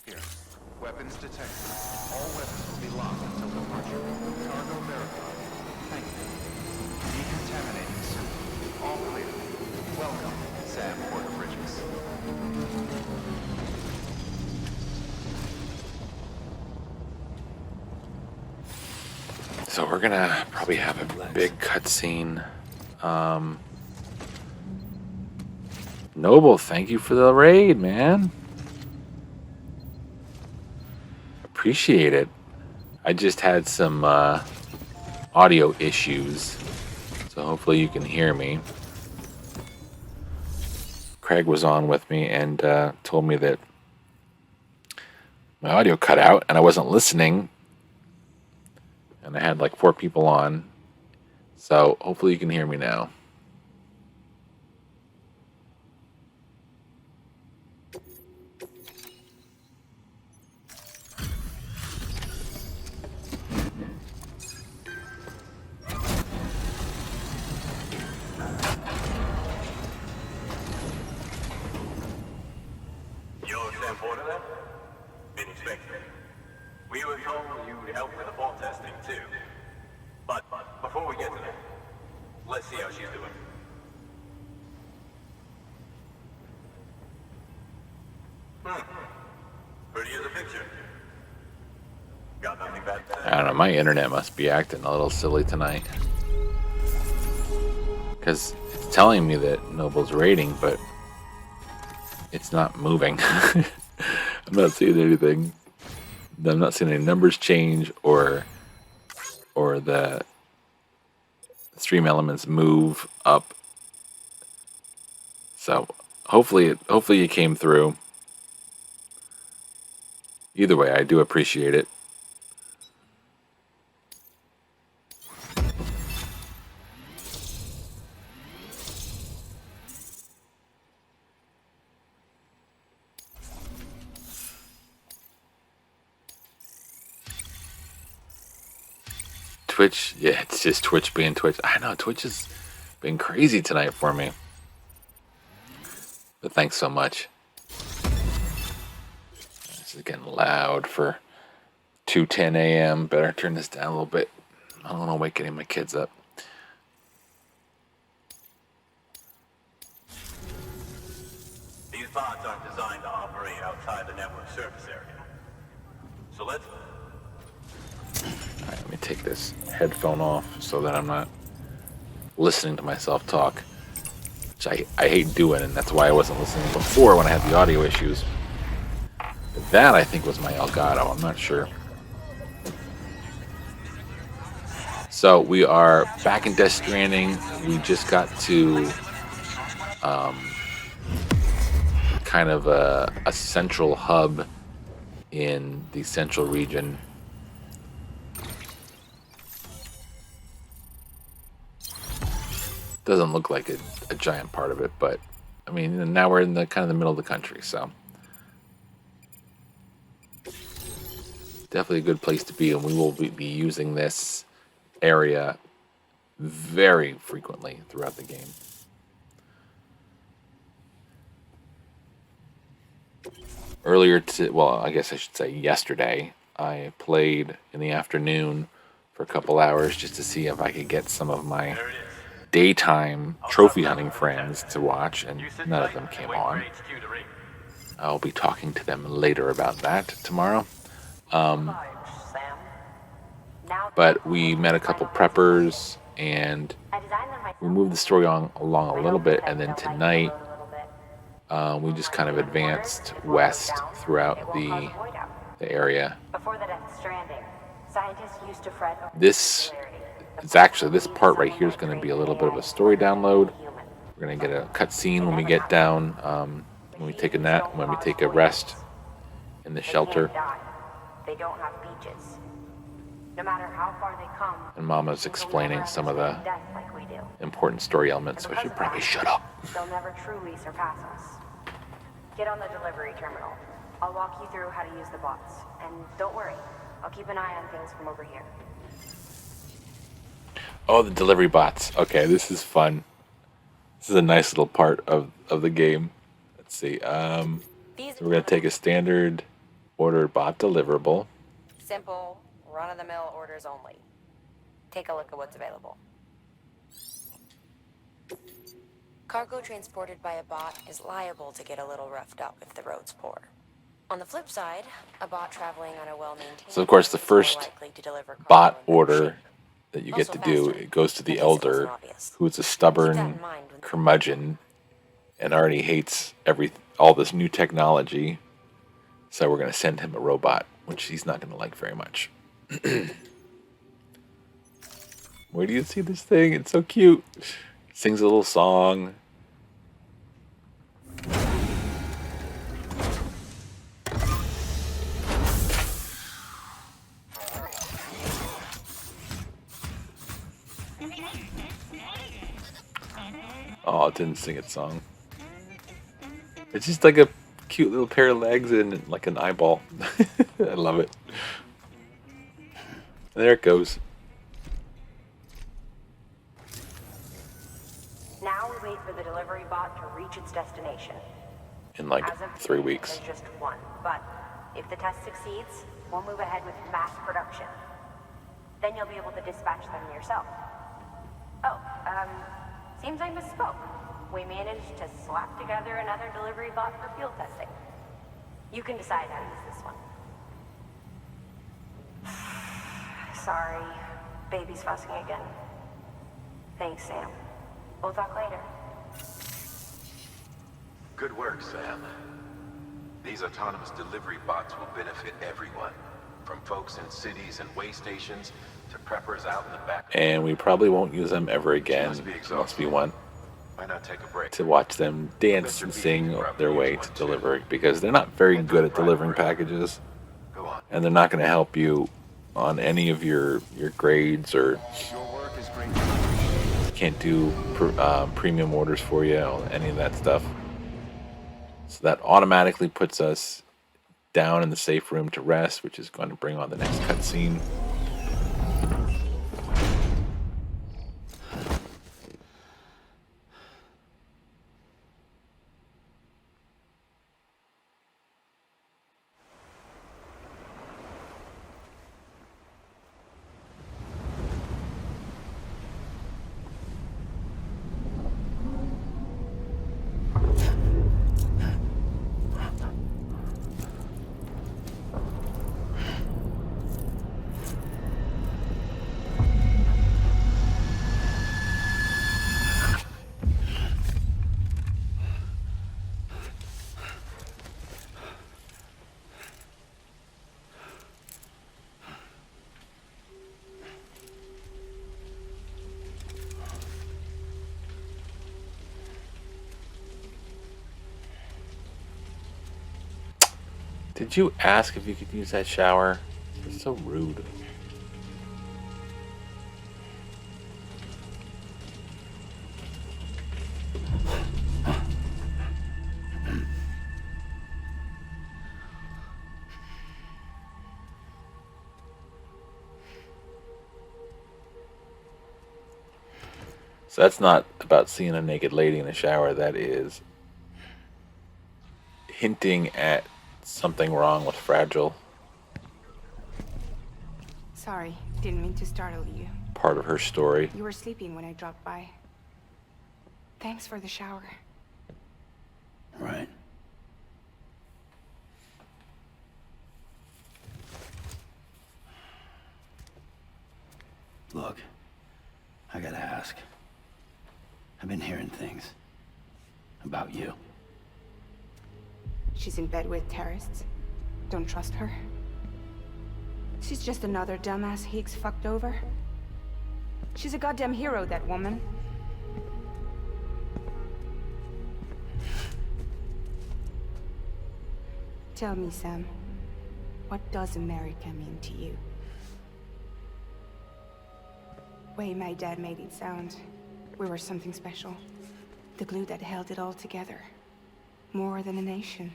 Here. Weapons detected. All weapons will be locked until departure. Cargo verified. Thank you. Decontaminating soon. All clear. Welcome, Sam Porter Bridges. So we're gonna probably have a big cutscene. Noble, thank you for the raid, man. Appreciate it. I just had some audio issues, so hopefully you can hear me. Craig was on with me and told me that my audio cut out and I wasn't listening, and I had like 4 people on, so hopefully you can hear me now. You're Sam Porter then? Didn't expect it. We were told you'd help with the fall testing too. But before we get to that, let's see how she's doing. Pretty as a picture. Got nothing bad to say. I don't know, my internet must be acting a little silly tonight, because it's telling me that Noble's rating, but it's not moving. I'm not seeing anything. I'm not seeing any numbers change or the stream elements move up So hopefully you came through. Either way, I do appreciate it. Twitch, yeah, it's just Twitch being Twitch. I know, Twitch has been crazy tonight for me. But thanks so much. This is getting loud for 2:10 a.m. Better turn this down a little bit. I don't want to wake any of my kids up. These bots aren't designed to operate outside the network surface area. So let's... Alright, let me take this headphone off so that I'm not listening to myself talk. Which I hate doing, and that's why I wasn't listening before when I had the audio issues. But that, I think, was my Elgato. I'm not sure. So, we are back in Death Stranding. We just got to kind of a central hub in the central region. Doesn't look like a giant part of it, but I mean, now we're in the kind of the middle of the country, so definitely a good place to be, and we will be using this area very frequently throughout the game. Earlier, well, I guess I should say yesterday, I played in the afternoon for a couple hours just to see if I could get some of my daytime trophy hunting friends to watch, and none of them came on. I'll be talking to them later about that tomorrow. But we met a couple preppers, and we moved the story along a little bit, and then tonight we just kind of advanced west throughout the area. This part right here is going to be a little bit of a story download. We're going to get a cutscene when we get down, when we take a nap, when we take a rest in the shelter. They don't have beaches. No matter how far they come, and Mama's explaining some of the important story elements, so I should probably shut up. They'll never truly surpass us. Get on the delivery terminal. I'll walk you through how to use the bots. And don't worry, I'll keep an eye on things from over here. Oh, the delivery bots. Okay, this is fun. This is a nice little part of the game. Let's see. So we're going to take a standard order bot deliverable. Simple, run-of-the-mill orders only. Take a look at what's available. Cargo transported by a bot is liable to get a little roughed up if the road's poor. On the flip side, a bot traveling on a well-maintained... So, of course, the first bot order that you get to do, it goes to the Elder, who is a stubborn curmudgeon and already hates all this new technology. So we're going to send him a robot, which he's not going to like very much. Where do you see this thing? It's so cute. It sings a little song. Oh, it didn't sing its song. It's just like a cute little pair of legs and like an eyeball. I love it. And there it goes. Now we wait for the delivery bot to reach its destination. In like 3 weeks. There's just one, but if the test succeeds, we'll move ahead with mass production. Then you'll be able to dispatch them yourself. Oh, seems I misspoke. We managed to slap together another delivery bot for field testing. You can decide how to use this one. Sorry, baby's fussing again. Thanks, Sam. We'll talk later. Good work, Sam. These autonomous delivery bots will benefit everyone, from folks in cities and way stations to preppers out in the back. And we probably won't use them ever again. Must be one. Why not take a break? to watch them dance and sing their way to delivery, because they're not very good at delivering packages, Go on. and they're not going to help you on any of your grades, or Your work is great. can't do premium orders for you, or any of that stuff. So that automatically puts us down in the safe room to rest, which is going to bring on the next cutscene. Did you ask if you could use that shower? It's so rude. So that's not about seeing a naked lady in a shower. That is hinting at something wrong with Fragile. Sorry, didn't mean to startle you. Part of her story. You were sleeping when I dropped by. Thanks for the shower. Right. Look, I gotta ask. I've been hearing things about you. She's in bed with terrorists. Don't trust her. She's just another dumbass Higgs fucked over. She's a goddamn hero, that woman. Tell me, Sam, what does America mean to you? Way my dad made it sound, we were something special. The glue that held it all together. More than a nation.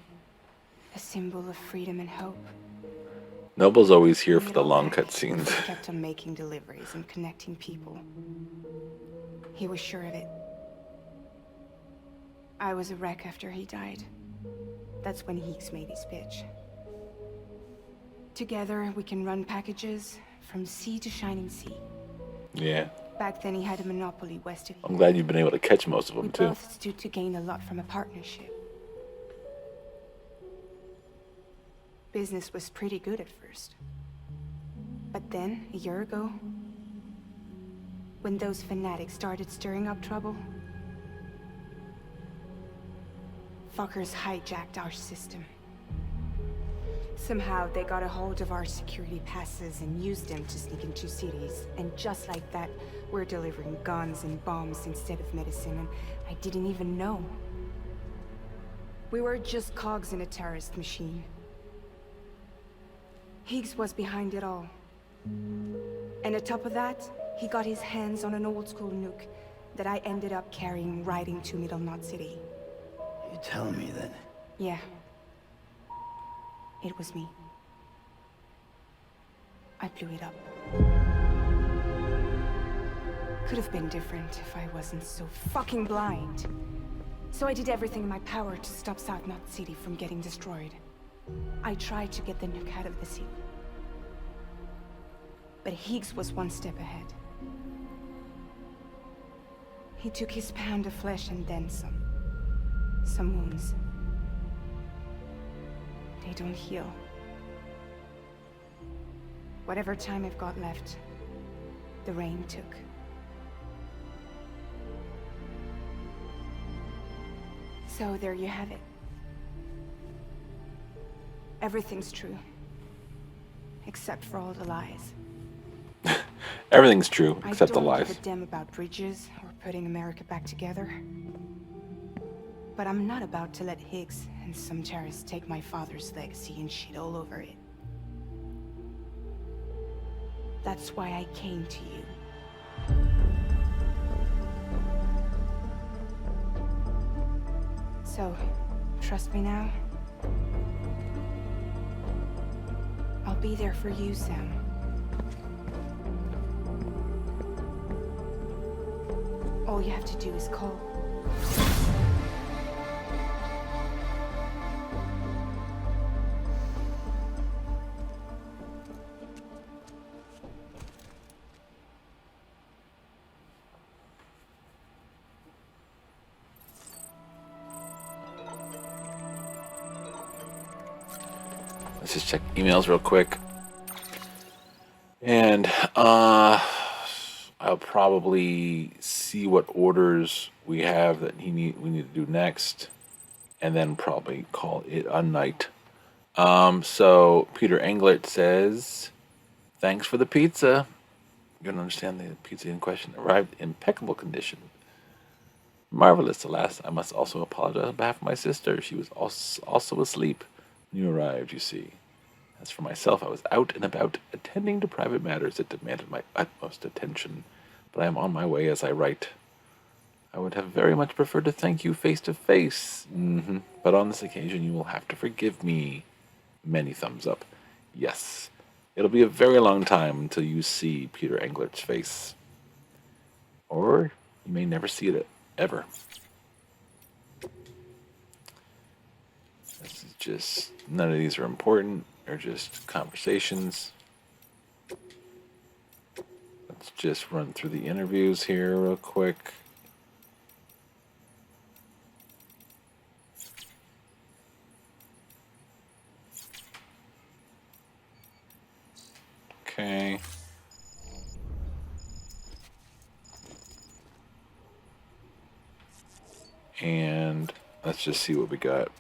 A symbol of freedom and hope. Noble's always here for the long cutscenes. He kept on making deliveries and connecting people. He was sure of it. I was a wreck after he died. That's when Higgs made his pitch. Together, we can run packages from sea to shining sea. Yeah. Back then, he had a monopoly west of here. I'm glad you've been able to catch most of them, We too. both stood to gain a lot from a partnership. Business was pretty good at first. But then, a year ago, when those fanatics started stirring up trouble, fuckers hijacked our system. Somehow, they got a hold of our security passes and used them to sneak into cities. And just like that, we're delivering guns and bombs instead of medicine, and I didn't even know. We were just cogs in a terrorist machine. Higgs was behind it all. And on top of that, he got his hands on an old-school nuke that I ended up carrying right into Middle Knot City. You telling me that? Yeah. It was me. I blew it up. Could have been different if I wasn't so fucking blind. So I did everything in my power to stop South Knot City from getting destroyed. I tried to get the nuke out of the city. But Higgs was one step ahead. He took his pound of flesh and then some. Some wounds. They don't heal. Whatever time I've got left, the rain took. So there you have it. Everything's true. Except for all the lies. Everything's true, except the I don't lies. give a damn about bridges or putting America back together. But I'm not about to let Higgs and some terrorists take my father's legacy and shit all over it. That's why I came to you. So, trust me now? I'll be there for you, Sam. All you have to do is call. Let's just check emails real quick. And I'll probably see what orders we have that we need to do next, and then probably call it a night. So Peter Englert says, "Thanks for the pizza. You don't understand, the pizza in question arrived in impeccable condition. Marvelous. Alas, I must also apologize on behalf of my sister. She was also asleep when you arrived, you see. As for myself, I was out and about, attending to private matters that demanded my utmost attention, but I am on my way as I write. I would have very much preferred to thank you face to face, but on this occasion you will have to forgive me." Many thumbs up. Yes, it'll be a very long time until you see Peter Englert's face. Or you may never see it ever. This is just, none of these are important. They're just conversations. Let's just run through the interviews here real quick. Okay. And let's just see what we got.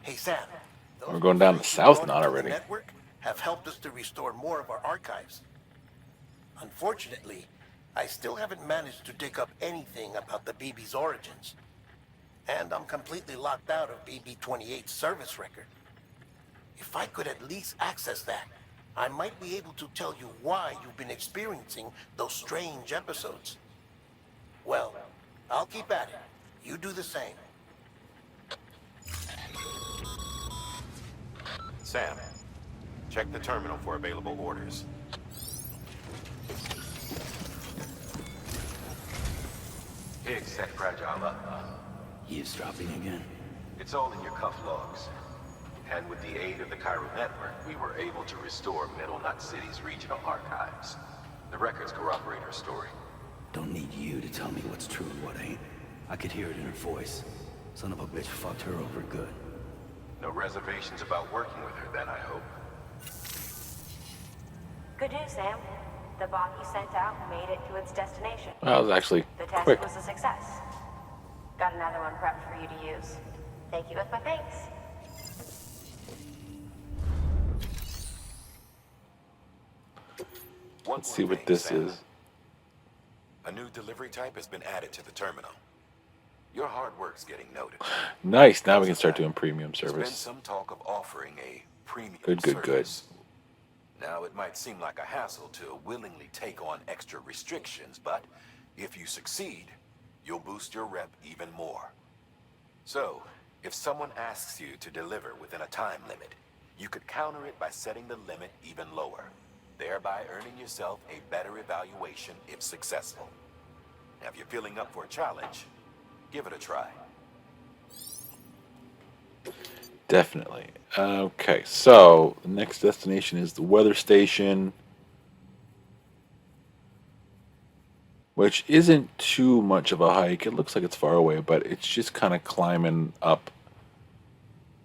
Hey Sam, We're going down the south not already. Network have helped us to restore more of our archives. Unfortunately, I still haven't managed to dig up anything about the BB's origins. And I'm completely locked out of BB-28's service record. If I could at least access that, I might be able to tell you why you've been experiencing those strange episodes. Well, I'll keep at it. You do the same. Sam, check the terminal for available orders. Higgs set Fragile up. Eavesdropping again. It's all in your cuff logs. And with the aid of the Cairo network, we were able to restore Middle Knot City's regional archives. The records corroborate her story. Don't need you to tell me what's true and what ain't. I could hear it in her voice. Son of a bitch fucked her over good. No reservations about working with her then, I hope. Good news, Sam. The bot you sent out made it to its destination. Well, that was actually The test quick. was a success. Got another one prepped for you to use. Thank you with my thanks. Let's see what this is. A new delivery type has been added to the terminal. Your hard work's getting noted. Nice. Now we can start doing premium There's been service. some talk of offering a premium Good. service. Now, it might seem like a hassle to willingly take on extra restrictions, but if you succeed, you'll boost your rep even more. So, if someone asks you to deliver within a time limit, You could counter it by setting the limit even lower, thereby earning yourself a better evaluation if successful. Now, if you're feeling up for a challenge, give it a try. Definitely. Okay, so the next destination is the weather station, which isn't too much of a hike. It looks like it's far away, but it's just kind of climbing up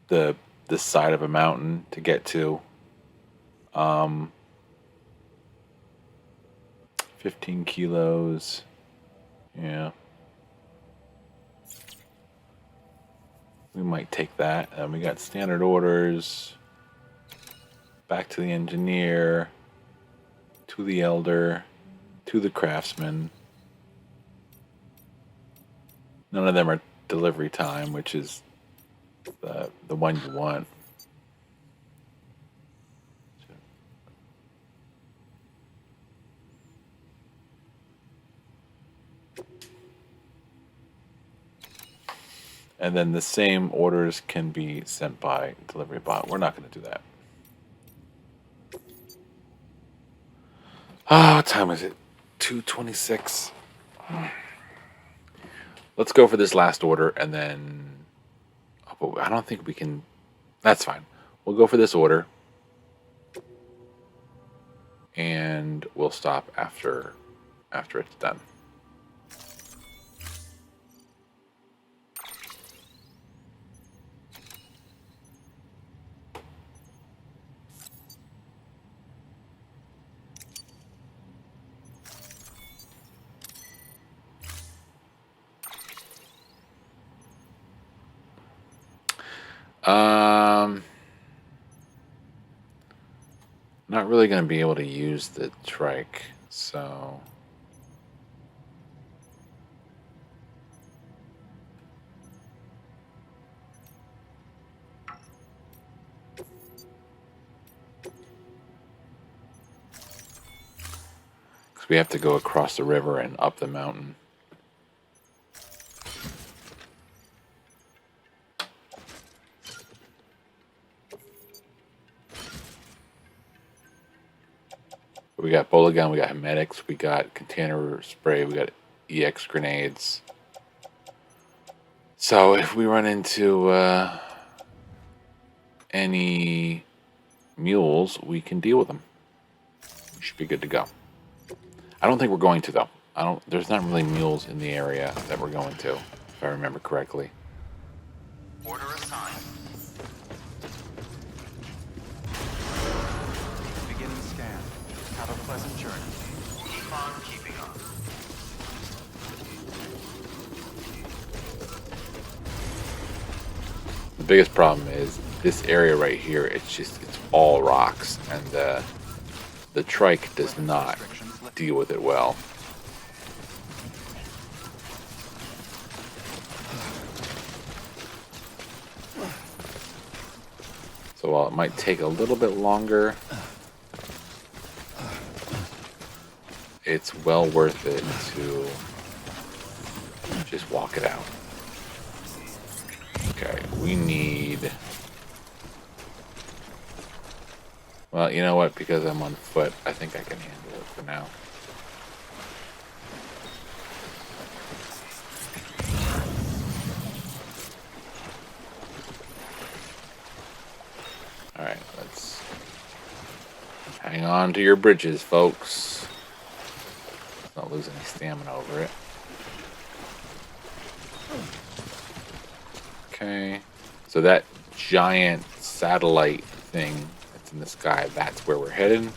the side of a mountain to get to. 15 kilos. Yeah. We might take that. And we got standard orders. Back to the engineer. To the elder. To the craftsman. None of them are delivery time, which is the one you want. And then the same orders can be sent by delivery bot. We're not going to do that. What time is it? 2:26. Let's go for this last order, and then I don't think we can. That's fine. We'll go for this order, and we'll stop after it's done. Not really going to be able to use the trike, so we have to go across the river and up the mountain. We got bullet gun, we got medics, we got container spray, we got EX grenades. So if we run into any mules, we can deal with them. We should be good to go. I don't think we're going to, though. There's not really mules in the area that we're going to, if I remember correctly. Order assigned. Beginning scan. Have a pleasant journey. Keep on keeping on. The biggest problem is this area right here. It's all rocks, and the trike does not deal with it well. So while it might take a little bit longer, it's well worth it to just walk it out. Okay, we need... Well, you know what? Because I'm on foot, I think I can handle it for now. Alright, let's hang on to your bridges, folks. Let's not lose any stamina over it. Okay, so that giant satellite thing that's in the sky, that's where we're headed.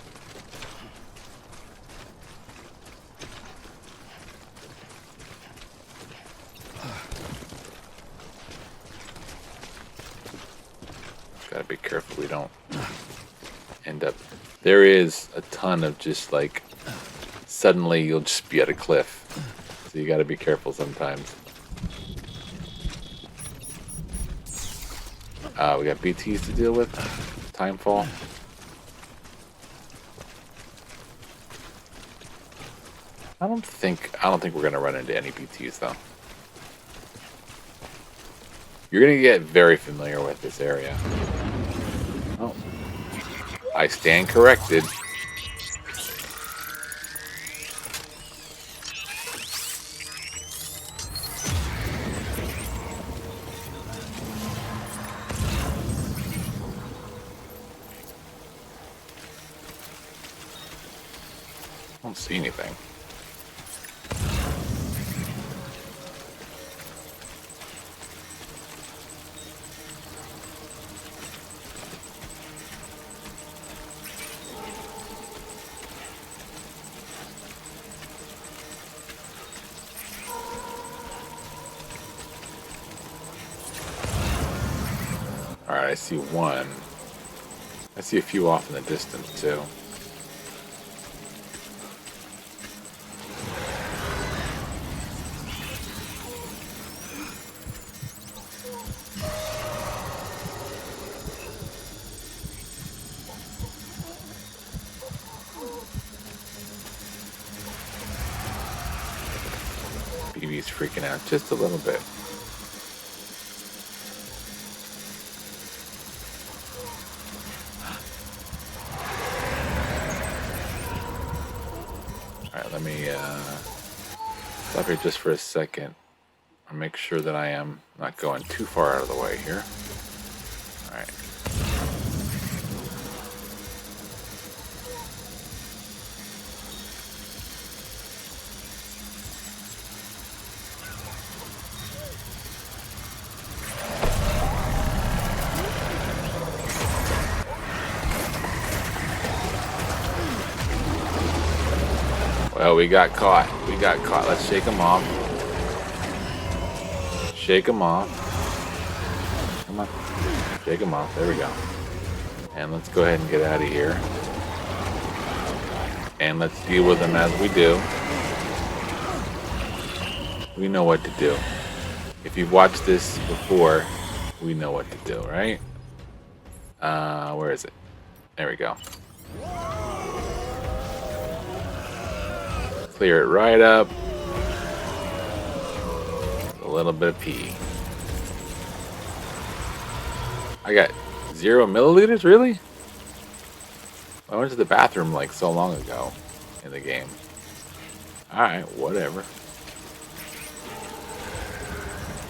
Gotta be careful we don't end up... There is a ton of just like, suddenly you'll just be at a cliff. So you gotta be careful sometimes. We got BTs to deal with. Timefall. I don't think we're gonna run into any BTs though. You're gonna get very familiar with this area. Oh, I stand corrected. I don't see anything. Alright, I see one. I see a few off in the distance, too. BB's freaking out just a little bit. Alright, let me stop here just for a second and make sure that I am not going too far out of the way here. Alright. Well, we got caught. We got caught. Let's shake them off. Shake them off. Come on. Shake them off. There we go. And let's go ahead and get out of here. And let's deal with them as we do. We know what to do. If you've watched this before, we know what to do, right? Where is it? There we go. Clear it right up. A little bit of pee. I got 0 milliliters, really? I went to the bathroom like so long ago in the game. Alright, whatever.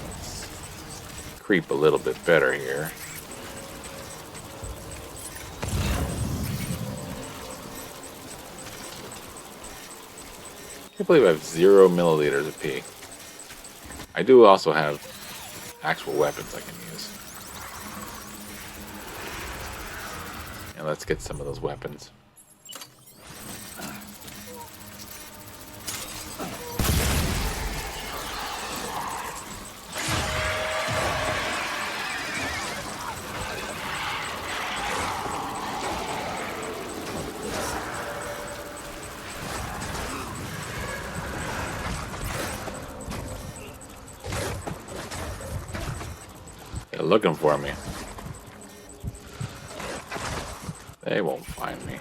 Let's creep a little bit better here. I can't believe I have 0 milliliters of pee. I do also have actual weapons I can use. And let's get some of those weapons. They're looking for me. They won't find me.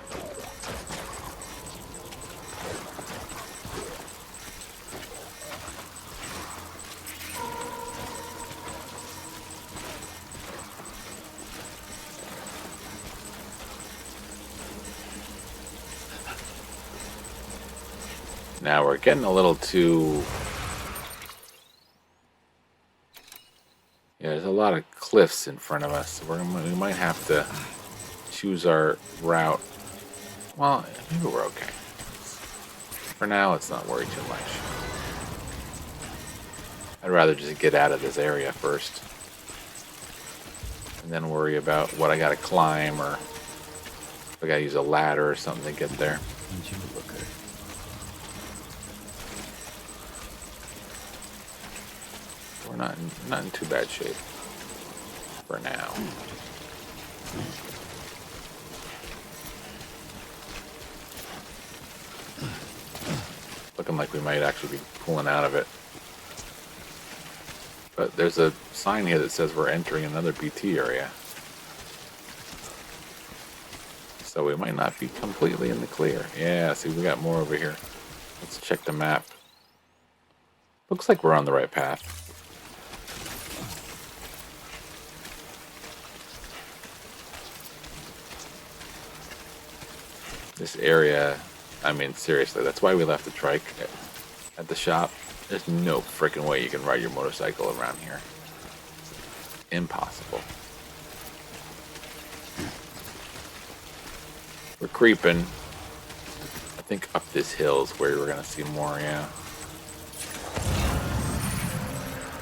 Now we're getting a little too... Yeah, there's a lot of cliffs in front of us. We might have to choose our route. Well, maybe we're okay. For now, let's not worry too much. I'd rather just get out of this area first. And then worry about what I gotta climb, or if I gotta use a ladder or something to get there. We're not in too bad shape for now. Looking like we might actually be pulling out of it. But there's a sign here that says we're entering another BT area. So we might not be completely in the clear. Yeah, see, we got more over here. Let's check the map. Looks like we're on the right path. This area, I mean, seriously, that's why we left the trike at the shop. There's no freaking way you can ride your motorcycle around here. Impossible. We're creeping. I think up this hill is where we're gonna see more, yeah.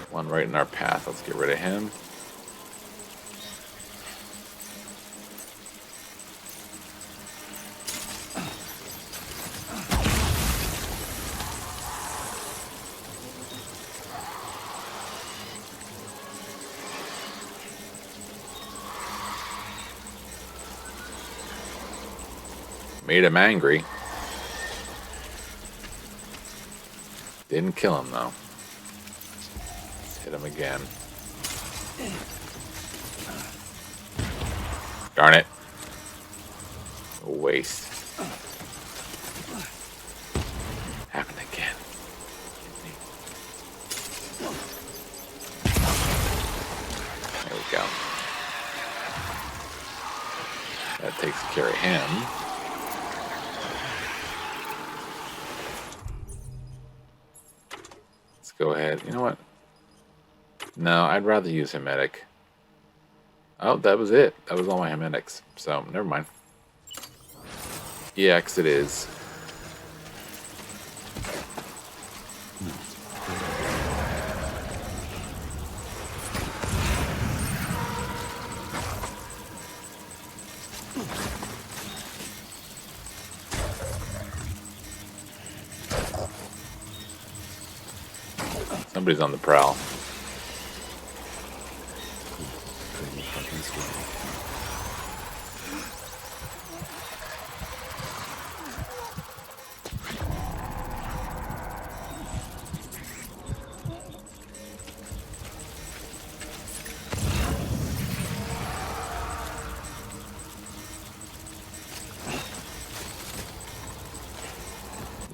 One right in our path. Let's get rid of him. Made him angry. Didn't kill him though. Let's hit him again. Darn it. A waste. Happened again. There we go. That takes care of him. Go ahead. You know what? No, I'd rather use Hermetic. Oh, that was it. That was all my Hermetics. So, never mind. EX it is. Somebody's on the prowl.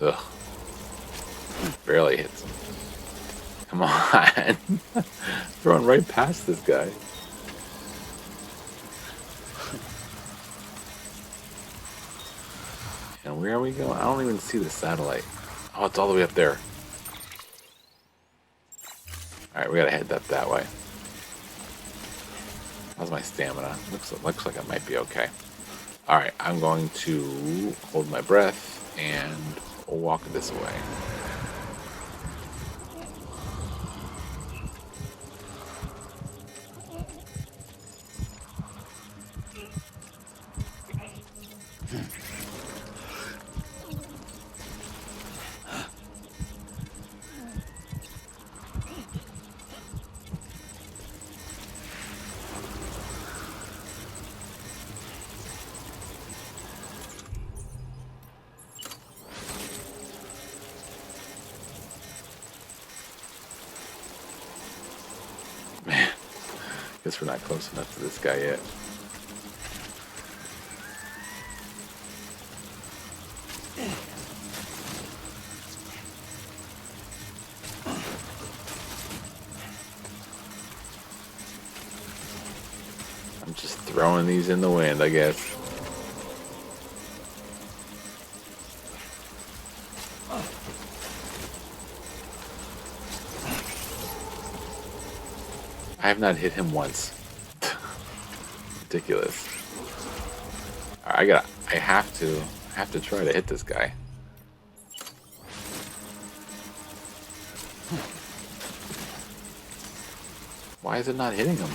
Ugh. Barely hits him. Come on. Throwing right past this guy. And where are we going? I don't even see the satellite. Oh, it's all the way up there. Alright, we gotta head up that way. How's my stamina? Looks like I might be okay. Alright, I'm going to hold my breath and walk this way. Guess we're not close enough to this guy yet. I'm just throwing these in the wind, I guess. I have not hit him once. Ridiculous. I have to try to hit this guy. Why is it not hitting him?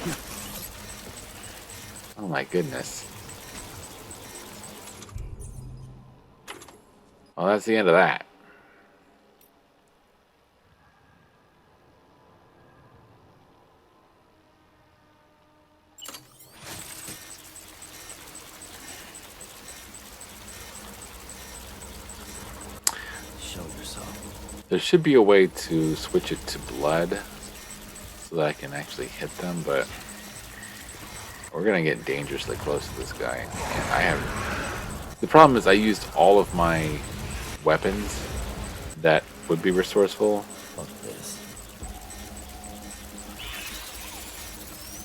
Oh my goodness. Well, that's the end of that. There should be a way to switch it to blood so that I can actually hit them, but we're gonna get dangerously close to this guy. And the problem is I used all of my weapons that would be resourceful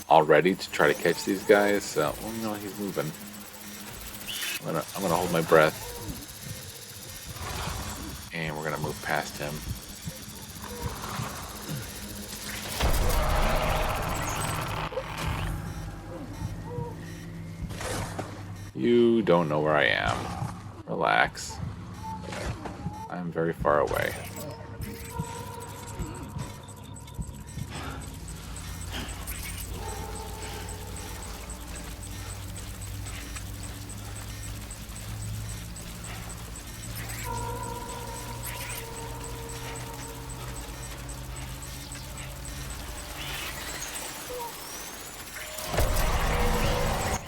already to try to catch these guys. So, well, no, he's moving. I'm gonna hold my breath. And we're gonna move past him. You don't know where I am. Relax. I'm very far away.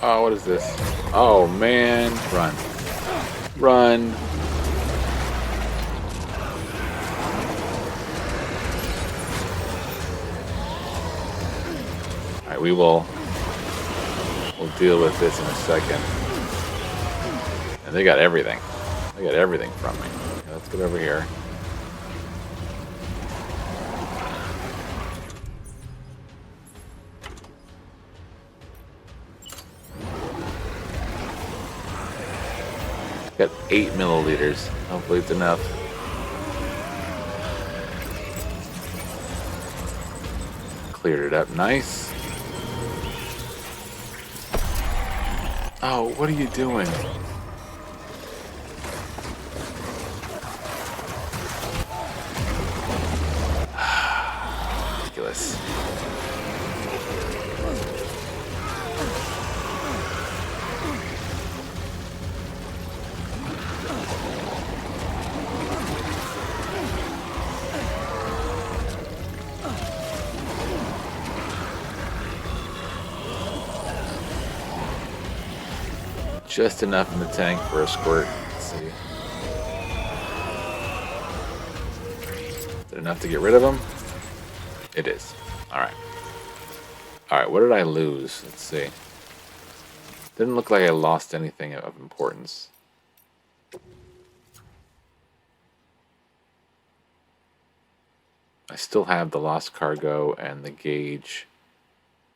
Oh, what is this? Oh, man. Run. Run. Alright, we'll deal with this in a second. And they got everything. They got everything from me. Okay, let's get over here. Got 8 milliliters. Hopefully it's enough. Cleared it up nice. Oh, what are you doing? Ridiculous. Just enough in the tank for a squirt. Let's see. Is it enough to get rid of him? It is. Alright. Alright, what did I lose? Let's see. Didn't look like I lost anything of importance. I still have the lost cargo and the gauge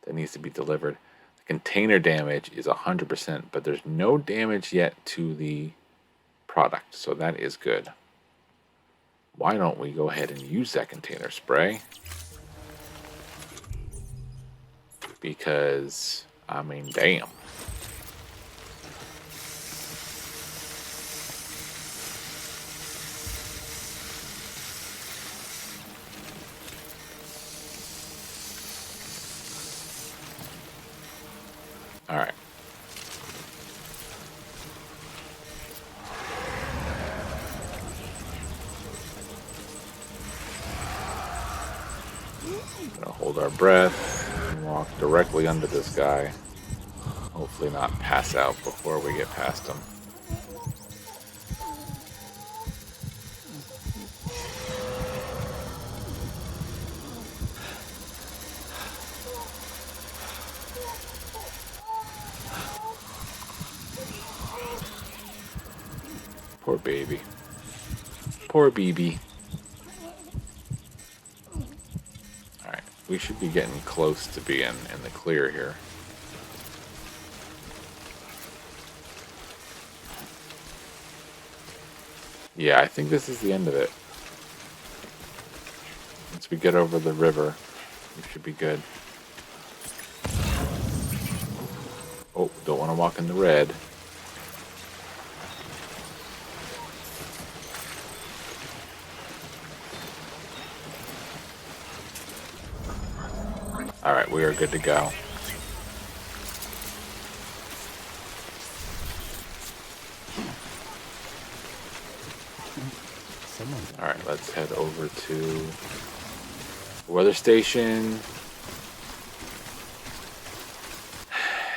that needs to be delivered. Container damage is 100%, but there's no damage yet to the product, so that is good. Why don't we go ahead and use that container spray? Because, I mean, damn. All right. Gonna hold our breath and walk directly under this guy. Hopefully not pass out before we get past him. Poor baby. Poor BB. Alright, we should be getting close to being in the clear here. Yeah, I think this is the end of it. Once we get over the river, we should be good. Oh, don't want to walk in the red. Alright, we are good to go. Alright, let's head over to the weather station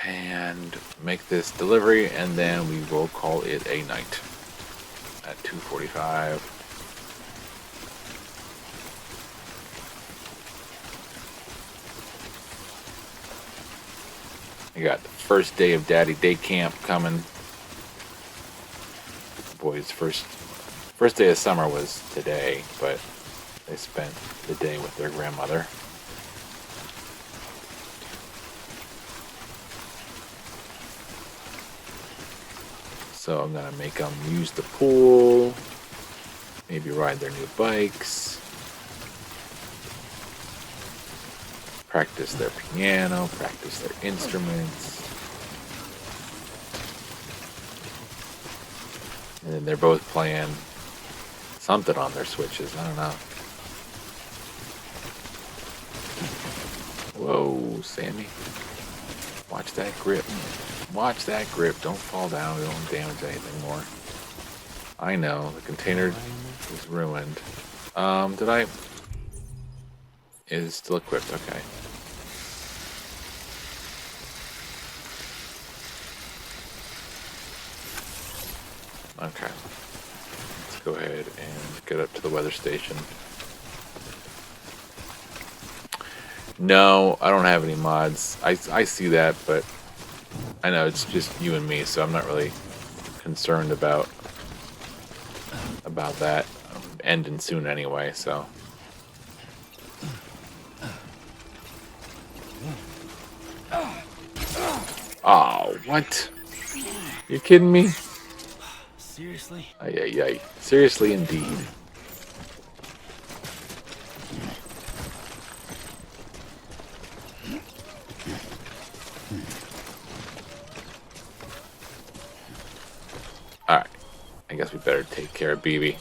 and make this delivery, and then we will call it a night at 2:45. I got the first day of Daddy Day Camp coming. Boys' first day of summer was today, but they spent the day with their grandmother. So I'm gonna make them use the pool, maybe ride their new bikes, practice their piano, practice their instruments. And then they're both playing something on their Switches. I don't know. Whoa, Sammy. Watch that grip. Watch that grip. Don't fall down. Don't damage anything more. I know. The container is ruined. Did I? It is still equipped. Okay. Okay. Let's go ahead and get up to the weather station. No, I don't have any mods. I see that, but I know it's just you and me, so I'm not really concerned about that. I'm ending soon anyway, so. Oh, what? You kidding me? Seriously? Ay, ay, ay. Seriously indeed. Alright. I guess we better take care of BB.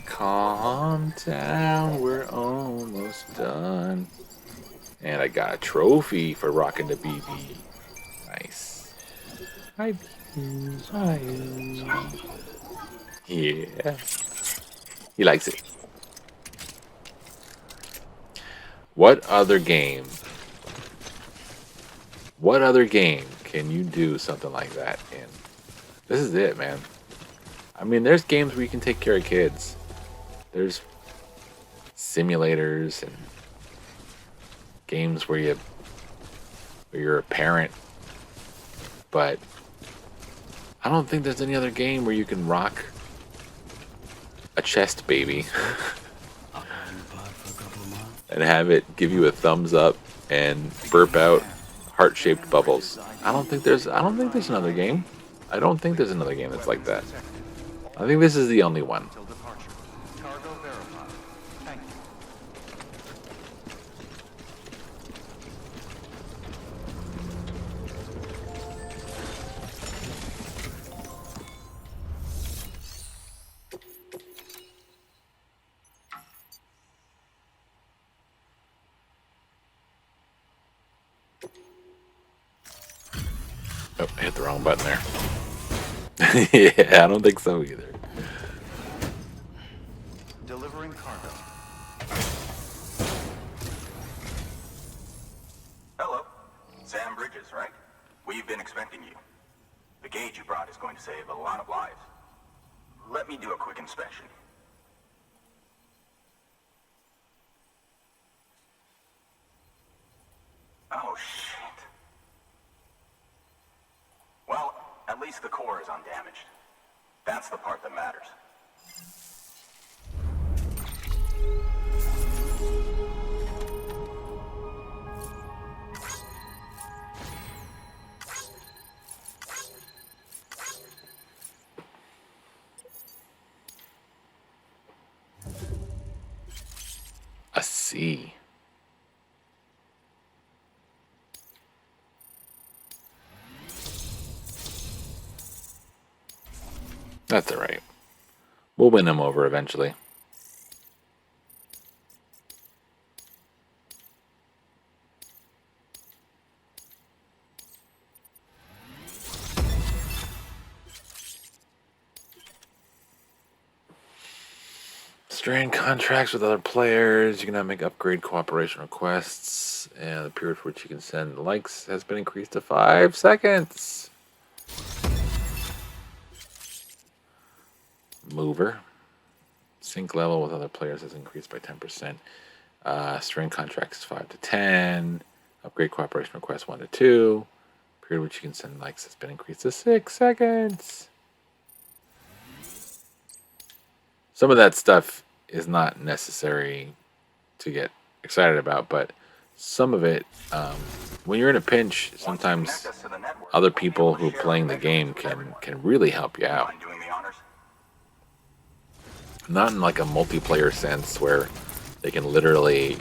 Calm down, we're almost done. And I got a trophy for rocking the BB. Nice. Hi, BB. Hi. Yeah. He likes it. What other game can you do something like that in? This is it, man. I mean, there's games where you can take care of kids. There's simulators and games where you're a parent. But I don't think there's any other game where you can rock a chest baby and have it give you a thumbs up and burp out heart-shaped bubbles. I don't think there's another game. I don't think there's another game that's like that. I think this is the only one. Oh, I hit the wrong button there. Yeah, I don't think so either. Delivering cargo. Hello. Sam Bridges, right? We've been expecting you. The gauge you brought is going to save a lot of lives. Let me do a quick inspection. Oh, shit. Well, at least the core is undamaged. That's the part that matters. A C. That's alright. We'll win him over eventually. Strain contracts with other players. You can now make upgrade cooperation requests. And the period for which you can send likes has been increased to 5 seconds. Mover. Sync level with other players has increased by 10%. Strain contracts 5 to 10. Upgrade cooperation requests 1 to 2. Period which you can send likes has been increased to 6 seconds. Some of that stuff is not necessary to get excited about, but some of it, when you're in a pinch, sometimes other people who are playing the game can really help you out. Not in like a multiplayer sense where they can literally,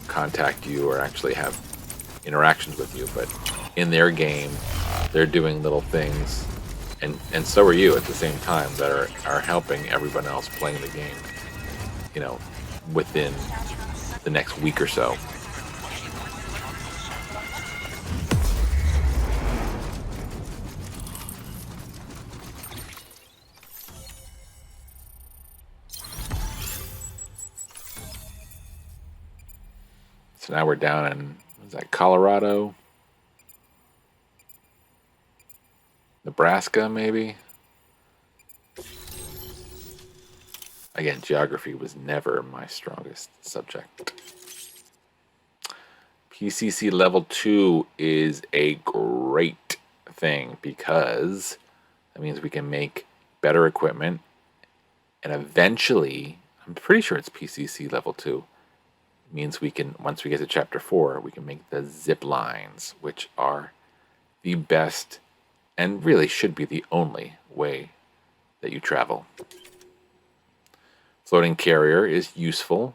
contact you or actually have interactions with you, but in their game, they're doing little things, and so are you at the same time that are helping everyone else playing the game, within the next week or so. So now we're down in, is that Colorado? Nebraska, maybe? Again, geography was never my strongest subject. PCC level 2 is a great thing because that means we can make better equipment, and eventually, I'm pretty sure it's PCC level 2, means we can, once we get to chapter 4, we can make the zip lines, which are the best and really should be the only way that you travel. Floating carrier is useful.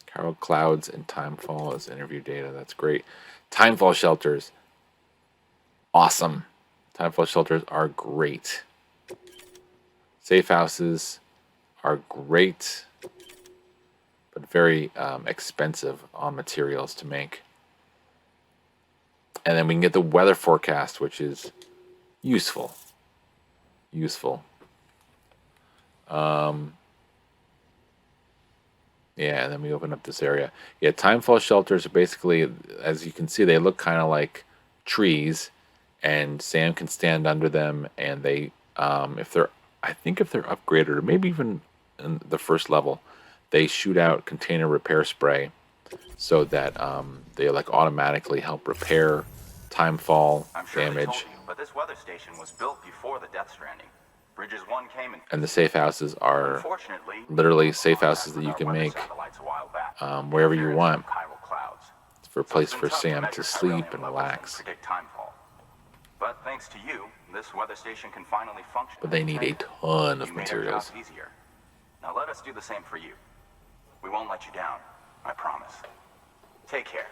Carol Clouds and Timefall as interview data. That's great. Timefall shelters. Awesome. Timefall shelters are great. Safe houses are great, but very expensive on materials to make. And then we can get the weather forecast, which is useful. Yeah, and then we open up this area. Yeah, timefall shelters are basically, as you can see, they look kind of like trees, and Sam can stand under them, and they, I think if they're upgraded, or maybe even in the first level, they shoot out container repair spray, so that they like automatically help repair timefall damage. But this weather station was built before the Death Stranding. Bridges 1 came in. And the safe houses are literally safe houses that you can make wherever you want. For a place for Sam to sleep and relax. But thanks to you, this weather station can finally function. But they need a ton of materials. Now let us do the same for you. We won't let you down, I promise. Take care.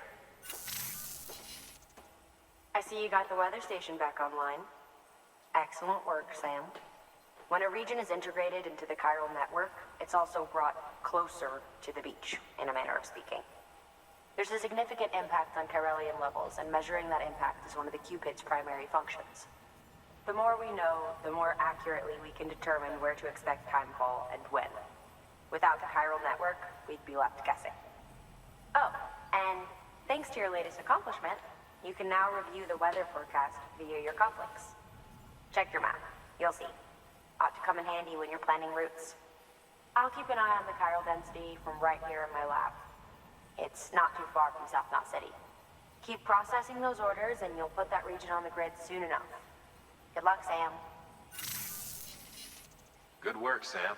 I see you got the weather station back online. Excellent work, Sam. When a region is integrated into the chiral network, it's also brought closer to the beach, in a manner of speaking. There's a significant impact on chiralian levels, and measuring that impact is one of the Cupid's primary functions. The more we know, the more accurately we can determine where to expect timefall and when. Without the chiral network, we'd be left guessing. Oh, and thanks to your latest accomplishment, you can now review the weather forecast via your cufflinks. Check your map. You'll see. Ought to come in handy when you're planning routes. I'll keep an eye on the chiral density from right here in my lab. It's not too far from South Knot City. Keep processing those orders and you'll put that region on the grid soon enough. Good luck, Sam. Good work, Sam.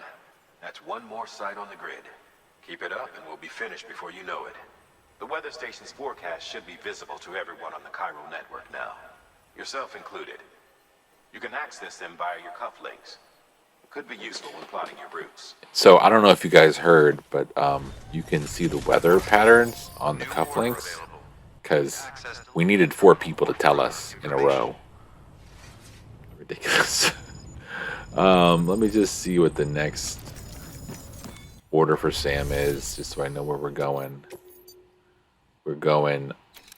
That's one more site on the grid. Keep it up and we'll be finished before you know it. The weather station's forecast should be visible to everyone on the chiral network now, yourself included. You can access them via your cufflinks. Could be useful when plotting your routes. So I don't know if you guys heard, but you can see the weather patterns on the cufflinks, because we needed 4 people to tell us in a row. Ridiculous. Let me just see what the next order for Sam is, just so I know where we're going. We're going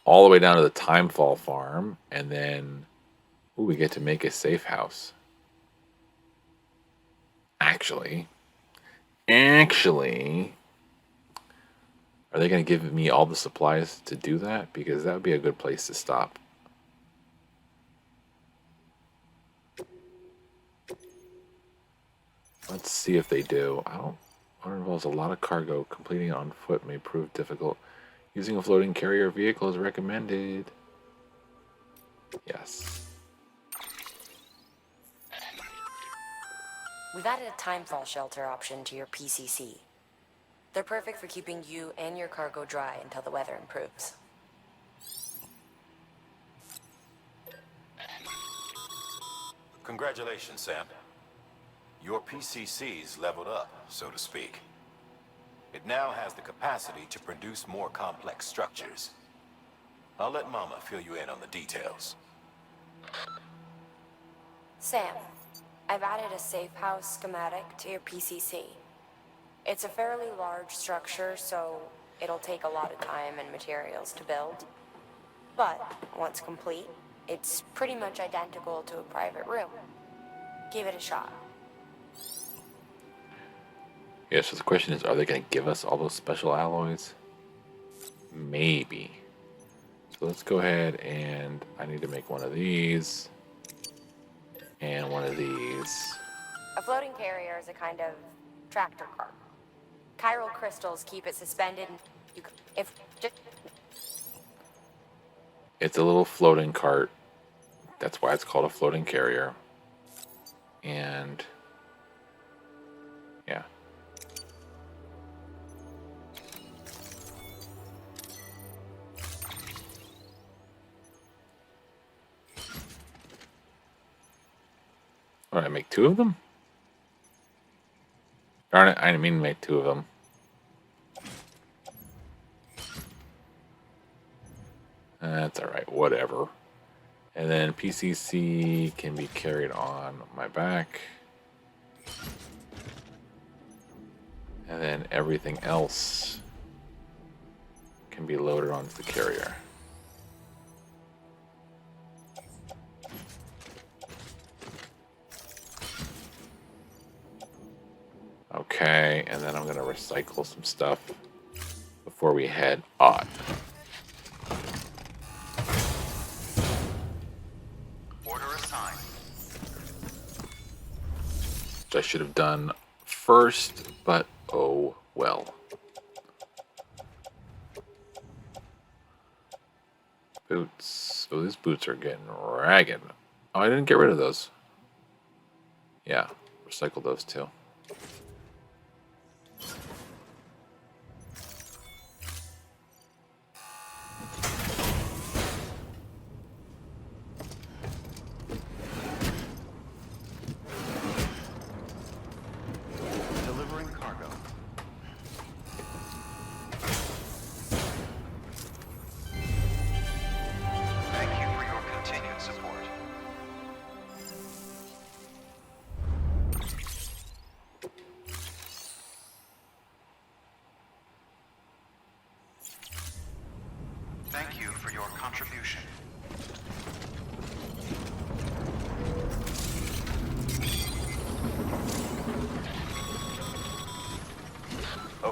all the way down to the Timefall farm, and then we get to make a safe house. Actually, are they going to give me all the supplies to do that? Because that would be a good place to stop. Let's see if they do. It involves a lot of cargo. Completing it on foot may prove difficult. Using a floating carrier vehicle is recommended. Yes. We've added a timefall shelter option to your PCC. They're perfect for keeping you and your cargo dry until the weather improves. Congratulations, Sam. Your PCC's leveled up, so to speak. It now has the capacity to produce more complex structures. I'll let Mama fill you in on the details. Sam, I've added a safe house schematic to your PCC. It's a fairly large structure, so it'll take a lot of time and materials to build. But once complete, it's pretty much identical to a private room. Give it a shot. Yeah, so the question is, are they going to give us all those special alloys? Maybe. So let's go ahead and I need to make one of these. And one of these. A floating carrier is a kind of tractor car. Chiral crystals keep it suspended. It's a little floating cart. That's why it's called a floating carrier. And yeah. All right, make 2 of them? Darn it, I didn't mean to make 2 of them. That's alright, whatever. And then PCC can be carried on my back. And then everything else can be loaded onto the carrier. Okay, and then I'm going to recycle some stuff before we head on. Order assigned. Which I should have done first, but oh well. Boots. Oh, these boots are getting ragged. Oh, I didn't get rid of those. Yeah, recycle those too. Delivering cargo. Thank you for your continued support. Thank you for your contribution.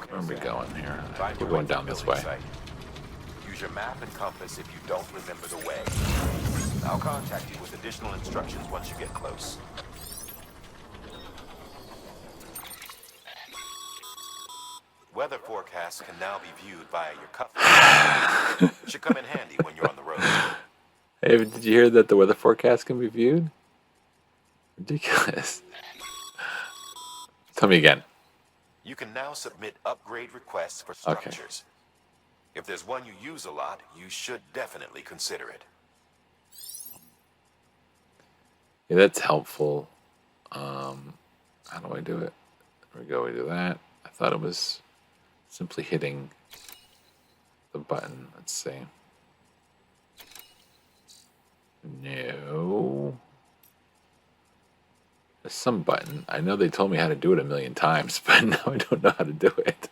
Where are we going here? Find We're your going way down to this building way. site. Use your map and compass if you don't remember the way. I'll contact you with additional instructions once you get close. Weather forecasts can now be viewed via your cuff. Should come in handy when you're on the road. Hey, did you hear that the weather forecast can be viewed? Ridiculous. Tell me again. You can now submit upgrade requests for Okay. structures. If there's one you use a lot, you should definitely consider it. Yeah, that's helpful. How do I do it? There we go, we do that. I thought it was simply hitting the button. Let's see. No. There's some button. I know they told me how to do it a million times, but now I don't know how to do it.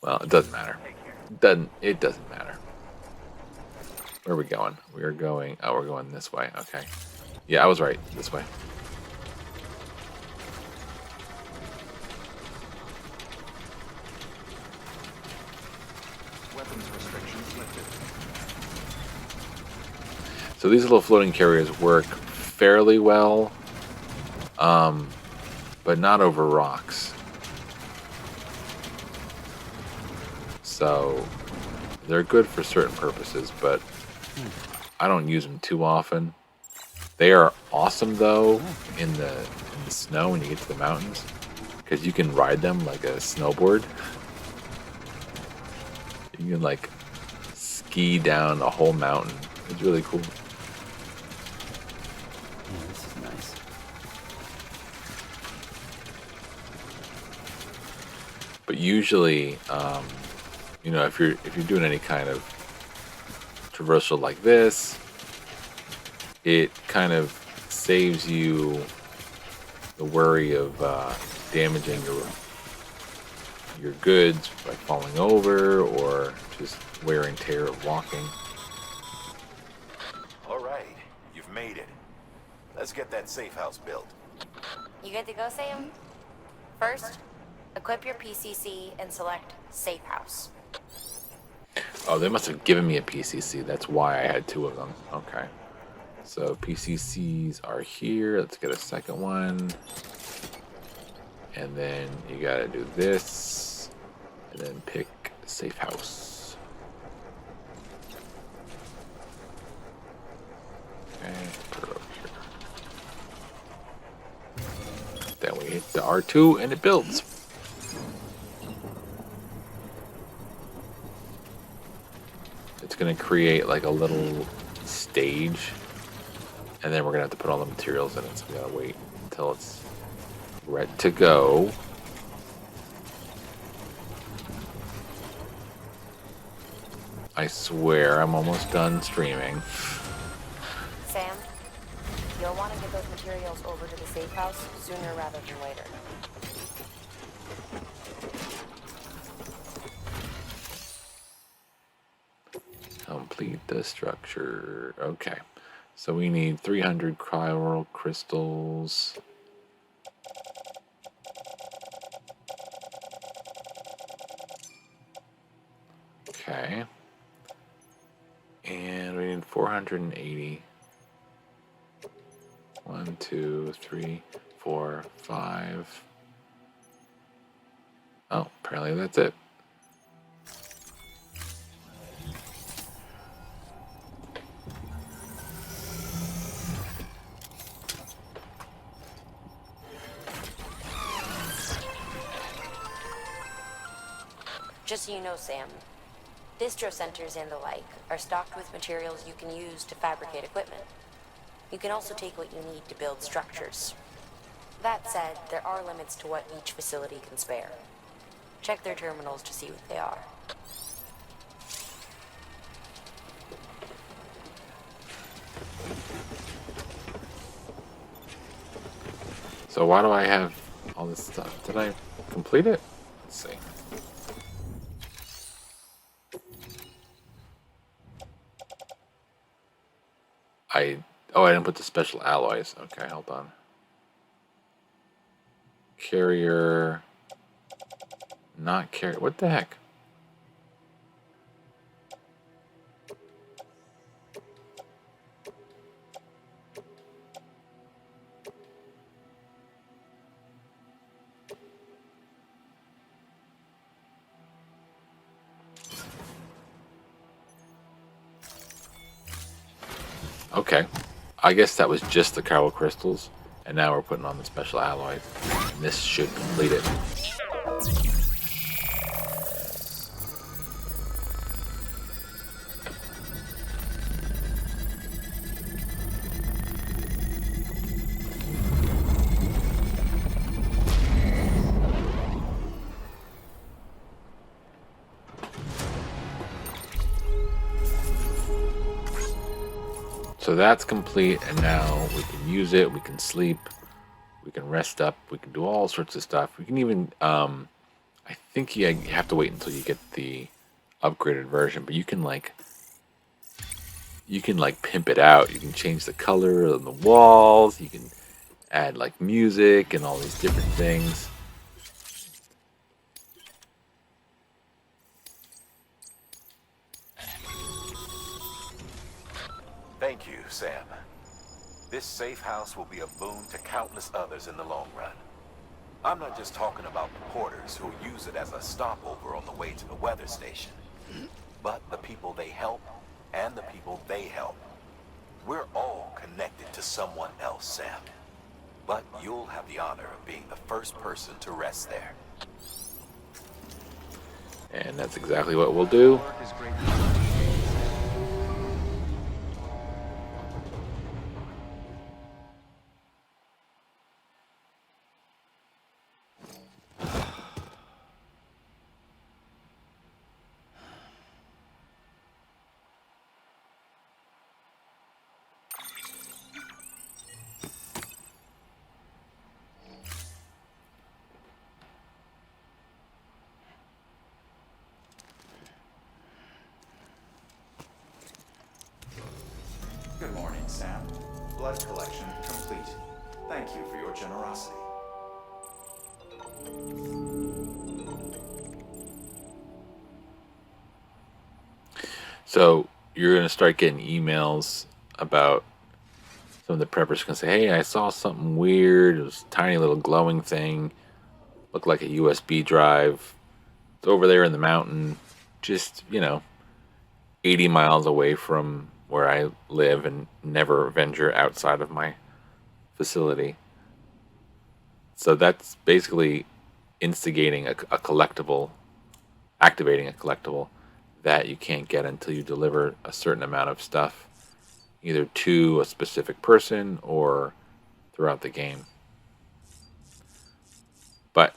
Well, it doesn't matter. It doesn't matter. Where are we going? We're going... Oh, we're going this way. Okay. Yeah, I was right. This way. Weapons restrictions lifted. So these little floating carriers work fairly well, but not over rocks. So they're good for certain purposes, but I don't use them too often. They are awesome though in the snow when you get to the mountains. because you can ride them like a snowboard. You can like ski down a whole mountain. It's really cool. Yeah, this is nice. But usually, you know, if you're doing any kind of traversal like this, it kind of saves you the worry of damaging your goods by falling over or just wear and tear of walking. All right, you've made it. Let's get that safe house built. You good to go, Sam? First, equip your PCC and select Safe House. Oh, they must have given me a PCC. That's why I had 2 of them. Okay. So PCCs are here. Let's get a second one. And then you gotta do this. And then pick Safe House. Okay, put it over here. Then we hit the R2 and it builds. It's gonna create like a little stage, and then we're gonna have to put all the materials in it, so we gotta wait until it's ready to go. I swear I'm almost done streaming. Sam, you'll want to get those materials over to the safe house sooner rather than later. Complete the structure. Okay. So we need 300 cryo crystals. Okay. And we need 480. 1, 2, 3, 4, 5. Oh, apparently that's it. Just so you know, Sam, distro centers and the like are stocked with materials you can use to fabricate equipment. You can also take what you need to build structures. That said, there are limits to what each facility can spare. Check their terminals to see what they are. So why do I have all this stuff? Did I complete it? Let's see. I didn't put the special alloys. Okay, hold on. Carrier. Not carrier. What the heck? Okay. I guess that was just the cryo crystals, and now we're putting on the special alloys, and this should complete it. So that's complete, and now we can use it, we can sleep, we can rest up, we can do all sorts of stuff. We can even, I think you have to wait until you get the upgraded version, but you can like pimp it out. You can change the color on the walls, you can add like music and all these different things. Thank you, Sam. This safe house will be a boon to countless others in the long run. I'm not just talking about the porters who use it as a stopover on the way to the weather station, but the people they help and the people they help. We're all connected to someone else, Sam. but you'll have the honor of being the first person to rest there. And that's exactly what we'll do. Work is great. Good morning, Sam. Blood collection complete. Thank you for your generosity. So you're going to start getting emails about some of the preppers going to say, hey, I saw something weird. It was a tiny little glowing thing. Looked like a USB drive. It's over there in the mountain, just, 80 miles away from where I live and never venture outside of my facility. So that's basically instigating a collectible, activating a collectible that you can't get until you deliver a certain amount of stuff, either to a specific person or throughout the game. But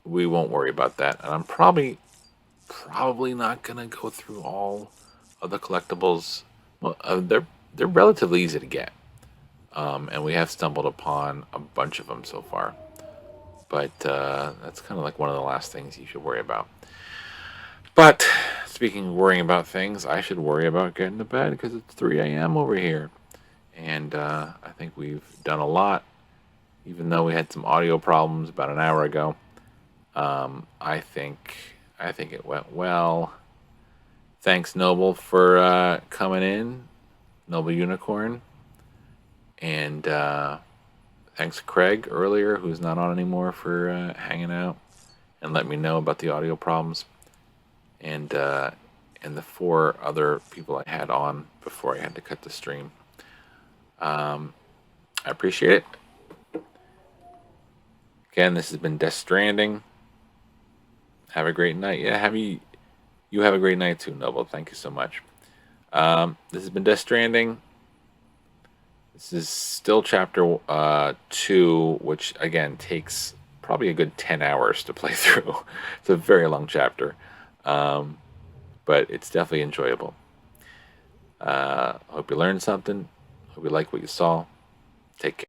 we won't worry about that. And I'm probably not gonna go through all of the collectibles. Well, they're relatively easy to get, and we have stumbled upon a bunch of them so far. But that's kind of like one of the last things you should worry about. But speaking of worrying about things, I should worry about getting to bed because it's 3 a.m. over here, and I think we've done a lot. Even though we had some audio problems about an hour ago, I think it went well. Thanks, Noble, for coming in, Noble Unicorn, and thanks, Craig, earlier, who's not on anymore, for hanging out and letting me know about the audio problems, and the 4 other people I had on before I had to cut the stream. I appreciate it. Again, this has been Death Stranding. Have a great night. Yeah, you have a great night too, Noble. Thank you so much. This has been Death Stranding. This is still chapter 2, which again takes probably a good 10 hours to play through. It's a very long chapter, but it's definitely enjoyable. Hope you learned something. Hope you like what you saw. Take care.